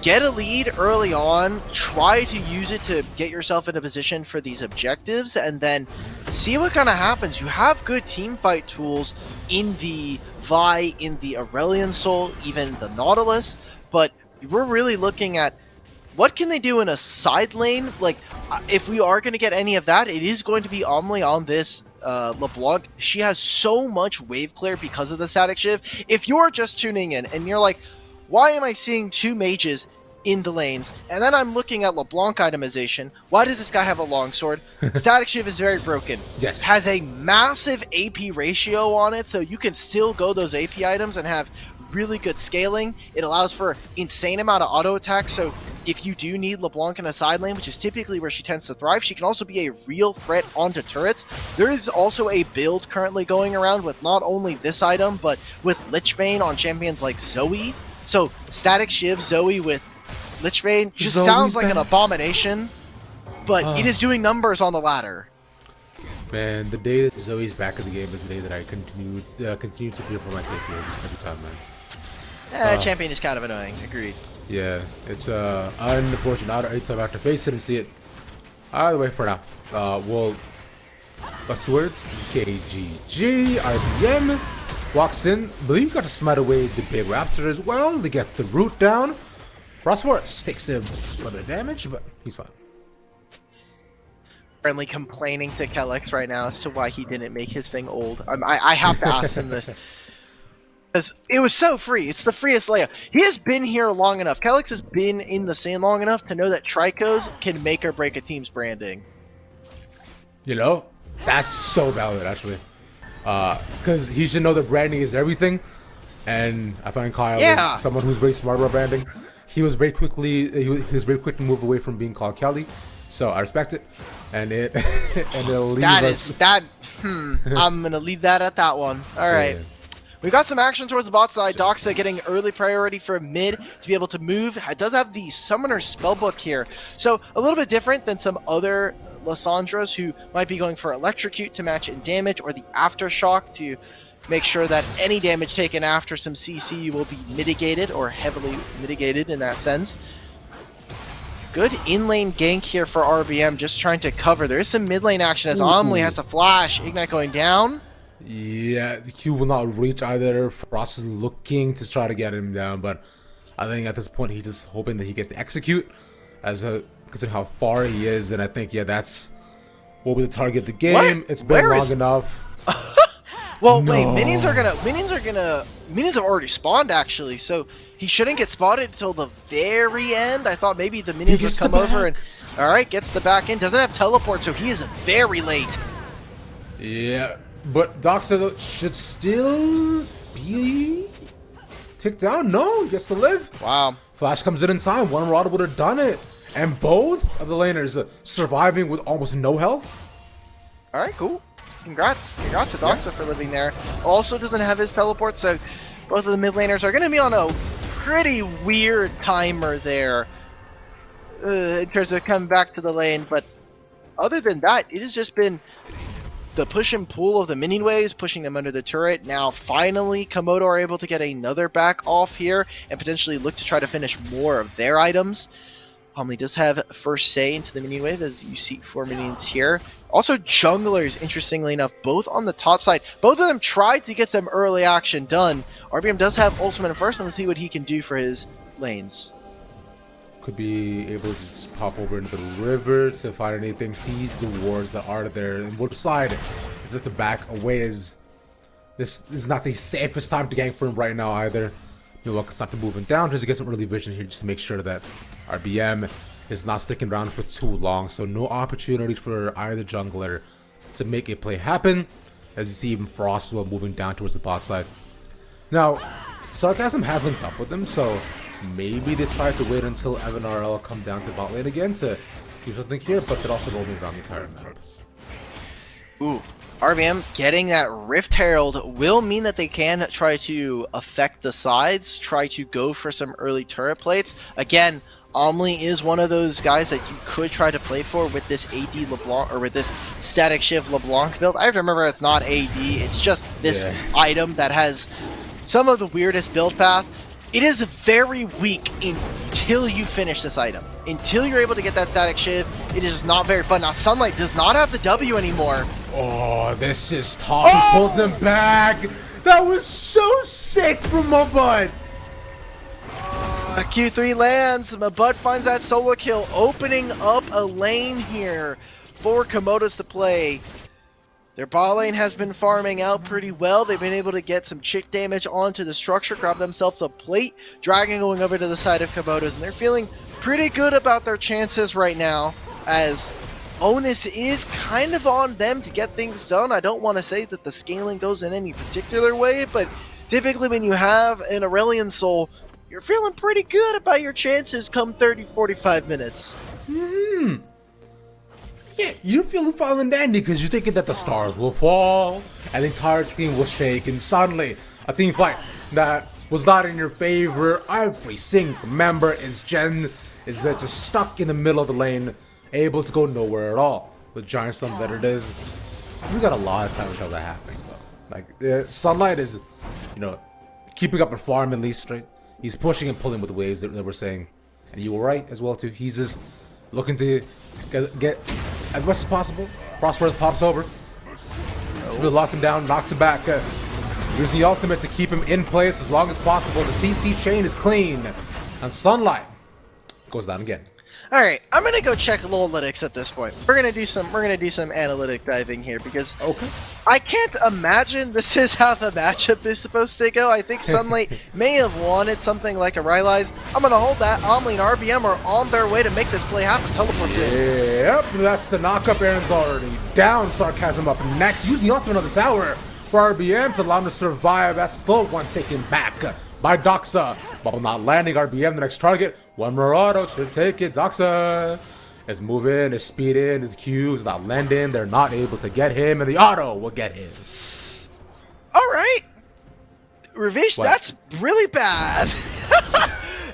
get a lead early on, try to use it to get yourself in a position for these objectives, and then see what kind of happens. You have good team fight tools in the Vi, in the Aurelian Soul, even the Nautilus, but we're really looking at what can they do in a side lane. Like, if we are going to get any of that, it is going to be Amelie on this LeBlanc. She has so much wave clear because of the static shift. If you're just tuning in and you're like, why am I seeing 2 mages in the lanes? And then I'm looking at LeBlanc itemization. Why does this guy have a longsword? Static shift is very broken. Yes. Has a massive AP ratio on it, so you can still go those AP items and have really good scaling. It allows for insane amount of auto attack, so if you do need LeBlanc in a side lane, which is typically where she tends to thrive, she can also be a real threat onto turrets. There is also a build currently going around with not only this item, but with Lichbane on champions like Zoe. So Static Shiv, Zoe with Lichbane just sounds like an abomination, but it is doing numbers on the ladder. Man, the day that Zoe's back in the game is the day that I continue to fear for my safety every time, man. Champion is kind of annoying. Agreed. Yeah, it's unfortunate. Anytime I have to face it and see it. Either way, for now, what's the words? KGG, IBM walks in. Believe got to smite away the big raptor as well. They get the root down. Frostforce takes a little bit of damage, but he's fine. Currently complaining to Kellex right now as to why he didn't make his thing old. I have to ask him this. Because it was so free. It's the freest layup. He has been here long enough. Kellex has been in the scene long enough to know that Tricos can make or break a team's branding. You know, that's so valid, actually. Because he should know that branding is everything. And I find Kyle is someone who's very smart about branding. He was very quick to move away from being called Kelly. So I respect it. And it'll leave I'm going to leave that at that one. All right. Yeah. We've got some action towards the bot side. Doxa getting early priority for mid to be able to move. It does have the Summoner Spellbook here. So a little bit different than some other Lissandros who might be going for Electrocute to match in damage, or the Aftershock to make sure that any damage taken after some CC will be mitigated, or heavily mitigated in that sense. Good in-lane gank here for RBM, just trying to cover. There is some mid-lane action as Omli has a flash. Ignite going down. Yeah, the Q will not reach either. Frost is looking to try to get him down, but I think at this point he's just hoping that he gets to execute, considering how far he is. And I think, yeah, that's what will target the game. What? It's been long enough. Well, no. Wait, minions have already spawned actually, so he shouldn't get spotted until the very end. I thought maybe the minions would come over and, all right, gets the back end. Doesn't have teleport, so he is very late. Yeah. But Doxa should still be ticked down. No, he gets to live. Wow. Flash comes in time. One Rod would have done it. And both of the laners surviving with almost no health. All right, cool. Congrats. Congrats to Doxa for living there. Also doesn't have his teleport, so both of the mid laners are going to be on a pretty weird timer there in terms of coming back to the lane. But other than that, it has just been the push and pull of the minion waves, pushing them under the turret. Now, finally, Komodo are able to get another back off here and potentially look to try to finish more of their items. Homely does have first say into the minion wave, as you see 4 minions here. Also, junglers, interestingly enough, both on the top side. Both of them tried to get some early action done. RBM does have ultimate first, and let's see what he can do for his lanes. Could be able to just pop over into the river to find anything, seize the wards that are there, and we'll decide is it to back away. Is this is not the safest time to gank for him right now either. Milwaukee's not to moving down just to get some early vision here, just to make sure that RBM is not sticking around for too long. So no opportunity for either jungler to make a play happen. As you see, even Frostwell moving down towards the bot side. Now, Sarcasm has linked up with them, so maybe they try to wait until Evan RL come down to bot lane again to do something here, but they're also roaming around the entire map. Ooh, RBM getting that Rift Herald will mean that they can try to affect the sides, try to go for some early turret plates. Again, Omli is one of those guys that you could try to play for with this AD LeBlanc, or with this Static Shiv LeBlanc build. I have to remember it's not AD, it's just this item that has some of the weirdest build path. It is very weak until you finish this item. Until you're able to get that Static Shiv, it is not very fun. Now, Sunlight does not have the W anymore. Oh, this is tough. He pulls him back. That was so sick from my bud. Q3 lands. Mabud finds that solo kill, opening up a lane here for Komodos to play. Their bot lane has been farming out pretty well. They've been able to get some chick damage onto the structure, grab themselves a plate, Dragon going over to the side of Komodos, and they're feeling pretty good about their chances right now, as onus is kind of on them to get things done. I don't want to say that the scaling goes in any particular way, but typically when you have an Aurelion Soul, you're feeling pretty good about your chances come 30-45 minutes. Yeah, you're feeling fine and dandy because you're thinking that the stars will fall and the entire screen will shake, and suddenly a team fight that was not in your favor, every single member is just stuck in the middle of the lane, able to go nowhere at all. The giant stun that it is, we got a lot of time until that happens though. Like Sunlight is, keeping up a farm at least, right? He's pushing and pulling with the waves that we're saying, and you were right as well too. He's just looking to get as much as possible. Frostwell pops over. We'll lock him down, knocks him back. Using the ultimate to keep him in place as long as possible. The CC chain is clean. And Sunlight goes down again. All right, I'm gonna go check analytics at this point. We're gonna do some analytic diving here because Okay. I can't imagine this is how the matchup is supposed to go. I think Sunlight may have wanted something like a Rylai's. I'm gonna hold that. Omni and RBM are on their way to make this play happen. Teleports in. Yep, that's the knockup. Aaron's already down. Sarcasm up next. Using the ultimate on the tower for RBM to allow him to survive. That's still one taken back by Doxa. Bubble not landing. RBM the next target. One more auto should take it. Doxa is moving, is speeding, his Q is not landing. They're not able to get him, and the auto will get him. All right, Ravish, What? that's really bad.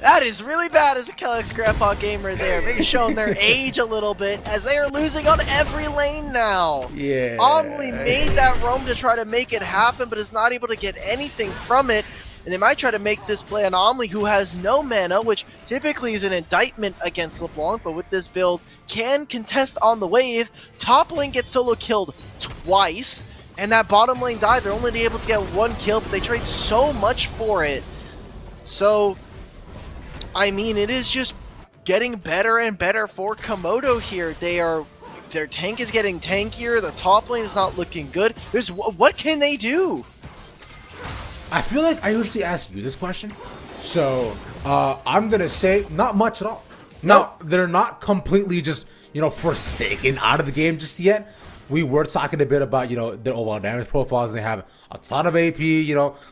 That is really bad as a Kellex Grandpa gamer there. Maybe showing their age a little bit as they are losing on every lane now. Yeah. Omni made that roam to try to make it happen, but is not able to get anything from it. And they might try to make this play on Omni, who has no mana, which typically is an indictment against LeBlanc, but with this build, can contest on the wave. Top lane gets solo killed twice, and that bottom lane dive, they're only able to get one kill, but they trade so much for it. So, I mean, it is just getting better and better for Komodo here. Their tank is getting tankier, the top lane is not looking good. What can they do? I feel like I usually ask you this question, so I'm gonna say not much at all. No, they're not completely just forsaken out of the game just yet. We were talking a bit about their overall damage profiles, and they have a ton of AP.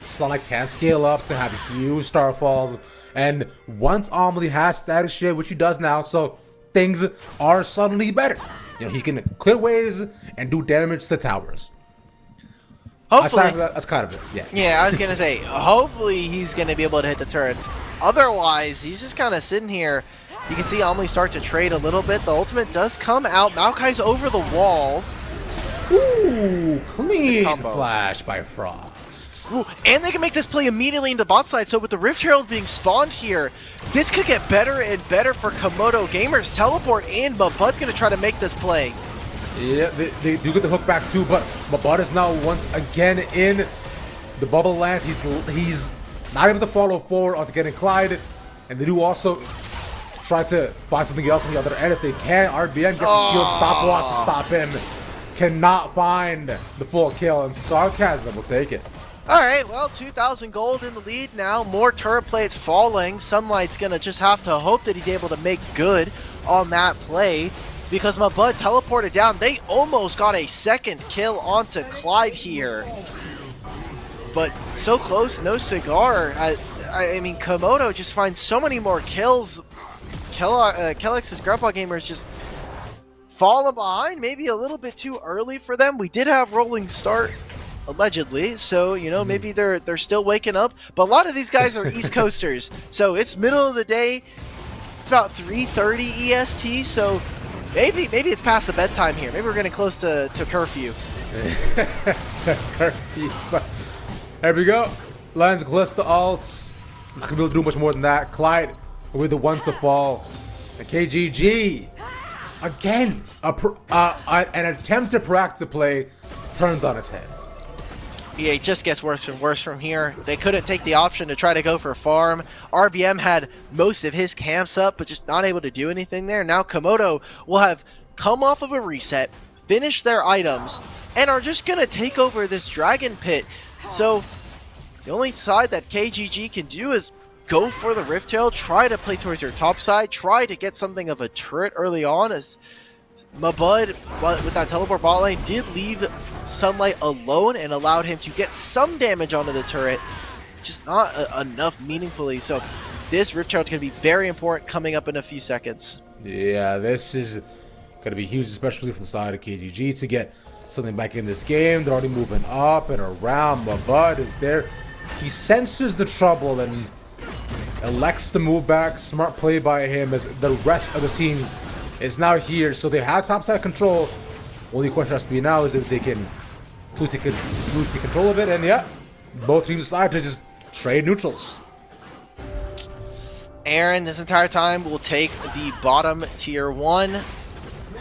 Sonic can scale up to have huge starfalls, and once Omni has status shit, which he does now, so things are suddenly better. He can clear waves and do damage to towers. Hopefully. Aside from that, that's kind of it. Yeah. Yeah, I was going to say, hopefully he's going to be able to hit the turrets. Otherwise, he's just kind of sitting here. You can see Omni start to trade a little bit. The ultimate does come out. Maokai's over the wall. Ooh, clean combo. flash by Frost. Ooh, and they can make this play immediately into bot side. So with the Rift Herald being spawned here, this could get better and better for Komodo gamers. Teleport in, but Bud's going to try to make this play. Yeah, they do get the hook back too, but Bud is now once again in the bubble lands. He's not able to follow forward onto getting Clyde, and they do also try to find something else on the other end if they can. RBM gets a skill stopwatch to stop him. Cannot find the full kill, and Sarcasm will take it. All right, well, 2,000 gold in the lead now. More turret plates falling. Sunlight's going to just have to hope that he's able to make good on that play. Because my bud teleported down. They almost got a second kill onto Clyde here. But so close, no cigar. I mean, Komodo just finds so many more kills. Kellex's Grandpa Gamers just falling behind. Maybe a little bit too early for them. We did have rolling start, allegedly. So, maybe they're still waking up. But a lot of these guys are East Coasters. So it's middle of the day. It's about 3:30 EST. So Maybe it's past the bedtime here. Maybe we're getting close to curfew. There we go. Lands Callista ults. Not gonna be able to do much more than that. Clyde with the one to fall. And KGG again. An attempt to proactive play turns on its head. Yeah, it just gets worse and worse from here. They couldn't take the option to try to go for farm. RBM had most of his camps up, but just not able to do anything there. Now Komodo will have come off of a reset, finished their items, and are just going to take over this Dragon Pit. So the only side that KGG can do is go for the Rift Tail, try to play towards your top side, try to get something of a turret early on, as Mabud, with that teleport bot lane, did leave Sunlight alone and allowed him to get some damage onto the turret, just not enough meaningfully. So this Rift Charge is going to be very important coming up in a few seconds. Yeah, this is going to be huge, especially for the side of KGG to get something back in this game. They're already moving up and around. Mabud is there. He senses the trouble and elects to move back. Smart play by him as the rest of the team is now here, so they have topside control. Only question has to be now is if they can take control of it, and yeah, both teams decide to just trade neutrals. Aaron, this entire time, will take the bottom tier 1.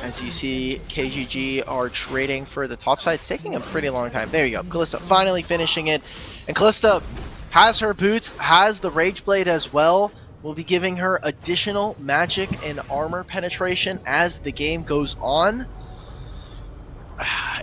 As you see, KGG are trading for the top side. It's taking a pretty long time. There you go. Callista finally finishing it. And Callista has her boots, has the Rage Blade as well. will be giving her additional magic and armor penetration as the game goes on.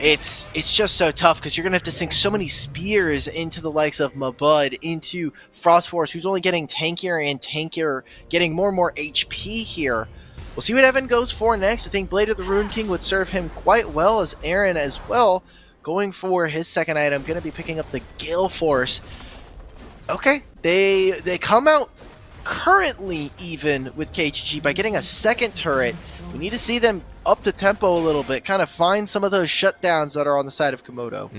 It's just so tough because you're going to have to sink so many spears into the likes of Mabud, into Frost Force, who's only getting tankier and tankier, getting more and more HP here. We'll see what Evan goes for next. I think Blade of the Rune King would serve him quite well, as Aaron as well, going for his second item, going to be picking up the Gale Force. Okay, they come out currently even with KGG by getting a second turret. We need to see them up the tempo a little bit, kind of find some of those shutdowns that are on the side of Komodo.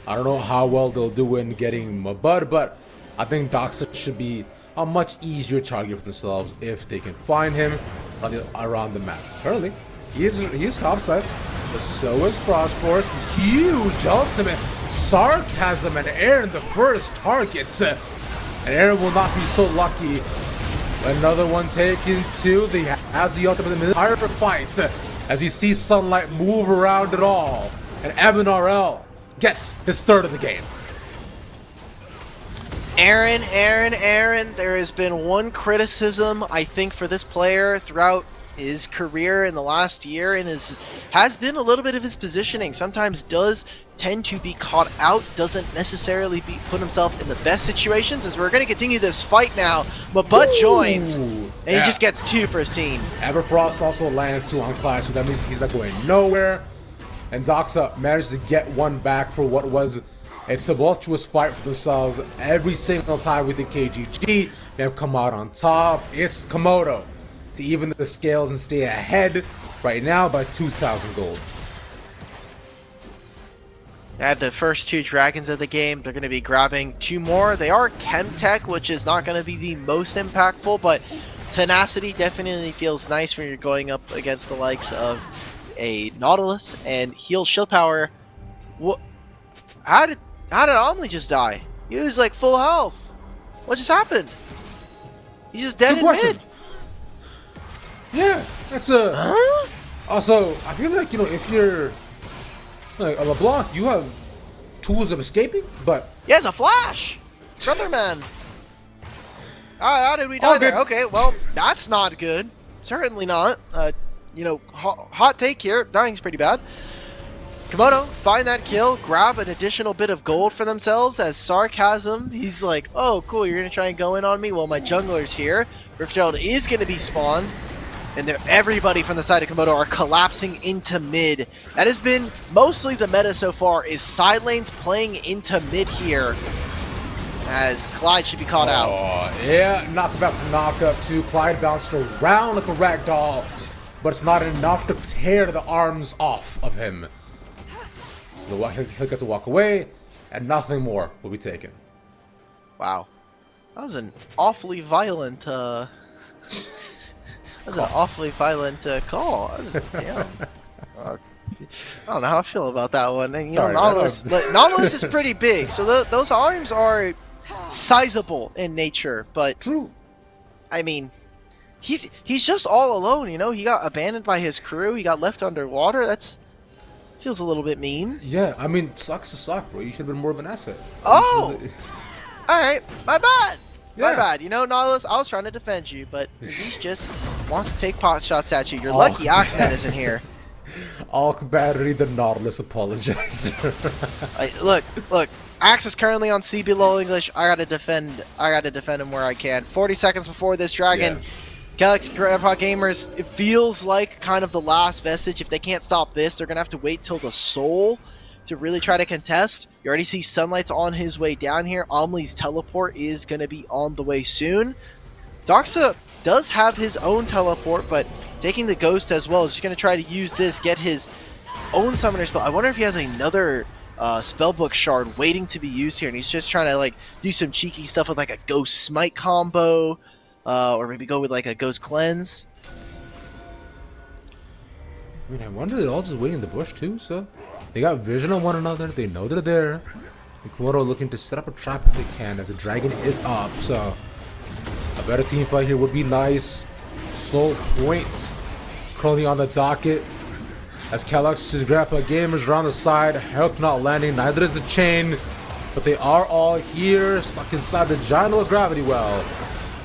I don't know how well they'll do in getting Mabud, but I think Doxa should be a much easier target for themselves if they can find him around the map. Currently, he is topside, but so is Frost Force. Huge ultimate. Sarcasm and Aaron the first targets. And Aaron will not be so lucky. Another one taken too. Has the ultimate in the entire fight as you see Sunlight move around it all. And Evan RL gets his third of the game. Aaron, there has been one criticism, I think, for this player throughout his career in the last year, and has been a little bit of his positioning. Sometimes does tend to be caught out, doesn't necessarily put himself in the best situations, as we're going to continue this fight now. Mabud joins, and he just gets 2 for his team. Everfrost also lands 2 on Clash, so that means he's not going nowhere. And Doxa managed to get 1 back for what was a tumultuous fight for themselves. Every single time with the KGG, they have come out on top. It's Komodo. So even the scales and stay ahead right now by 2,000 gold. They have the first 2 dragons of the game. They're going to be grabbing 2 more. They are Chemtech, which is not going to be the most impactful, but Tenacity definitely feels nice when you're going up against the likes of a Nautilus and heal shield power. What? How did Omni just die? He was like full health. What just happened? He's just dead in mid. Yeah, that's a. Huh? Also, I feel like, if you're like a LeBlanc, you have tools of escaping, but he has a flash, brother man. How did we die there? Okay, well, that's not good. Certainly not. Hot take here. Dying's pretty bad. Komodo, find that kill, grab an additional bit of gold for themselves as Sarcasm. He's like, oh, cool, you're going to try and go in on me? Well, my jungler's here. Riftchild is going to be spawned. And everybody from the side of Komodo are collapsing into mid. That has been mostly the meta so far, is side lanes playing into mid here. As Clyde should be caught out. Yeah, knock up too. Clyde bounced around like a ragdoll, but it's not enough to tear the arms off of him. He'll get to walk away, and nothing more will be taken. Wow. That was an awfully violent, call. Damn. I don't know how I feel about that one. And, Nautilus is pretty big, so those arms are sizable in nature. But true. I mean, he's just all alone. He got abandoned by his crew. He got left underwater. Feels a little bit mean. Yeah, I mean, sucks to suck, bro. You should have been more of an asset. Oh! Alright, my bad. Yeah. My bad. Nautilus, I was trying to defend you, but he just wants to take pot shots at you. You're lucky Axeman isn't here. All battery, the Nautilus apologizes. Look. Axe is currently on CB Low English. I gotta defend him where I can. 40 seconds before this dragon. Yeah. Galaxy Grandpa Gamers, it feels like kind of the last vestige. If they can't stop this, they're going to have to wait till the Soul to really try to contest. You already see Sunlight's on his way down here. Omli's teleport is going to be on the way soon. Doxa does have his own teleport, but taking the Ghost as well is just going to try to use this, get his own summoner spell. I wonder if he has another spellbook shard waiting to be used here, and he's just trying to do some cheeky stuff with a Ghost Smite combo. Or maybe go with a Ghost Cleanse. I mean, I wonder they're all just waiting in the bush too, so they got vision on one another, they know they're there. And Komodo looking to set up a trap if they can as the dragon is up, so a better team fight here would be nice. Soul points currently on the docket as Kellogg's Grandpa Gamers are on the side. Help not landing, neither is the chain, but they are all here, stuck inside the giant gravity well.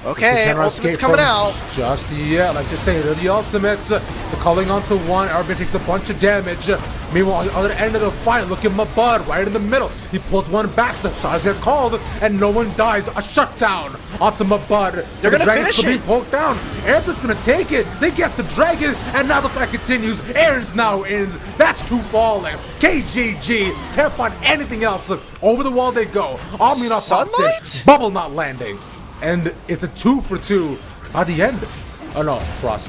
Okay, ultimate's coming out. Just yet, like you're saying, they're the ultimates. They're calling onto one. Arbin takes a bunch of damage. Meanwhile, on the other end of the fight, look at Mabud right in the middle. He pulls one back. The shots get called, and no one dies. A shutdown onto Mabud. They're gonna finish it. Being poked down. Aaron's gonna take it. They get the dragon, and now the fight continues. Aaron's now ends. That's two falling. KGG can't find anything else. Over the wall they go. Omninoff pops in. Bubble not landing. And it's a 2 for 2 by the end. Oh no, Frost.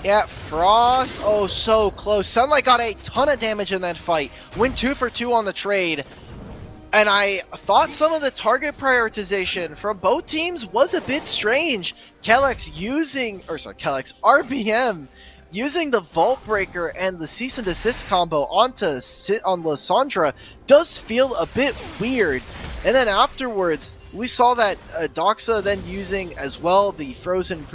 Yeah, Frost. Oh, so close. Sunlight got a ton of damage in that fight. Went 2 for 2 on the trade. And I thought some of the target prioritization from both teams was a bit strange. RBM using the Vault Breaker and the Cease and Desist combo on Lysandra does feel a bit weird. And then afterwards, we saw that Doxa then using as well the Frozen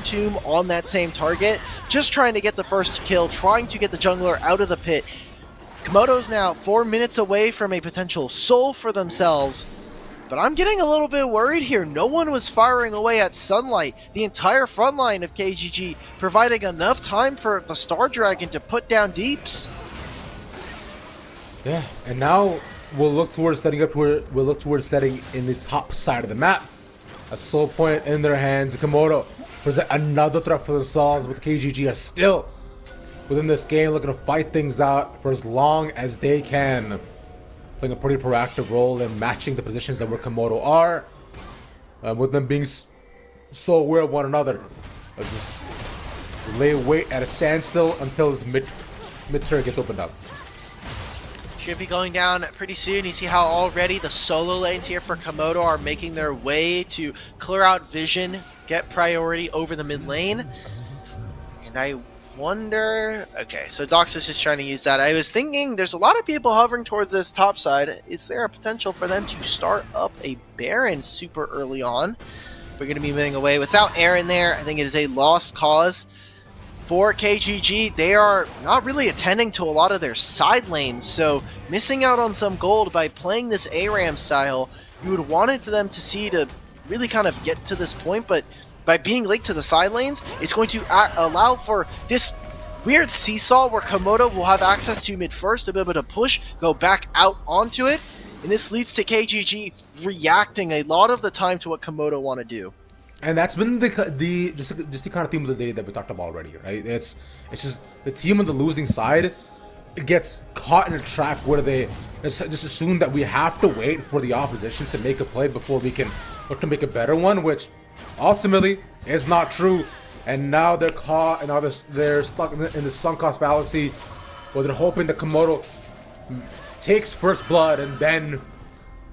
Tomb on that same target, just trying to get the first kill, trying to get the jungler out of the pit. Komodo's now 4 minutes away from a potential soul for themselves, but I'm getting a little bit worried here. No one was firing away at Sunlight. The entire front line of KGG providing enough time for the Star Dragon to put down Deeps. Yeah, and now we'll look towards setting in the top side of the map. A soul point in their hands. Komodo present another threat for themselves, but KGG are still within this game, looking to fight things out for as long as they can. Playing a pretty proactive role in matching the positions that where Komodo are, with them being so aware of one another. Just lay wait at a standstill until this mid-turn gets opened up. Should be going down pretty soon. You see how already the solo lanes here for Komodo are making their way to clear out vision, get priority over the mid lane. And I wonder... Okay, so Doxus is trying to use that. I was thinking there's a lot of people hovering towards this top side. Is there a potential for them to start up a Baron super early on? We're going to be moving away. Without Aaron there, I think it is a lost cause. For KGG, they are not really attending to a lot of their side lanes, so missing out on some gold by playing this ARAM style, you would want it to them to see to really kind of get to this point, but by being late to the side lanes, it's going to allow for this weird seesaw where Komodo will have access to mid first to be able to push, go back out onto it, and this leads to KGG reacting a lot of the time to what Komodo want to do. And that's been just the kind of theme of the day that we talked about already, right? It's just the team on the losing side gets caught in a trap where they just assume that we have to wait for the opposition to make a play before we can look to make a better one, which ultimately is not true. And now they're caught, and now they're stuck in the sunk cost fallacy, where they're hoping that Komodo takes first blood, and then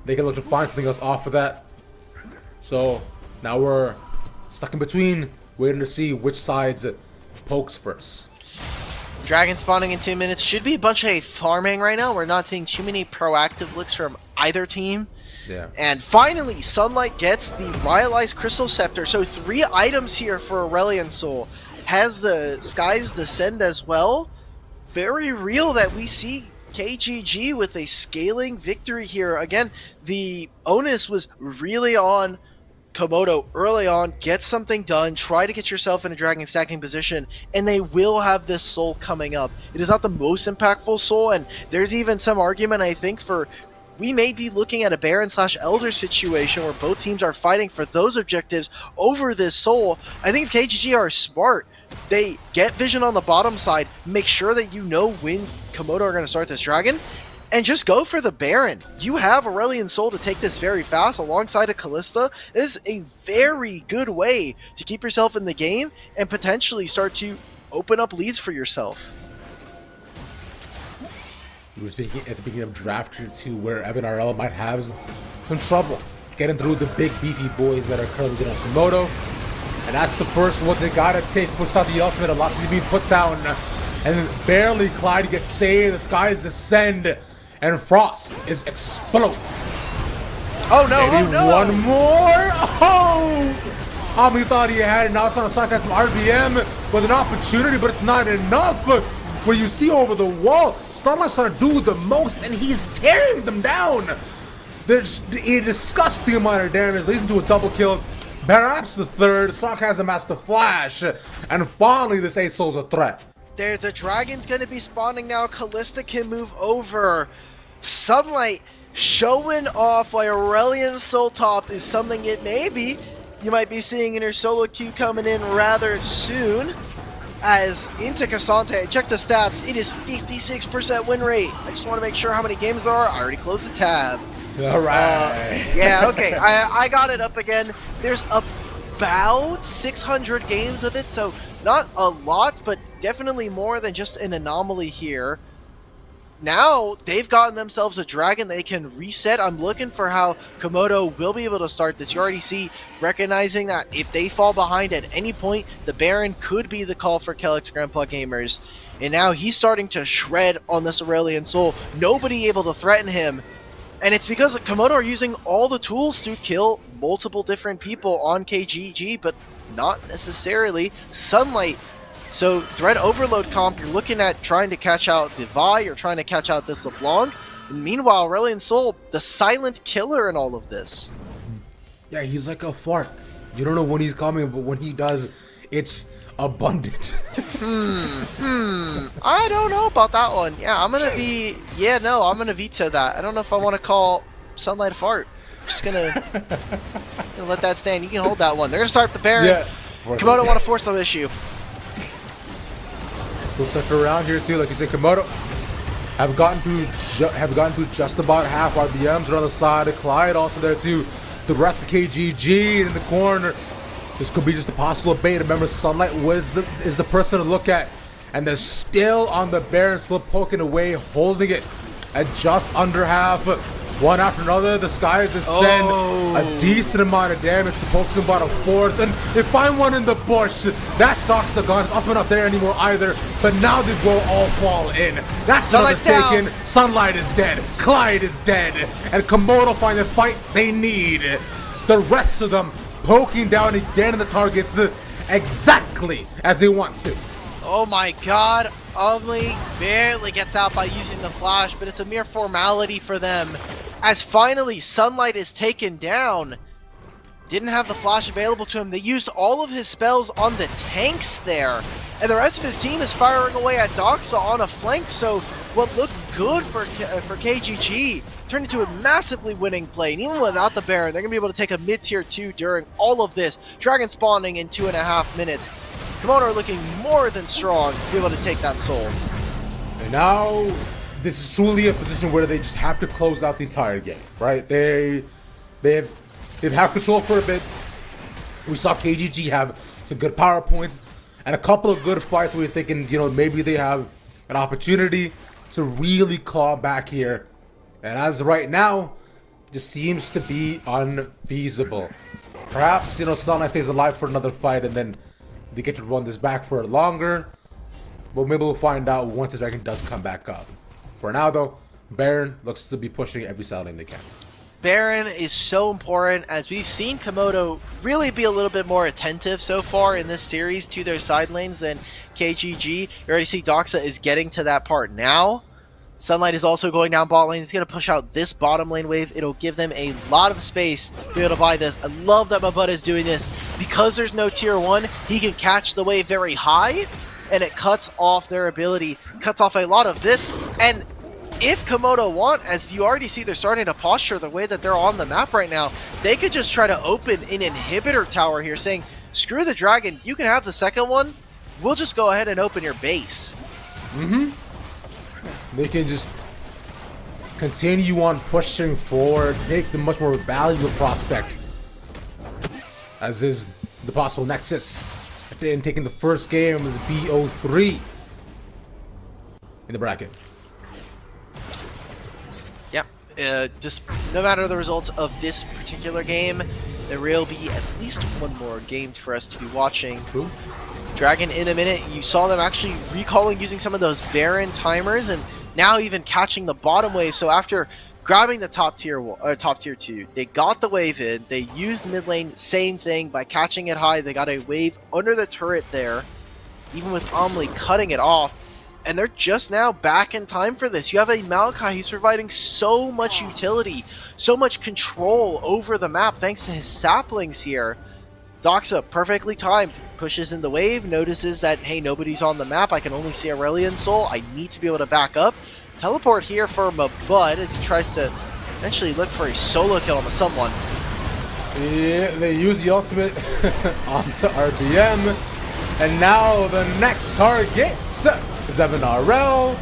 they can look to find something else off of that. So now we're stuck in between, waiting to see which side's pokes first. Dragon spawning in 2 minutes. Should be a bunch of farming right now. We're not seeing too many proactive looks from either team. Yeah. And finally, Sunlight gets the Rhyolized Crystal Scepter. So 3 items here for Aurelion Soul. Has the Skies Descend as well. Very real that we see KGG with a scaling victory here. Again, the onus was really on Komodo early on. Get something done, try to get yourself in a dragon stacking position, and they will have this soul coming up. It is not the most impactful soul, and there's even some argument, I think, for we may be looking at a Baron/Elder situation where both teams are fighting for those objectives over this soul. I think if KGG are smart, they get vision on the bottom side, make sure that you know when Komodo are going to start this dragon, and just go for the Baron. You have Aurelion Soul to take this very fast alongside a Callista. This is a very good way to keep yourself in the game and potentially start to open up leads for yourself. We were speaking at the beginning of draft here too, where Evan RL might have some trouble getting through the big beefy boys that are currently getting on Komodo. And that's the first one they gotta take. Push out the ultimate, a lot is being put down. And then barely Clyde gets saved, the Skies Descend, and Frost is explode. Oh no, maybe oh no! One more! Oh! Omni thought he had it, now it's on a sarcasm some RBM with an opportunity, but it's not enough. Where you see over the wall, Sunlight's trying to do the most, and he's tearing them down. There's a disgusting amount of damage, leads to a double kill. Perhaps the third, Sarcasm has to flash, and finally this Ace Soul's a threat. There, the dragon's gonna be spawning now. Callista can move over. Sunlight showing off why Aurelion Soul Top is something it may be. You might be seeing in her solo queue coming in rather soon. As into Cassante, check the stats, it is 56% win rate. I just want to make sure how many games there are. I already closed the tab. Alright. Yeah, okay, I got it up again. There's about 600 games of it, so not a lot, but definitely more than just an anomaly here. Now, they've gotten themselves a dragon they can reset. I'm looking for how Komodo will be able to start this. You already see, recognizing that if they fall behind at any point, the Baron could be the call for Kellex Grandpa Gamers. And now he's starting to shred on this Aurelion Soul. Nobody able to threaten him. And it's because Komodo are using all the tools to kill multiple different people on KGG, but not necessarily Sunlight. So threat overload comp, you're looking at trying to catch out the Vi, you're trying to catch out this LeBlanc. And meanwhile, Aurelion Soul, the silent killer in all of this. Yeah, he's like a fart. You don't know when he's coming, but when he does, it's abundant. I don't know about that one. Yeah, I'm gonna veto that. I don't know if I want to call Sunlight a fart. I'm just gonna let that stand. You can hold that one. They're gonna start the Baron. Yeah. Komodo want to force the issue. Still stuck around here too, like you said, Komodo have gotten to just about half RBMs. They're on the side of Clyde, also there too. The rest of KGG in the corner. This could be just a possible bait. Remember, Sunlight is the person to look at, and they're still on the Baron, still poking away, holding it at just under half. One after another, the Skies send a decent amount of damage to poke them about a fourth. And they find one in the bush. That stocks the gun. It's up and not there anymore either. But now they will all fall in. That's another taken. Sunlight is dead. Clyde is dead. And Komodo find the fight they need. The rest of them poking down again in the targets exactly as they want to. Oh my god. Omni barely gets out by using the flash, but it's a mere formality for them. As finally Sunlight is taken down. Didn't have the flash available to him. They used all of his spells on the tanks there. And the rest of his team is firing away at Doxa on a flank, so what looked good for KGG turned into a massively winning play. And even without the Baron, they're going to be able to take a mid-tier 2 during all of this. Dragon spawning in 2.5 minutes. Komodo are looking more than strong to be able to take that soul. And now, this is truly a position where they just have to close out the entire game, right? They've had control for a bit. We saw KGG have some good power points and a couple of good fights where you're thinking, you know, maybe they have an opportunity to really claw back here. And as of right now, just seems to be unfeasible. Perhaps, you know, Sunlight stays alive for another fight and then they get to run this back for longer. But maybe we'll find out once the dragon does come back up. For now, though, Baron looks to be pushing every side lane they can. Baron is so important, as we've seen Komodo really be a little bit more attentive so far in this series to their side lanes than KGG. You already see Doxa is getting to that part now. Sunlight is also going down bot lane. He's going to push out this bottom lane wave. It'll give them a lot of space to be able to buy this. I love that Mabutta is doing this. Because there's no tier 1, he can catch the wave very high, and it cuts off their ability, cuts off a lot of this. And if Komodo want, as you already see, they're starting to posture the way that they're on the map right now, they could just try to open an inhibitor tower here, saying, screw the dragon, you can have the second one, we'll just go ahead and open your base. They can just continue on pushing forward, take the much more valuable prospect, as is the possible Nexus. After taking the first game as BO3 in the bracket. Just no matter the results of this particular game, there will be at least one more game for us to be watching. True. Dragon in a minute, you saw them actually recalling using some of those Baron timers, and now even catching the bottom wave. So after grabbing the top tier 2, they got the wave in, they used mid lane, same thing, by catching it high, they got a wave under the turret there, even with Omni cutting it off. And they're just now back in time for this. You have a Maokai who's providing so much utility, so much control over the map thanks to his saplings here. Doxa, perfectly timed, pushes in the wave, notices that, hey, nobody's on the map. I can only see Aurelion Soul. I need to be able to back up. Teleport here for Mabud as he tries to eventually look for a solo kill on someone. Yeah, they use the ultimate onto RBM. And now the next target is Evan RL.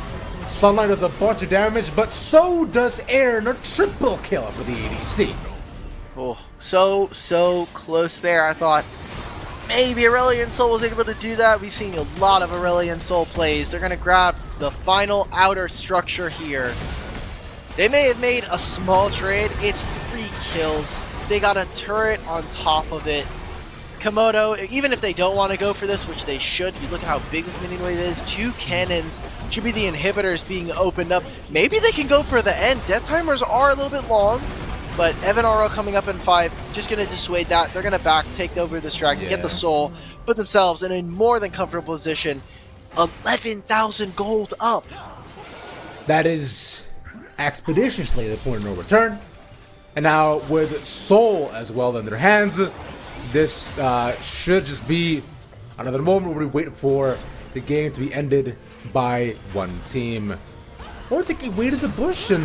Sunlight does a bunch of damage, but so does Aaron, a triple kill for the ADC. Oh, so close there. I thought maybe Aurelion Soul was able to do that. We've seen a lot of Aurelion Soul plays. They're going to grab the final outer structure here. They may have made a small trade. It's 3 kills. They got a turret on top of it. Komodo, even if they don't want to go for this, which they should, you look at how big this mini wave is, 2 cannons should be the inhibitors being opened up. Maybe they can go for the end. Death timers are a little bit long, but Evan RL coming up in 5, just going to dissuade that. They're going to back, take over this dragon, get the soul, put themselves in a more than comfortable position. 11,000 gold up. That is expeditiously the point of no return. And now with Soul as well in their hands, this should just be another moment where we wait for the game to be ended by one team. Or they can wait in the bush and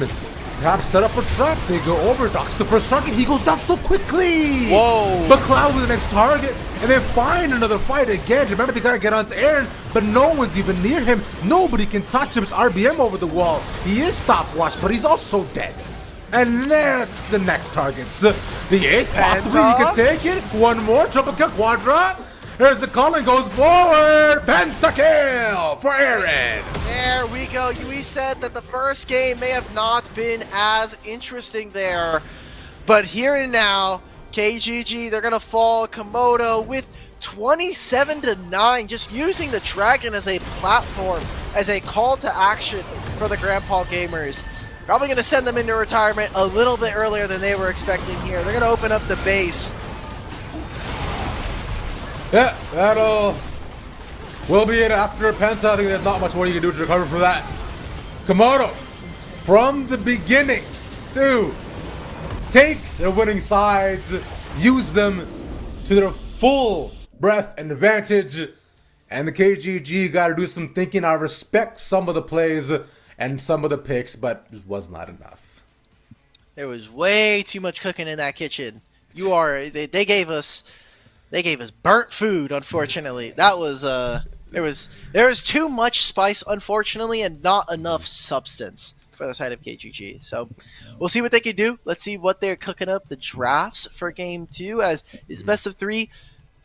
perhaps set up a trap. They go over, Doc's the first target, he goes down so quickly! Whoa! McLeod with the next target, and then find another fight again. Remember, they gotta get onto Aaron, but no one's even near him. Nobody can touch him. It's RBM over the wall. He is stopwatch, but he's also dead. And that's the next targets. The ace, possibly, you can take it. One more, triple kill, quadra. There's the calling, goes forward. Pentakill for Aaron. There we go. We said that the first game may have not been as interesting there. But here and now, KGG, they're going to fall Komodo with 27-9, just using the dragon as a platform, as a call to action for the Grandpa Gamers. Probably going to send them into retirement a little bit earlier than they were expecting here. They're going to open up the base. Yeah, will be it after Penta. I think there's not much more you can do to recover from that. Komodo, from the beginning, to take their winning sides, use them to their full breadth and advantage. And the KGG got to do some thinking. I respect some of the plays and some of the picks, but it was not enough. There was way too much cooking in that kitchen. They gave us burnt food, unfortunately. That was there was too much spice, unfortunately, and not enough substance for the side of KGG. So we'll see what they can do. Let's see what they're cooking up the drafts for game 2 as is best of 3.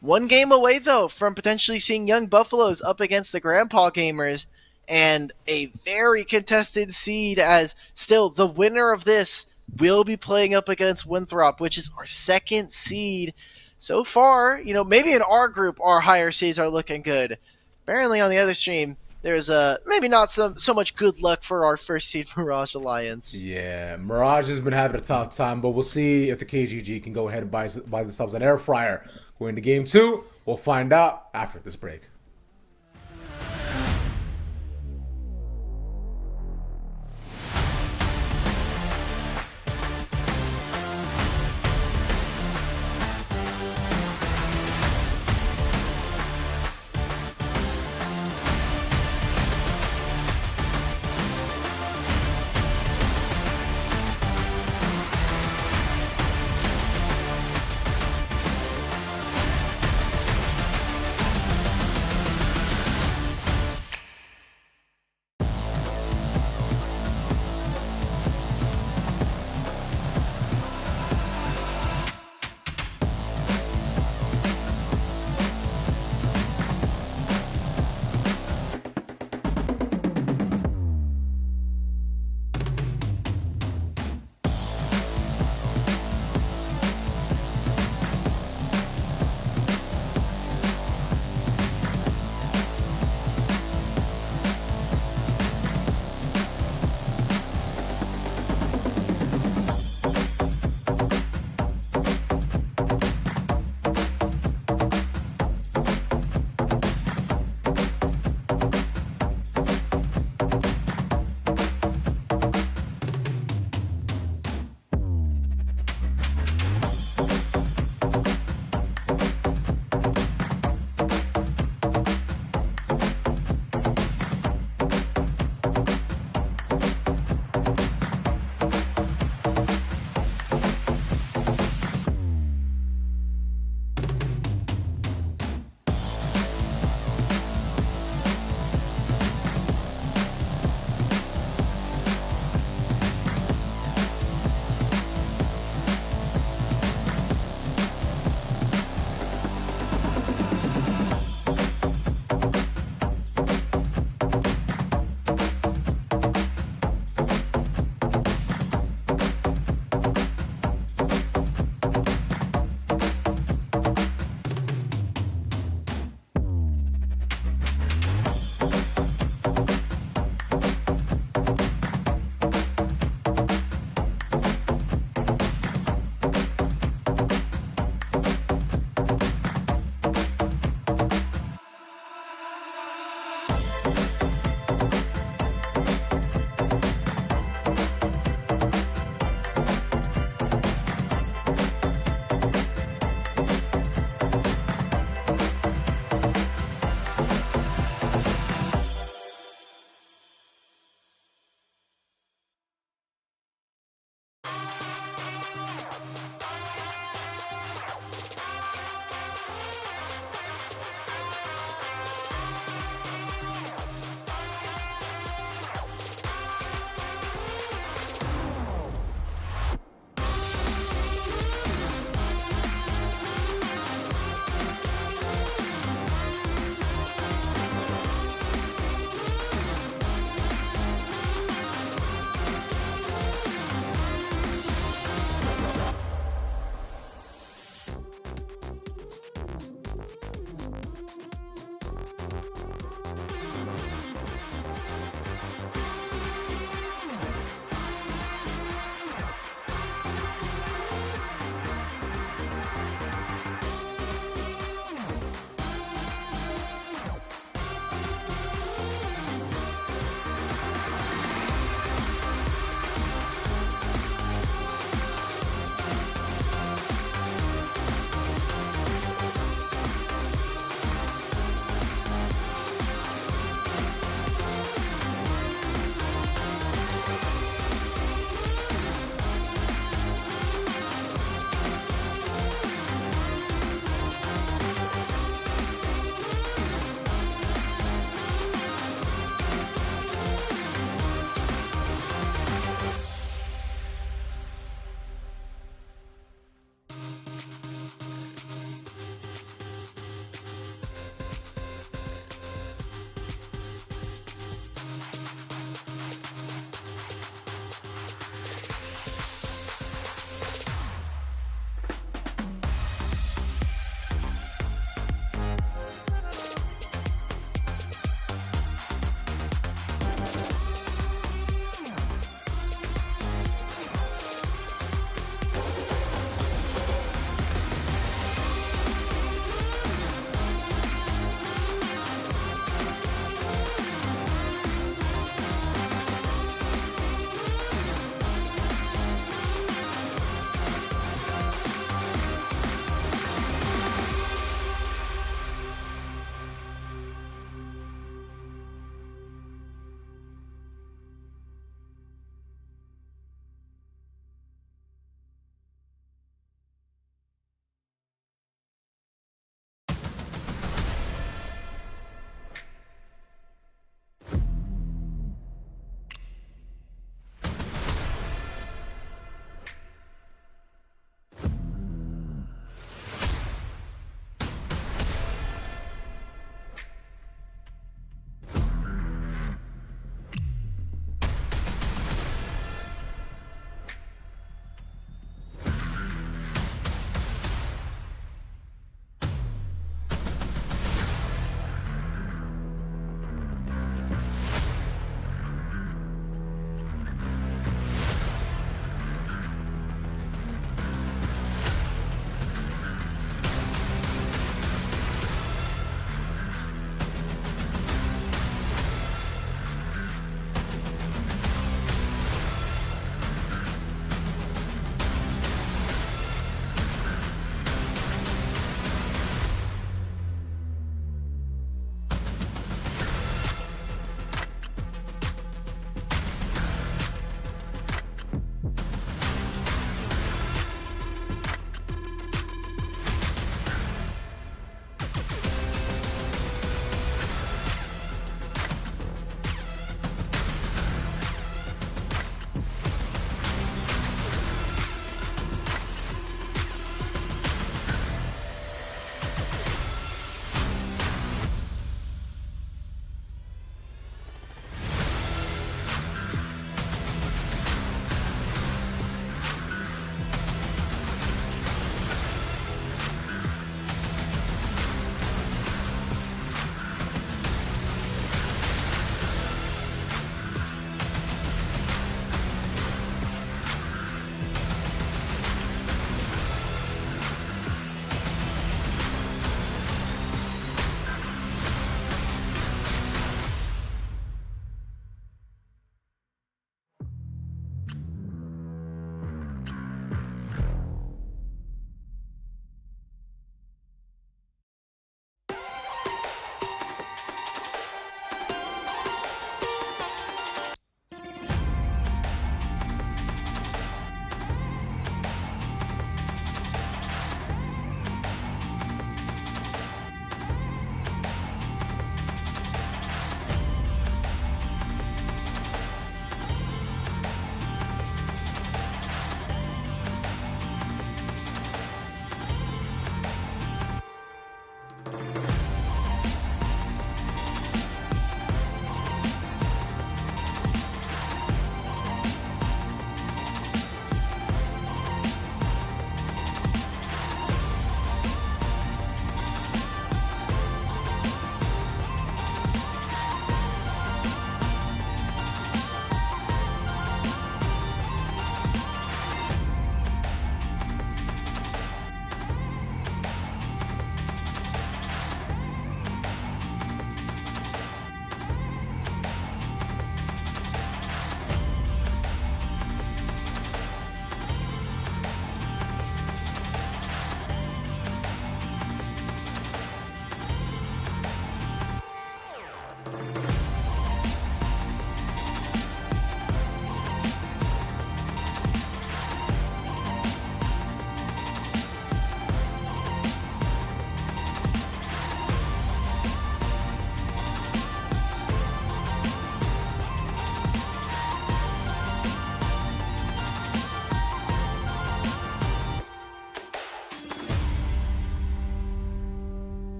1 game away though from potentially seeing Young Buffaloes up against the Grandpa Gamers. And a very contested seed, as still the winner of this will be playing up against Winthrop, which is our 2nd seed. So far, maybe in our group, our higher seeds are looking good. Apparently on the other stream, there's maybe not so much good luck for our 1st seed Mirage Alliance. Yeah, Mirage has been having a tough time, but we'll see if the KGG can go ahead and buy themselves an air fryer. Going to game 2, we'll find out after this break.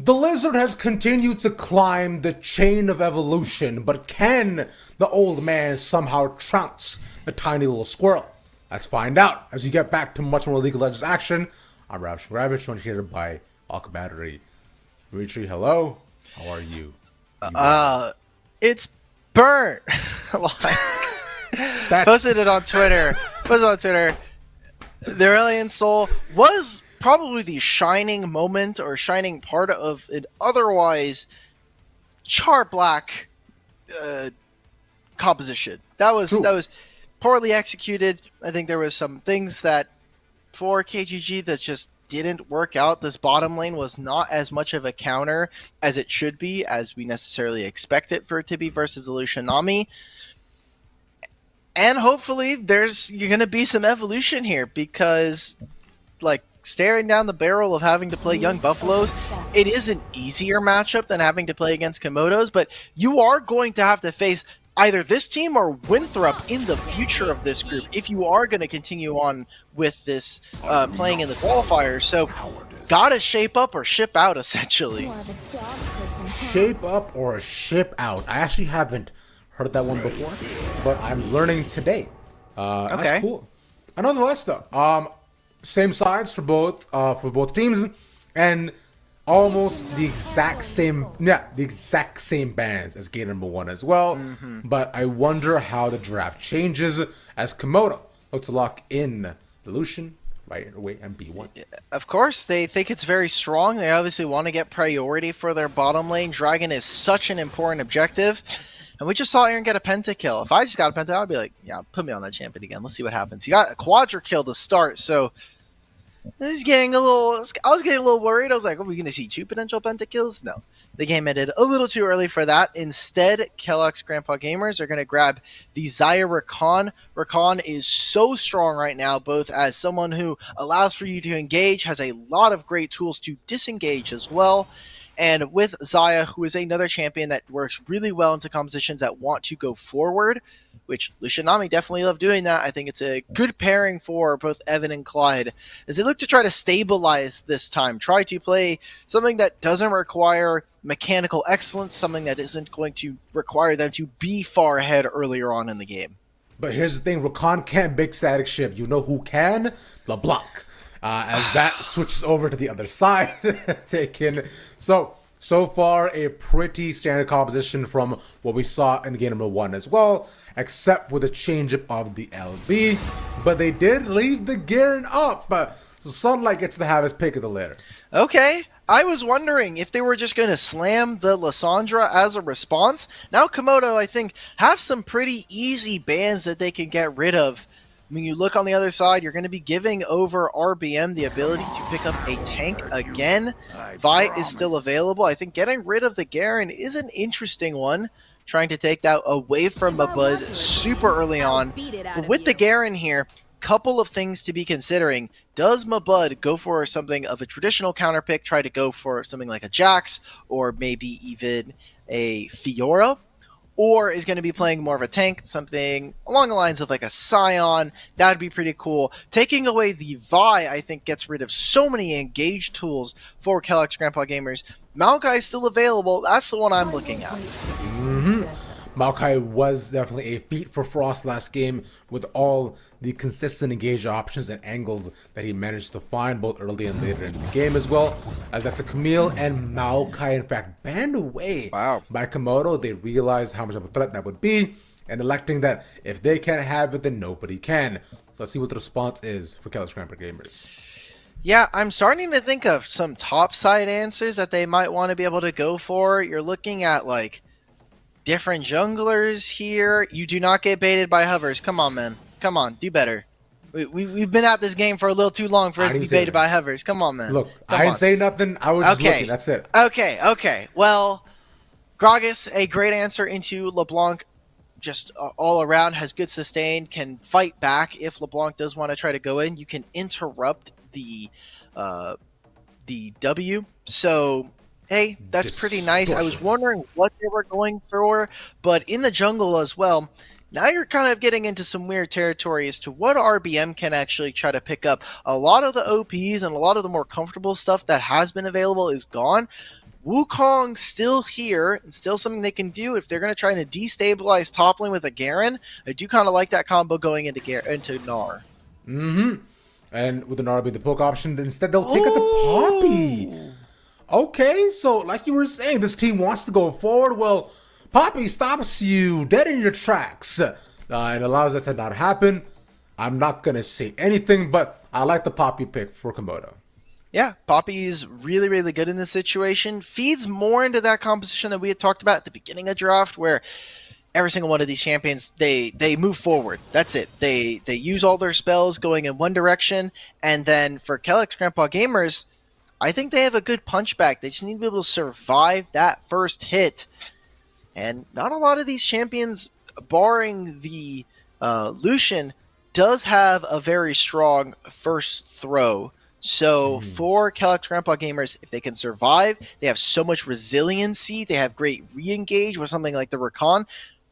The lizard has continued to climb the chain of evolution, but can the old man somehow trounce the tiny little squirrel? Let's find out as we get back to much more League of Legends action. I'm Ravage, joined here by Alka Battery. Dimitri, hello. How are you? It's burnt. Posted it on Twitter. The Aurelion Soul was probably the shining moment or shining part of an otherwise char black composition. That was poorly executed. I think there was some things that for KGG that just didn't work out. This bottom lane was not as much of a counter as it should be, as we necessarily expect it for it to be versus Illusionami. And hopefully you're going to be some evolution here, because like staring down the barrel of having to play Young Buffaloes, it is an easier matchup than having to play against Komodos, but you are going to have to face either this team or Winthrop in the future of this group if you are going to continue on with this playing in the qualifiers. So gotta shape up or ship out, essentially. Shape up or ship out. I actually haven't heard that one before, but I'm learning today. Okay. That's cool. Nonetheless, though, same sides for both teams, and almost the exact same bands as game number 1 as well. But I wonder how the draft changes as Komodo looks to lock in the Lucian right away and B1. Of course, they think it's very strong. They obviously want to get priority for their bottom lane. Dragon is such an important objective. And we just saw Aaron get a pentakill. If I just got a pentakill, I'd be like, yeah, put me on that champion again. Let's see what happens. He got a quadra kill to start, so I was getting a little worried. I was like, are we going to see 2 potential pentakills? No. The game ended a little too early for that. Instead, Kellogg's Grandpa Gamers are going to grab the Xayah Rakan. Rakan is so strong right now, both as someone who allows for you to engage, has a lot of great tools to disengage as well. And with Xayah, who is another champion that works really well into compositions that want to go forward, which Lucianami definitely love doing that. I think it's a good pairing for both Evan and Clyde as they look to try to stabilize this time, try to play something that doesn't require mechanical excellence, something that isn't going to require them to be far ahead earlier on in the game. But here's the thing, Rakan can't big static shift. You know who can? LeBlanc. As that switches over to the other side, taken. So far, a pretty standard composition from what we saw in game number 1 as well, except with a change-up of the LB. But they did leave the Garen up, so Sunlight gets to have his pick of the litter. Okay, I was wondering if they were just going to slam the Lissandra as a response. Now Komodo, I think, have some pretty easy bans that they can get rid of. When you look on the other side, you're going to be giving over RBM the ability to pick up a tank again. Vi is still available. I think getting rid of the Garen is an interesting one, trying to take that away from Mabud super early on. But with the Garen here, couple of things to be considering. Does Mabud go for something of a traditional counter pick, try to go for something like a Jax, or maybe even a Fiora? Or is going to be playing more of a tank, something along the lines of like a Scion? That would be pretty cool. Taking away the Vi, I think, gets rid of so many engaged tools for Kellogg's Grandpa Gamers. Maokai is still available. That's the one I'm looking at. Maokai was definitely a feat for Frost last game with all the consistent engage options and angles that he managed to find both early and later in the game as well. As that's a Camille and Maokai, in fact, banned away by Komodo. They realized how much of a threat that would be and electing that if they can't have it, then nobody can. So let's see what the response is for Kellogg's Grandpa Gamers. Yeah, I'm starting to think of some topside answers that they might want to be able to go for. You're looking at like different junglers here. You do not get baited by hovers. Come on, man. Come on, do better. We've been at this game for a little too long for us to be baited by hovers. Come on, man. Look, I didn't say nothing. I was just looking. That's it. Okay. Well, Gragas, a great answer into LeBlanc. Just all around, has good sustain, can fight back if LeBlanc does want to try to go in. You can interrupt the W. So, hey, that's pretty nice. I was wondering what they were going for, but in the jungle as well, now you're kind of getting into some weird territory as to what RBM can actually try to pick up. A lot of the OPs and a lot of the more comfortable stuff that has been available is gone. Wukong still here, and still something they can do if they're going to try to destabilize top lane with a Garen. I do kind of like that combo going into Gnar. And with the Gnar being the poke option, instead they'll take out the Poppy. Okay, so like you were saying, this team wants to go forward. Well, Poppy stops you dead in your tracks and allows that to not happen. I'm not going to say anything, but I like the Poppy pick for Komodo. Yeah, Poppy's really, really good in this situation. Feeds more into that composition that we had talked about at the beginning of draft, where every single one of these champions, they move forward. That's it. They use all their spells going in one direction, and then for Kellex Grandpa Gamers, I think they have a good punchback. They just need to be able to survive that first hit. And not a lot of these champions, barring the Lucian, does have a very strong first throw. So for Kellex Grandpa Gamers, if they can survive, they have so much resiliency, they have great re-engage with something like the Rakan.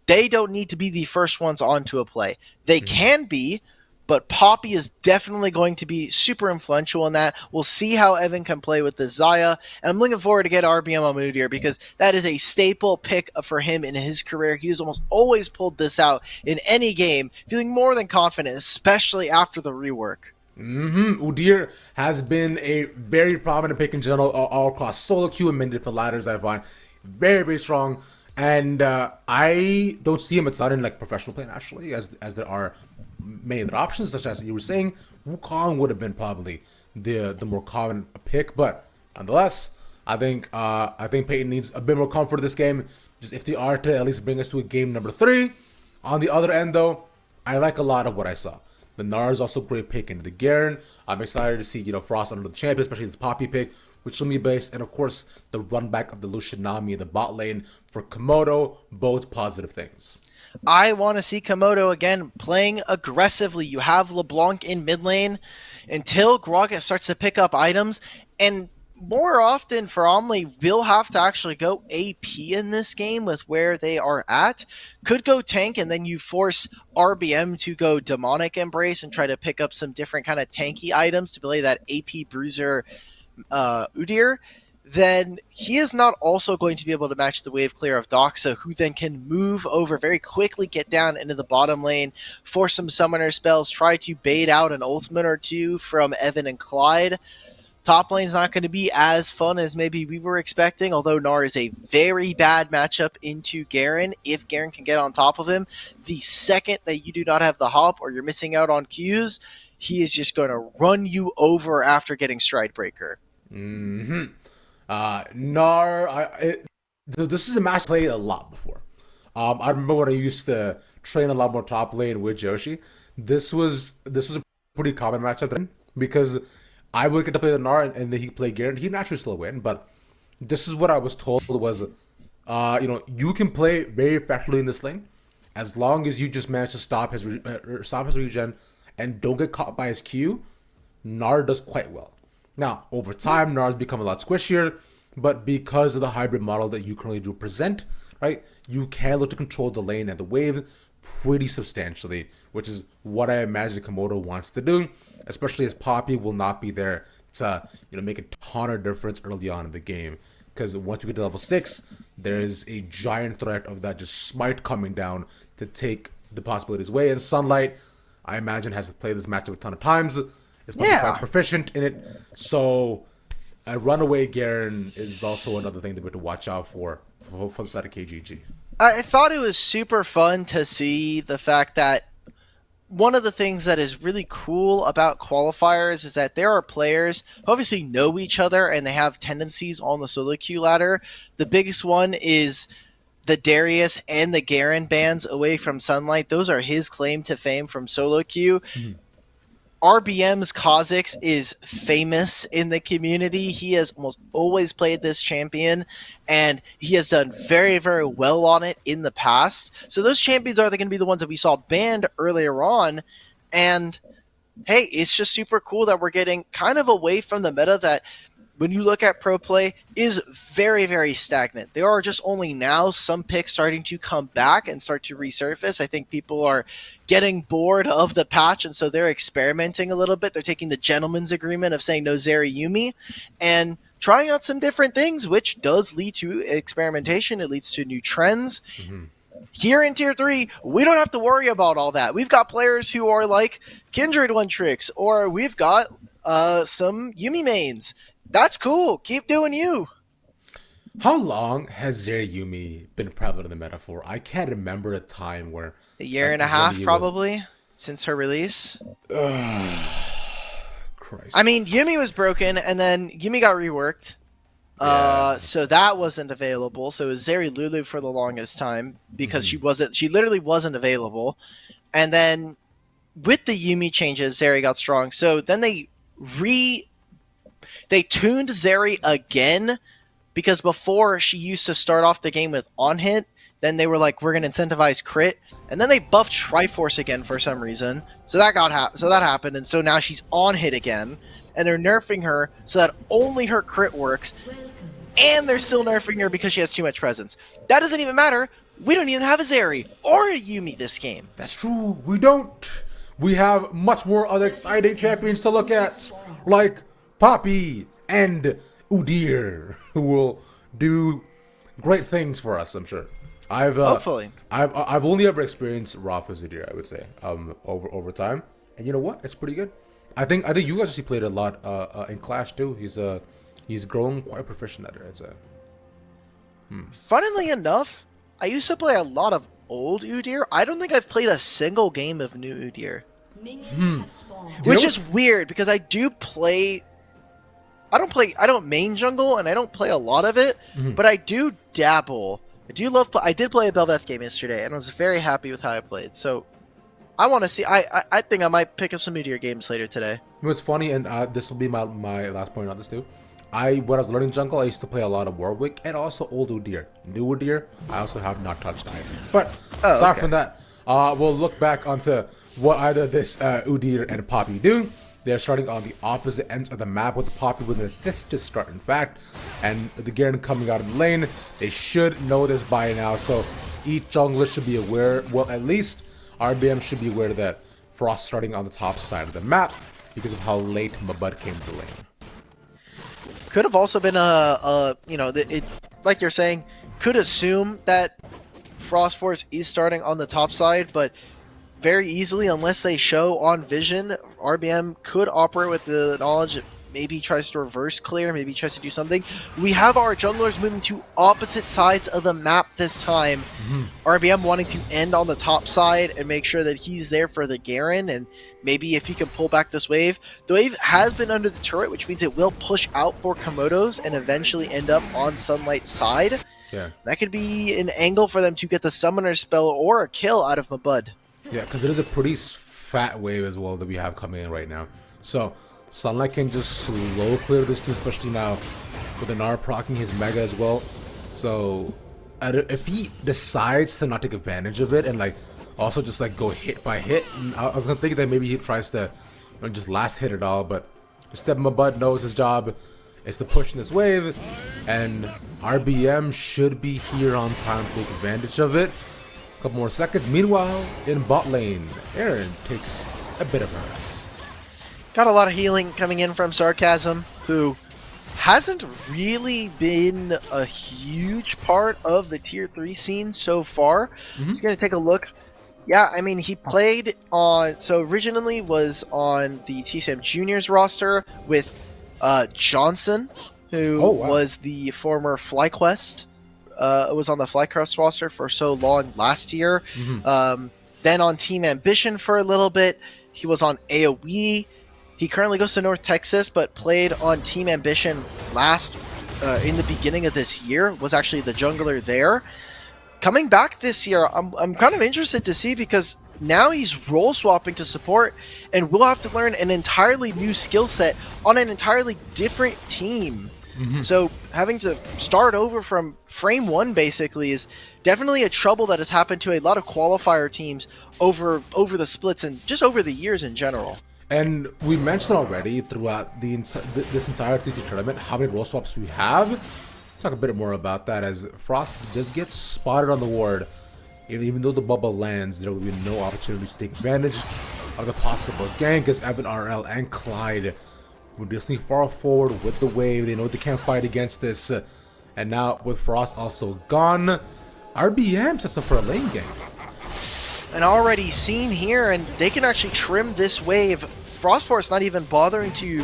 They don't need to be the first ones onto a play. They can be, but Poppy is definitely going to be super influential in that. We'll see how Evan can play with the Zaya. And I'm looking forward to get RBM on Moodier because that is a staple pick for him in his career. He has almost always pulled this out in any game, feeling more than confident, especially after the rework. Udyr has been a very prominent pick in general, all across solo queue and many different ladders, I find. Very, very strong. And I don't see him outside in like professional play naturally, as there are many other options, such as you were saying. Wukong would have been probably the more common pick, but nonetheless, I think Peyton needs a bit more comfort in this game. Just if they are to at least bring us to a game number 3. On the other end, though, I like a lot of what I saw. The Gnar is also a great pick into the Garen. I'm excited to see Frost under the champion, especially this Poppy pick, which will be based, and of course the run back of the Lucian Nami in the bot lane for Komodo. Both positive things. I want to see Komodo again playing aggressively. You have LeBlanc in mid lane until Gragas starts to pick up items, and more often for Omni, we'll have to actually go AP in this game with where they are at. Could go tank, and then you force RBM to go Demonic Embrace and try to pick up some different kind of tanky items to play that AP Bruiser Udyr. Then he is not also going to be able to match the wave clear of Doxa, who then can move over very quickly, get down into the bottom lane, force some summoner spells, try to bait out an ultimate or two from Evan and Clyde. Top lane's not going to be as fun as maybe we were expecting, although Gnar is a very bad matchup into Garen. If Garen can get on top of him, the second that you do not have the hop or you're missing out on Qs, he is just going to run you over after getting Stride Breaker. Gnar, this is a match I played a lot before. I remember when I used to train a lot more top lane with Joshi. This was a pretty common matchup then, because I would get to play the Gnar and then he'd play Garen. He'd naturally still win, but this is what I was told was, you can play very effectively in this lane as long as you just manage to stop his regen and don't get caught by his Q. Gnar does quite well. Now, over time, Gnar's become a lot squishier, but because of the hybrid model that you currently do present, right, you can look to control the lane and the wave pretty substantially, which is what I imagine Komodo wants to do, especially as Poppy will not be there to make a ton of difference early on in the game. Because once you get to level 6, there is a giant threat of that just smite coming down to take the possibilities away. And Sunlight, I imagine, has played this matchup a ton of times. It's quite proficient in it. So a runaway Garen is also another thing that we have to watch out for the side of KGG. I thought it was super fun to see the fact that one of the things that is really cool about qualifiers is that there are players who obviously know each other and they have tendencies on the solo queue ladder. The biggest one is the Darius and the Garen bans away from Sunlight. Those are his claim to fame from solo queue. RBM's Kha'Zix is famous in the community. He has almost always played this champion, and he has done very, very well on it in the past. So those champions are going to be the ones that we saw banned earlier on, and hey, it's just super cool that we're getting kind of away from the meta that, when you look at pro play, is very, very stagnant. There are just only now some picks starting to come back and start to resurface. I think people are getting bored of the patch, and so they're experimenting a little bit. They're taking the gentleman's agreement of saying no Zeri Yumi and trying out some different things, which does lead to experimentation. It leads to new trends. Here in Tier 3, we don't have to worry about all that. We've got players who are like Kindred one tricks, or we've got some Yumi mains. That's cool. Keep doing you. How long has Zeri Yumi been prevalent in the meta for? I can't remember a time where... A year and a half, probably, since her release. Christ. I mean, Yumi was broken, and then Yumi got reworked. Yeah. So that wasn't available. So it was Zeri Lulu for the longest time because she literally wasn't available. And then with the Yumi changes, Zeri got strong. So then they tuned Zeri again because before she used to start off the game with on hit. Then they were like, we're gonna incentivize crit, and then they buffed Triforce again for some reason. So that happened, and so now she's on hit again, and they're nerfing her so that only her crit works, and they're still nerfing her because she has too much presence. That doesn't even matter. We don't even have a Zeri or a Yumi this game. That's true. We don't. We have much more other exciting champions to look at, like Poppy and Udyr, who will do great things for us, I'm sure. Hopefully. I've only ever experienced Raw as Udyr, I would say, over time, and you know what? It's pretty good. I think you guys actually played a lot in Clash too. He's grown quite proficient at it. I'd say. Funnily enough, I used to play a lot of old Udyr. I don't think I've played a single game of new Udyr. Minions have spawned. Which is weird because I don't main jungle and I don't play a lot of it, but I do dabble. I did play a Belveth game yesterday and I was very happy with how I played. So I want to see. I think I might pick up some Udyr games later today. You know, it's funny, and this will be my last point on this too. When I was learning jungle, I used to play a lot of Warwick and also old Udyr. New Udyr, I also have not touched either. But aside from that, we'll look back onto what either this Udyr and Poppy do. They're starting on the opposite ends of the map with Poppy with an assist to start, in fact. And the Garen coming out of the lane. They should know this by now, so each jungler should be aware. Well, at least RBM should be aware that Frost starting on the top side of the map because of how late Mabud came to lane. Could have also been like you're saying, could assume that Frost Force is starting on the top side, but very easily, unless they show on vision, RBM could operate with the knowledge that maybe he tries to reverse clear, maybe he tries to do something. We have our junglers moving to opposite sides of the map this time. RBM wanting to end on the top side and make sure that he's there for the Garen, and maybe if he can pull back this wave. The wave has been under the turret, which means it will push out for Komodos and eventually end up on Sunlight's side. Yeah. That could be an angle for them to get the Summoner spell or a kill out of Mabud. Yeah, because it is a pretty fat wave as well that we have coming in right now. So Sunlight can just slow clear this team, especially now with Anar proccing his Mega as well. So if he decides to not take advantage of it and also just go hit by hit, I was gonna think that maybe he tries to just last hit it all, but instead Mabud knows his job is to push in this wave, and RBM should be here on time to take advantage of it. Couple more seconds. Meanwhile, in bot lane, Aaron takes a bit of a rest. Got a lot of healing coming in from Sarcasm, who hasn't really been a huge part of the tier 3 scene so far. He's going to take a look. Yeah, I mean, he played originally was on the TCM Juniors roster with Johnson, who was the former FlyQuest. Was on the FlyQuest roster for so long last year. Then on Team Ambition for a little bit. He was on AoE. He currently goes to North Texas, but played on Team Ambition in the beginning of this year. Was actually the jungler there. Coming back this year, I'm kind of interested to see because now he's role swapping to support, and we'll have to learn an entirely new skill set on an entirely different team. So having to start over from frame 1 basically is definitely a trouble that has happened to a lot of qualifier teams over the splits and just over the years in general. And we mentioned already throughout this entire TT tournament how many role swaps we have. Let's talk a bit more about that as Frost just gets spotted on the ward. Even though the bubble lands, there will be no opportunities to take advantage of the possible gank as Evan RL and Clyde we're just far forward with the wave. They know they can't fight against this. And now with Frost also gone, RBM sets up for a lane game. And already seen here, and they can actually trim this wave. Frostforce not even bothering to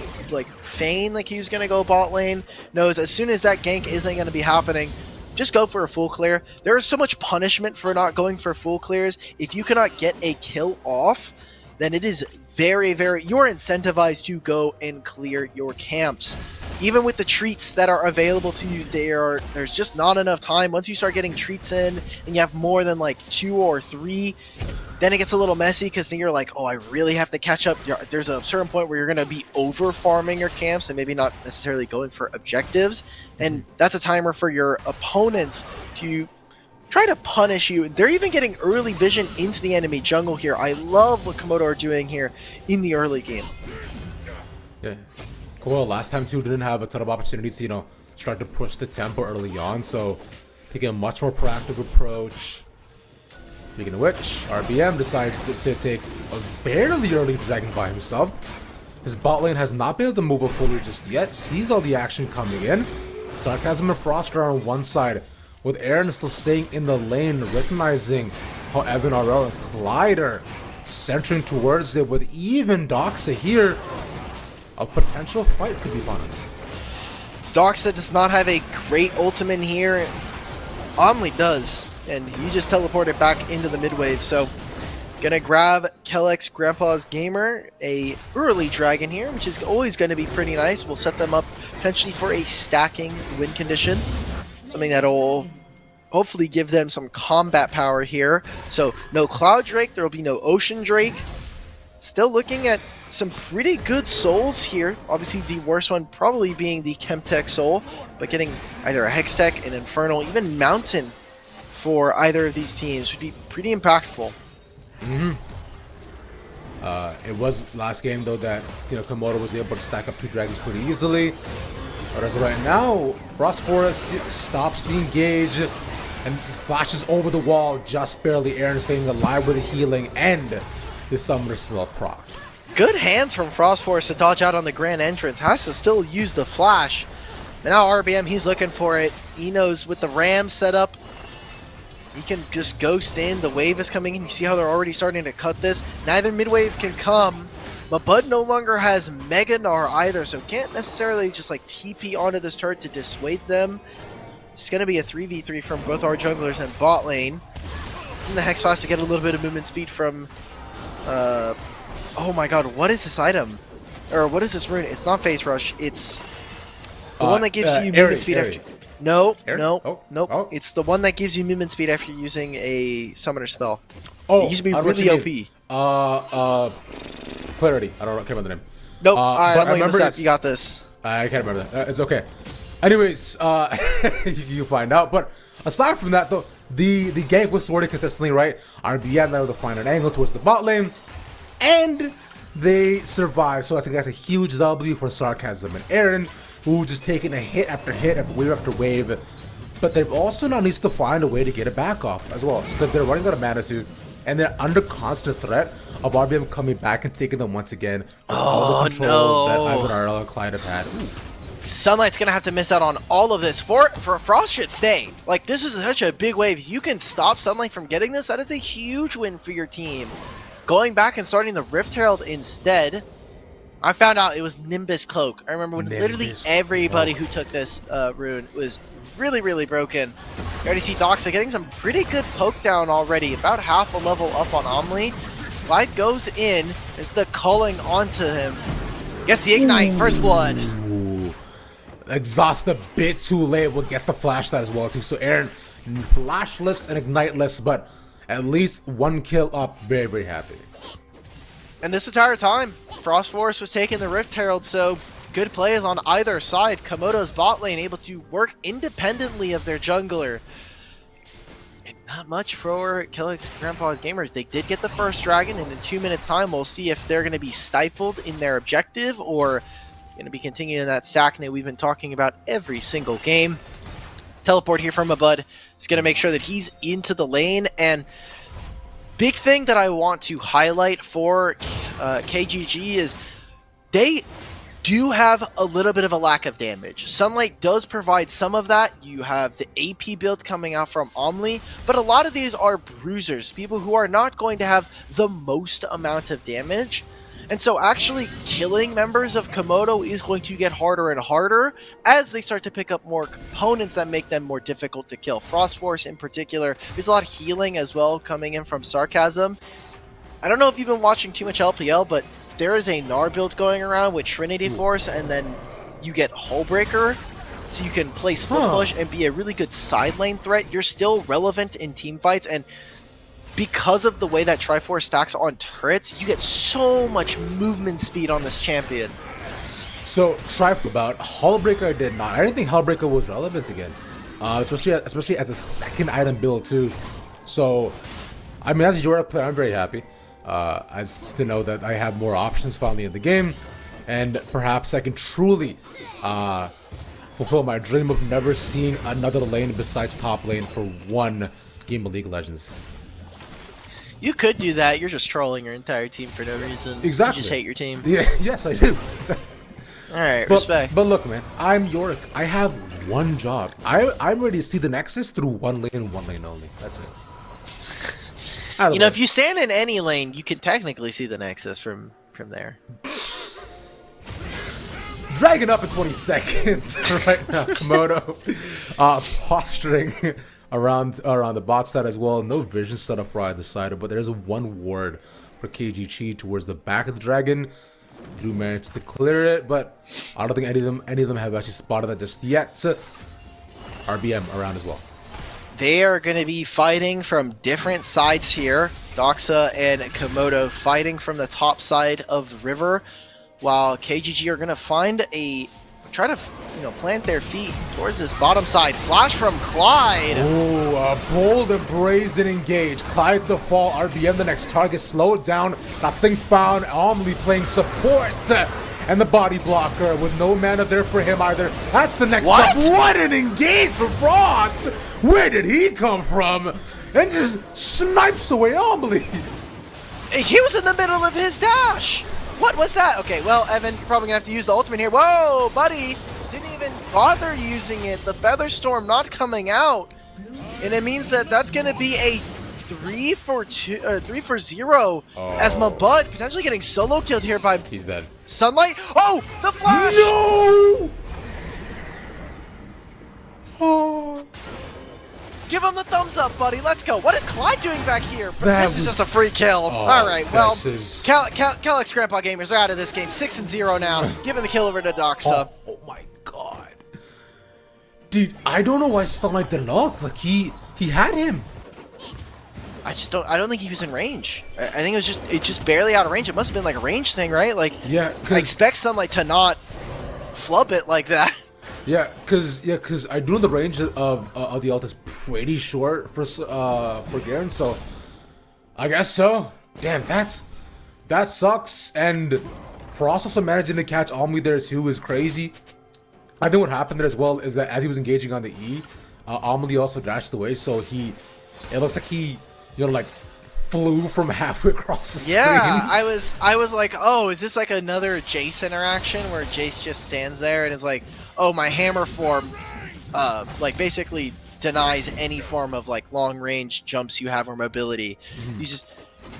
feign like he was going to go bot lane. Knows as soon as that gank isn't going to be happening, just go for a full clear. There is so much punishment for not going for full clears. If you cannot get a kill off, then it is very, you're incentivized to go and clear your camps. even with the treats that are available to you, there's just not enough time. Once you start getting treats in and you have more than like 2 or 3, then it gets a little messy because then you're like, oh, I really have to catch up. There's a certain point where you're going to be over farming your camps and maybe not necessarily going for objectives. And that's a timer for your opponents to try to punish you. They're even getting early vision into the enemy jungle here. I love what Komodo are doing here in the early game. Yeah. Cool. Last time too didn't have a ton of opportunities to, start to push the tempo early on, so taking a much more proactive approach. Speaking of which, RBM decides to take a fairly early dragon by himself. His bot lane has not been able to move up fully just yet, sees all the action coming in. Sarcasm and Frost are on one side, with Aaron still staying in the lane, recognizing how Evan RL and Clyde are centering towards it, with even Doxa here. A potential fight could be upon us. Doxa does not have a great ultimate here. Omni does, and he just teleported back into the mid-wave, so gonna grab Kellex Grandpa's Gamer, a early dragon here, which is always going to be pretty nice. We'll set them up potentially for a stacking win condition, something that'll hopefully give them some combat power here. So no Cloud Drake, there will be no Ocean Drake. Still looking at some pretty good souls here. Obviously the worst one probably being the Chemtech soul, but getting either a Hextech, an Infernal, even Mountain for either of these teams would be pretty impactful. It was last game though that Komodo was able to stack up 2 dragons pretty easily. But as of right now, Frost Forest stops the engage and flashes over the wall just barely. Aaron staying alive with the healing and the Summoner Spell proc. Good hands from Frost Force to dodge out on the grand entrance. Has to still use the flash. But now RBM, he's looking for it. He knows with the Ram set up, he can just ghost in. The wave is coming in. You see how they're already starting to cut this. Neither mid-wave can come. But Bud no longer has Mega Gnar either, so can't necessarily just like TP onto this turret to dissuade them. It's going to be a 3v3 from both our junglers and bot lane. Using the Hex Flash to get a little bit of movement speed from... oh my god, what is this item? Or what is this rune? It's not Phase Rush, it's the one that gives you movement speed after... No, nope. It's the one that gives you movement speed after using a summoner spell. Oh, it used to be really OP. Clarity. I don't care about the name. Nope, I'm looking this up. You got this. I can't remember that. It's okay. Anyways, you find out. But aside from that, though, the gank was sorted consistently, right? RBM able to find an angle towards the bot lane, and they survive. So I think that's a huge W for Sarcasm and Aaron, who just taking a hit after hit, wave after wave. But they've also now needs to find a way to get it back off as well, because they're running out of mana too, and they're under constant threat of RBM coming back and taking them once again. All the control that Ivan RL and Clyde have had. Ooh. Sunlight's gonna have to miss out on all of this. For Frost should stay. Like, this is such a big wave. You can stop Sunlight from getting this. That is a huge win for your team. Going back and starting the Rift Herald instead. I found out it was Nimbus Cloak. I remember when literally everybody who took this rune was really, really broken. You already see Doxa getting some pretty good poke down already. About half a level up on Omni. Clyde goes in. There's the culling onto him. Gets the Ignite. First blood. Ooh. Exhaust a bit too late. We'll get the flash that as well too. So Aaron, flashless and igniteless, but at least 1 kill up. Very, very happy. And this entire time, Frost Force was taking the Rift Herald, so good plays on either side. Komodo's bot lane able to work independently of their jungler. And not much for Kellex Grandpa's Gamers. They did get the first dragon, and in 2 minutes time, we'll see if they're going to be stifled in their objective or going to be continuing that sack that we've been talking about every single game. Teleport here from a Bud is going to make sure that he's into the lane, and big thing that I want to highlight for KGG is they do have a little bit of a lack of damage. Sunlight does provide some of that. You have the AP build coming out from Omni, but a lot of these are bruisers, people who are not going to have the most amount of damage. And so actually killing members of Komodo is going to get harder and harder as they start to pick up more components that make them more difficult to kill. Frost Force in particular, there's a lot of healing as well coming in from Sarcasm. I don't know if you've been watching too much LPL, but there is a Gnar build going around with Trinity Force and then You get Hullbreaker, so you can play split push and be a really good side lane threat. You're still relevant in team fights, and because of the way that Triforce stacks on turrets, you get so much movement speed on this champion. So, about Hullbreaker, I did not. I didn't think Hullbreaker was relevant again, especially as a second item build too. So, I mean, as a Yorick player, I'm very happy. As to know that I have more options finally in the game, and perhaps I can truly fulfill my dream of never seeing another lane besides top lane for one game of League of Legends. You could do that. You're just trolling your entire team for no reason. Exactly. You just hate your team. Yeah. Yes, I do. Alright, respect. But look, man, I'm Yorick. I have one job. I'm ready to see the Nexus through one lane and one lane only. That's it. You know, if you stand in any lane, you can technically see the Nexus from there. Dragging up in 20 seconds right now. Komodo posturing around the bot side as well. No vision setup for either side, but there's one ward for KG towards the back of the dragon. Drew managed to clear it, but I don't think any of them have actually spotted that just yet. RBM around as well. They are going to be fighting from different sides here. Doxa and Komodo fighting from the top side of the river, while KGG are going to try to plant their feet towards this bottom side. Flash from Clyde. Oh, a bold and brazen engage. Clyde to fall. RBM the next target. Slow it down. Nothing found. Omni playing support. And the body blocker with no mana there for him either. That's the next What? up. What an engage from Frost! Where did he come from? And just snipes away Omni. He was in the middle of his dash. What was that? Okay, well, Evan, you're probably going to have to use the ultimate here. Whoa, buddy. Didn't even bother using it. The Feather Storm not coming out. And it means that that's going to be a 3 for 0 as Mabud potentially getting solo killed here by He's dead. Sunlight. Oh, the flash! No! Oh. Give him the thumbs up, buddy. Let's go. What is Clyde doing back here? That This is was- just a free kill. Oh, All right, well, this is- Calyx Grandpa Gamers are out of this game. 6-0 now. Giving the kill over to Doxa. Oh my god. Dude, I don't know why Sunlight didn't ult. Like, he had him. I don't think he was in range. I think it just barely out of range. It must have been like a range thing, right? Like, Yeah, I expect Sunlight to not flub it like that. Yeah, cause I do know the range of the ult is pretty short for Garen, so I guess so. Damn, that sucks. And Frost also managing to catch Omni there too is crazy. I think what happened there as well is that as he was engaging on the E, Omni also dashed away, so it looks like he like flew from halfway across the screen. Yeah, I was like, oh, is this like another Jace interaction where Jace just stands there and is like, oh, my hammer form, like basically denies any form of like long range jumps you have or mobility. You just,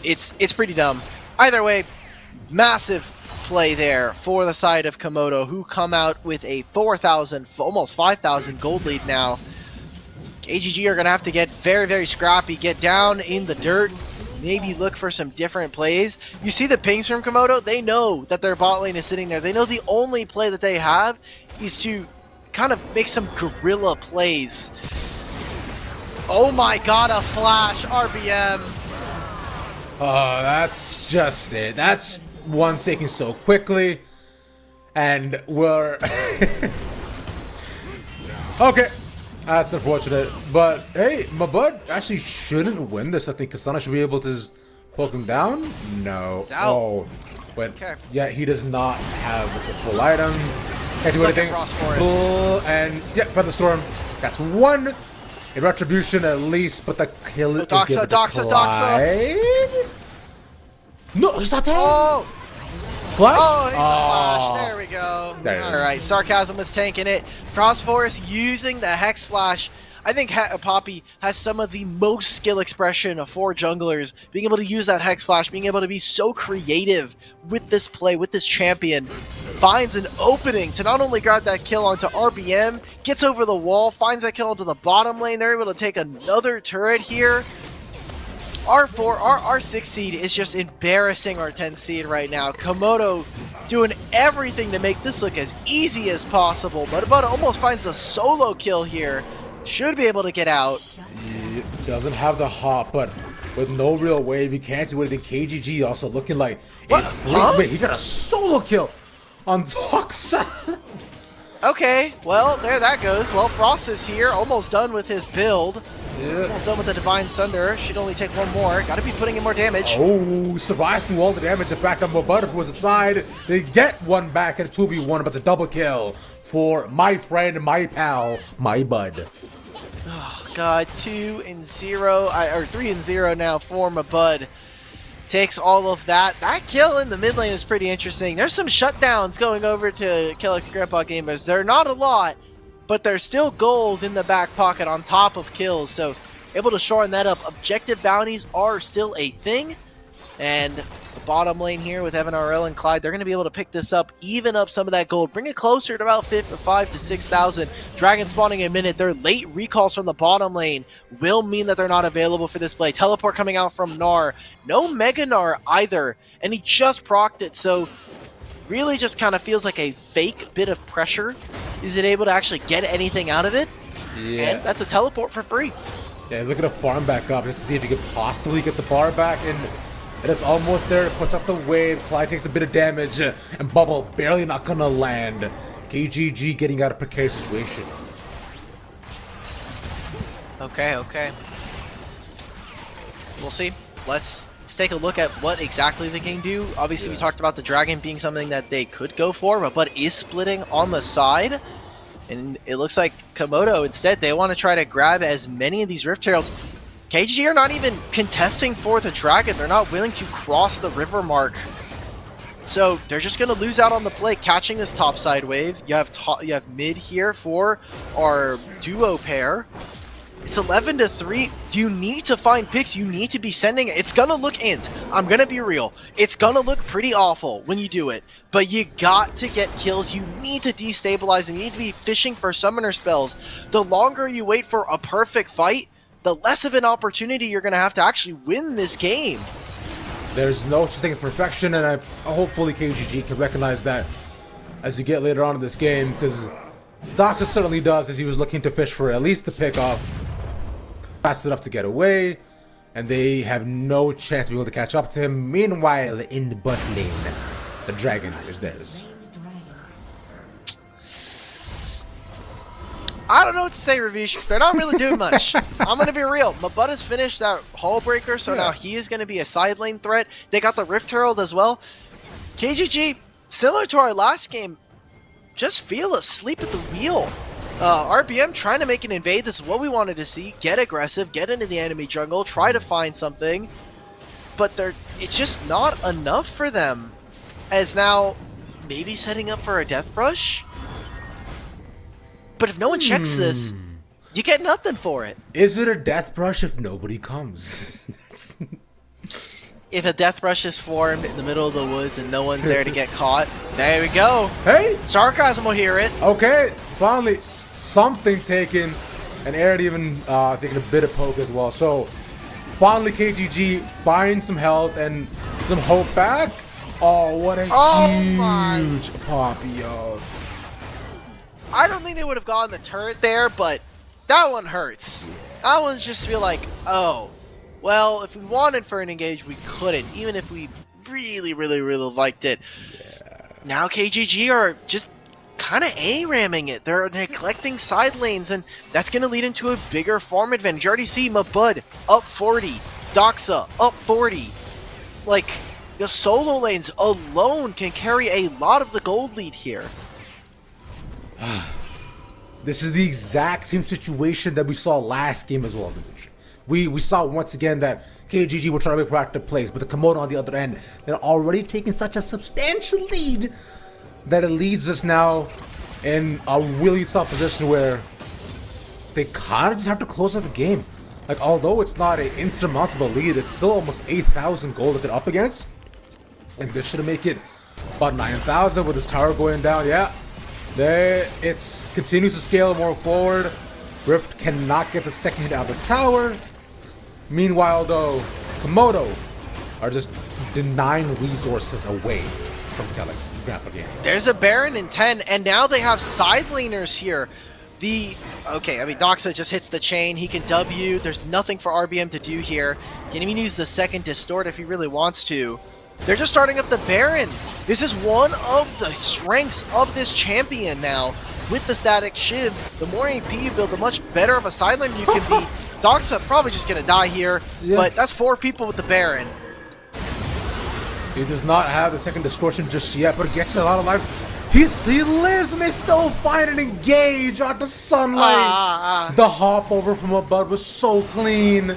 it's pretty dumb. Either way, massive play there for the side of Komodo, who come out with a 4,000, almost 5,000 gold lead now. AGG are going to have to get very, very scrappy, get down in the dirt, maybe look for some different plays. You see the pings from Komodo? They know that their bot lane is sitting there. They know the only play that they have is to kind of make some guerrilla plays. Oh my god, a flash, RBM. That's just it. That's one taken so quickly. And we're... Okay. That's unfortunate, but hey, Mabud actually shouldn't win this. I think Kasana should be able to just poke him down. No. He's out. Oh, but Okay. yeah, he does not have the full item. Can't do Like a anything. Frost Forest. Bull and yeah, Feather Storm. That's one. A retribution at least, but the kill is Doxa, given to Doxa. Clyde. No, he's not dead. Oh! Flash? Oh, he's the flash. There we go. There it is. All right, Sarcasm was tanking it. Frostforest using the Hex Flash. I think Poppy has some of the most skill expression for junglers. Being able to use that Hex Flash, being able to be so creative with this play, with this champion. Finds an opening to not only grab that kill onto RBM, gets over the wall, finds that kill onto the bottom lane. They're able to take another turret here. our 6 seed is just embarrassing our 10 seed right now. Komodo doing everything to make this look as easy as possible, but Abada almost finds the solo kill here. Should be able to get out. He doesn't have the hop, but with no real wave, he can't do anything. KGG also looking like What? a freak. Huh? Wait, he got a solo kill on Toxa. Okay, well, there that goes. Well, Frost is here, almost done with his build. Yeah. Almost done with the Divine Sunder. Should only take one more. Gotta be putting in more damage. Oh, survives through all the damage. In fact, Mobud was aside. They get one back at 2v1, but it's a double kill for my friend, my pal, my bud. Oh, God, 2-0, or 3-0 now for Mabud. Takes all of that. That kill in the mid lane is pretty interesting. There's some shutdowns going over to Kellex Grandpa Gamers. They're not a lot, but there's still gold in the back pocket on top of kills, so able to shorten that up. Objective bounties are still a thing, and the bottom lane here with Evan RL and Clyde, they're going to be able to pick this up, even up some of that gold, bring it closer to about 5 to 6,000. Dragon spawning in a minute. Their late recalls from the bottom lane will mean that they're not available for this play. Teleport coming out from Gnar. No Mega Gnar either, and he just procced it, so really just kind of feels like a fake bit of pressure. Is it able to actually get anything out of it? Yeah. And that's a teleport for free. Yeah, he's looking to farm back up just to see if he could possibly get the bar back, and it is almost there. Puts up the wave. Clyde takes a bit of damage, and Bubble barely not gonna land. KGG getting out of precarious situation. Okay. We'll see. Let's take a look at what exactly they can do. Obviously, we talked about the dragon being something that they could go for, but is splitting on the side. And it looks like Komodo, instead, they want to try to grab as many of these Rift Heralds. KGG are not even contesting for the dragon. They're not willing to cross the river mark. So they're just going to lose out on the play, catching this top side wave. You have mid here for our duo pair. It's 11-3. You need to find picks. You need to be sending it. It's going to look int. I'm going to be real. It's going to look pretty awful when you do it. But you got to get kills. You need to destabilize them. You need to be fishing for summoner spells. The longer you wait for a perfect fight, the less of an opportunity you're going to have to actually win this game. There's no such thing as perfection, and hopefully KGG can recognize that as you get later on in this game, because Doxa certainly does, as he was looking to fish for at least the pick off. Fast enough to get away, and they have no chance to be able to catch up to him. Meanwhile, in the bot lane, the dragon is theirs. I don't know what to say, Ravish. They're not really doing much. I'm going to be real. Mabud has finished that Hull Breaker, so now he is going to be a side lane threat. They got the Rift Herald as well. KGG, similar to our last game, just feel asleep at the wheel. RBM trying to make an invade. This is what we wanted to see. Get aggressive, get into the enemy jungle, try to find something. But it's just not enough for them. As now, maybe setting up for a Death Brush? But if no one checks this, you get nothing for it. Is it a death brush if nobody comes? If a Death Brush is formed in the middle of the woods and no one's there to get caught, there we go. Hey! Sarcasm will hear it. Okay, finally, something taken. And Aaron even taking a bit of poke as well. So, finally KGG finds some health and some hope back. Oh, what a huge poppy ult. I don't think they would have gotten the turret there, but that one hurts. That one's just feel like, oh, well, if we wanted for an engage, we couldn't, even if we really, really, really liked it. Yeah. Now KGG are just kind of A-ramming it. They're neglecting side lanes, and that's going to lead into a bigger farm advantage. You already see Mabud up 40, Doxa up 40. Like, the solo lanes alone can carry a lot of the gold lead here. This is the exact same situation that we saw last game as well. We saw once again that KGG were trying to make proactive plays, but the Komodo on the other end, they're already taking such a substantial lead that it leads us now in a really tough position where they kind of just have to close out the game. Like, although it's not an insurmountable lead, it's still almost 8,000 gold that they're up against. And this should make it about 9,000 with this tower going down. Yeah. It continues to scale more forward. Rift cannot get the second hit out of the tower. Meanwhile, though, Komodo are just denying resources away from Kellex Grandpa game. There's a Baron in 10, and now they have side laners here. Okay, I mean, Doxa just hits the chain. He can W. There's nothing for RBM to do here. Can even use the second Distort if he really wants to. They're just starting up the Baron. This is one of the strengths of this champion now. With the static Shiv, the more AP you build, the much better of a side laner you can be. Doxa probably just going to die here, but that's 4 people with the Baron. He does not have the second distortion just yet, but gets a lot of life. He lives, and they still find an engage onto Sunlight. The hop over from Mabud was so clean.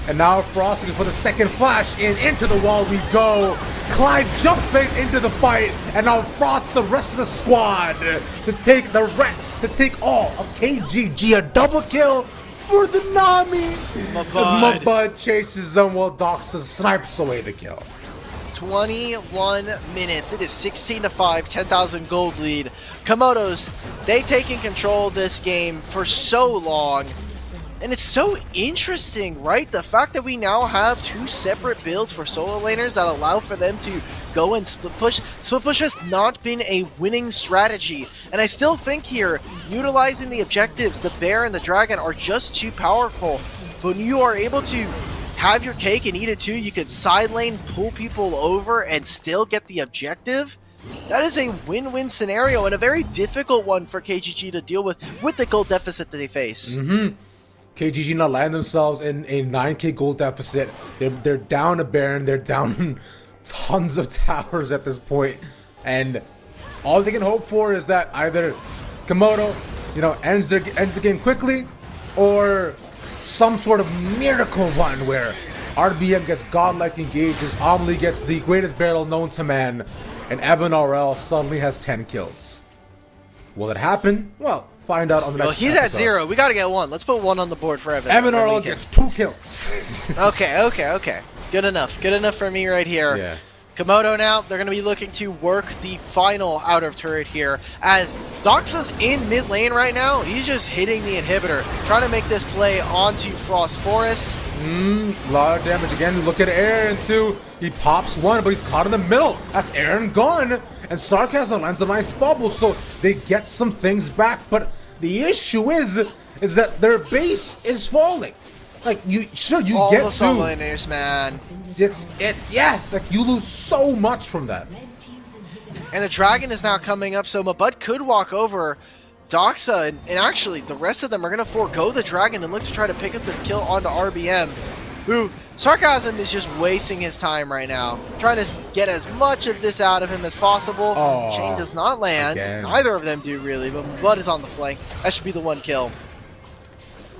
And now Frost looking for the second flash into the wall we go. Clyde jumps back into the fight, and now Frost the rest of the squad to take all of KGG. A double kill for the Nami. As Mabud chases them while Doxa snipes away the kill. 21 minutes. It is 16-5, 10,000 gold lead. Komodos, they've taken control of this game for so long. And it's so interesting, right? The fact that we now have 2 separate builds for solo laners that allow for them to go and split push. Split push has not been a winning strategy. And I still think here, utilizing the objectives, the bear and the dragon are just too powerful. But when you are able to have your cake and eat it too, you can side lane, pull people over, and still get the objective. That is a win-win scenario and a very difficult one for KGG to deal with the gold deficit that they face. KGG now land themselves in a 9k gold deficit. They're down a Baron. They're down tons of towers at this point, and all they can hope for is that either Komodo, ends the game quickly, or some sort of miracle run where RBM gets godlike engages, Amelie gets the greatest barrel known to man, and Evan RL suddenly has 10 kills. Will it happen? Well, find out on the next he's episode. at 0. We got to get 1. Let's put 1 on the board for Evan. Evan RL gets 2 kills. Okay. Good enough. Good enough for me right here. Yeah. Komodo now, they're going to be looking to work the final outer turret here. As Doxa's in mid lane right now, he's just hitting the inhibitor, trying to make this play onto Frost Forest. A lot of damage again. Look at Aaron too. He pops one, but he's caught in the middle. That's Aaron gone. And Sarcasm lands a nice bubble, so they get some things back. But the issue is that their base is falling. Like you All get the solo laners, man. Like you lose so much from that. And the dragon is now coming up, so Mabud could walk over Doxa, and actually the rest of them are going to forego the dragon and look to try to pick up this kill onto RBM, who Sarcasm is just wasting his time right now, trying to get as much of this out of him as possible. Chain does not land. Again. Neither of them do really, but Mabud is on the flank. That should be the 1 kill.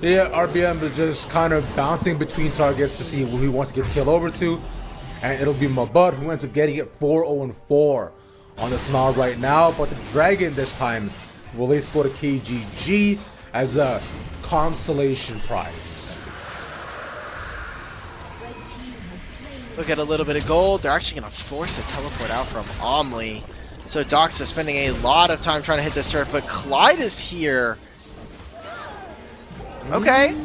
Yeah, RBM is just kind of bouncing between targets to see who he wants to get killed over to. And it'll be Mabud who ends up getting it 4-0-4 on this Gnar right now. But the Dragon this time will at least go to KGG as a consolation prize. Look at a little bit of gold. They're actually going to force the teleport out from Amelie. So Doxa spending a lot of time trying to hit this turret, but Clyde is here. Okay,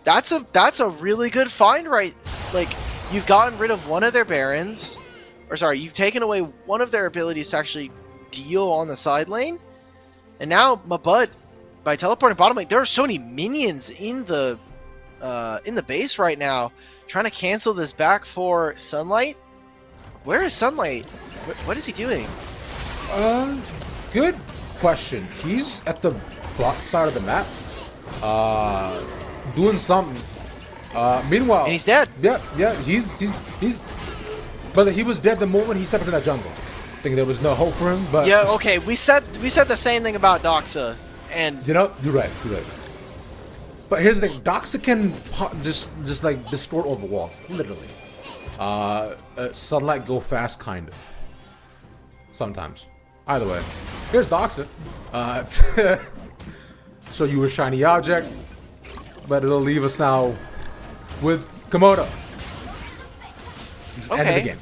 that's a really good find, right? Like, you've gotten rid of one of their barons, or sorry, you've taken away one of their abilities to actually deal on the side lane, and now Mabud, by teleporting bottom lane, there are so many minions in the base right now, trying to cancel this back for Sunlight. Where is Sunlight? What is he doing? Good question. He's at the bot side of the map. Doing something. Meanwhile, And he's dead. Yeah. He's. But he was dead the moment he stepped into that jungle. I think there was no hope for him. But Yeah. Okay. We said the same thing about Doxa, and you're right. But here's the thing: Doxa can just like distort over walls, literally. Sunlight go fast, kind of. Sometimes. Either way, here's Doxa. Show you a shiny object, but it'll leave us now with Komodo. End of the game.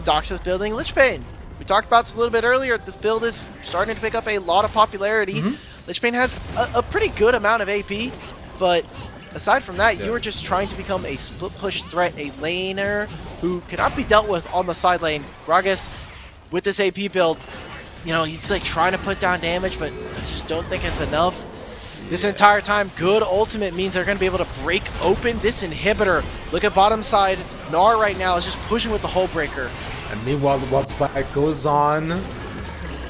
Doxa's building Lich Bane. We talked about this a little bit earlier. This build is starting to pick up a lot of popularity. Lich Bane has a pretty good amount of AP, but aside from that, you are just trying to become a split push threat, a laner who cannot be dealt with on the side lane. Gragas, with this AP build, you know, he's like trying to put down damage, but I just don't think it's enough. This entire time, good ultimate means they're going to be able to break open this inhibitor. Look at bottom side. Gnar right now is just pushing with the hull breaker. And meanwhile, while the fight goes on,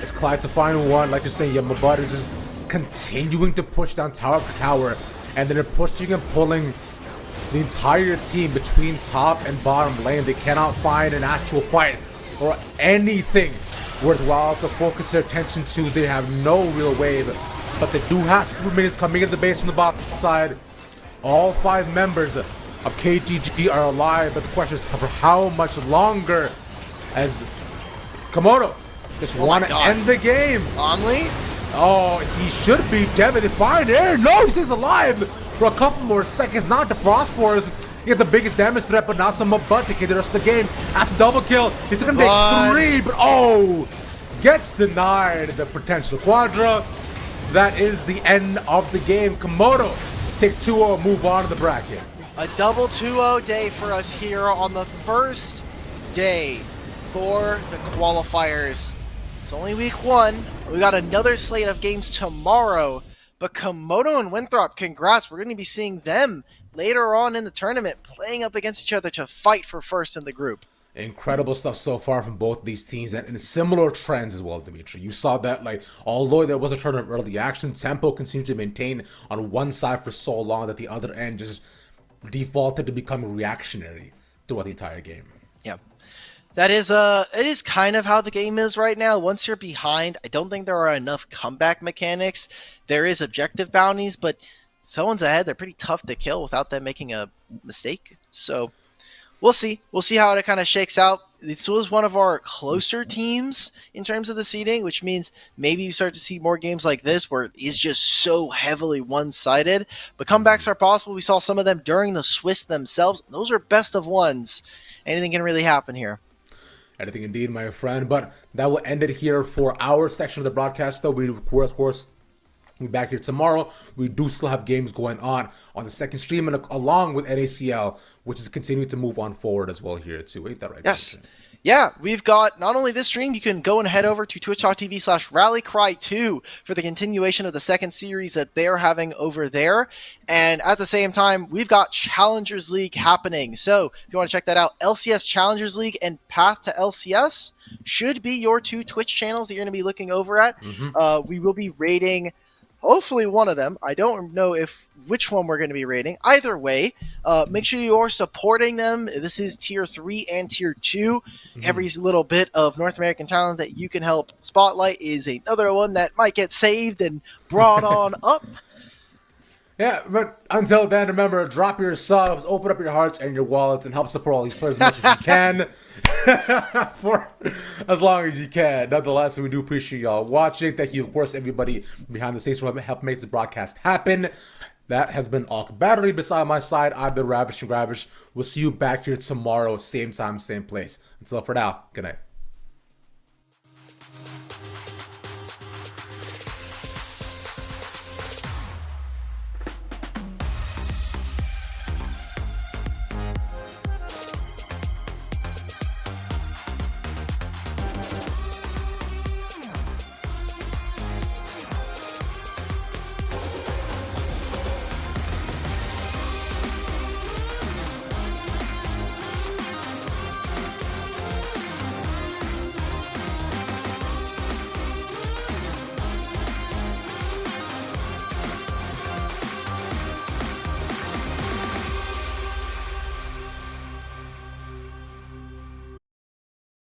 it's Clyde to find one. Like you're saying, Mabud is just continuing to push down tower after tower. And then they're pushing and pulling the entire team between top and bottom lane. They cannot find an actual fight or anything worthwhile to focus their attention to. They have no real wave. But they do have super minions coming into the base from the bottom side. All 5 members of KGG are alive, but the question is for how much longer, as Komodo just want to end the game. Only? Oh, he should be definitely fine there. No, he stays alive for a couple more seconds. Not the Phosphorus. He had the biggest damage threat, but not some butt to get the rest of the game. That's a double kill. He's gonna take 3, but oh, gets denied the potential quadra. That is the end of the game. Komodo take 2-0, move on to the bracket. A double 2-0 day for us here on the first day for the qualifiers. It's only week 1. We got another slate of games tomorrow. But Komodo and Winthrop, congrats. We're going to be seeing them later on in the tournament playing up against each other to fight for first in the group. Incredible stuff so far from both these teams, and similar trends as well, Dimitri. You saw that, like, although there was a turn of early action, tempo continued to maintain on one side for so long that the other end just defaulted to becoming reactionary throughout the entire game. Yeah. That is it is kind of how the game is right now. Once you're behind, I don't think there are enough comeback mechanics. There is objective bounties, but someone's ahead, they're pretty tough to kill without them making a mistake. So we'll see. We'll see how it kind of shakes out. This was one of our closer teams in terms of the seeding, which means maybe you start to see more games like this where it is just so heavily one-sided. But comebacks are possible. We saw some of them during the Swiss themselves. Those are best of ones. Anything can really happen here. Anything indeed, my friend. But that will end it here for our section of the broadcast, though. We, of course, we'll be back here tomorrow. We do still have games going on the second stream, and along with NACL, which is continuing to move on forward as well here too. Ain't that right? Yes. Christian? Yeah, we've got not only this stream, you can go and head over to twitch.tv/rallycry2 for the continuation of the second series that they're having over there. And at the same time, we've got Challengers League happening. So if you want to check that out, LCS Challengers League and Path to LCS should be your 2 Twitch channels that you're going to be looking over at. We will be rating hopefully one of them. I don't know which one we're going to be rating. Either way, make sure you are supporting them. This is Tier 3 and Tier 2. Every little bit of North American talent that you can help spotlight is another one that might get saved and brought on up. Yeah, but until then, remember, drop your subs, open up your hearts and your wallets, and help support all these players as much as you can. For as long as you can. Nonetheless, we do appreciate y'all watching. Thank you, of course, everybody behind the scenes for helping make this broadcast happen. That has been Alk Battery. Beside my side, I've been Ravish and Gravish. We'll see you back here tomorrow, same time, same place. Until for now, good night.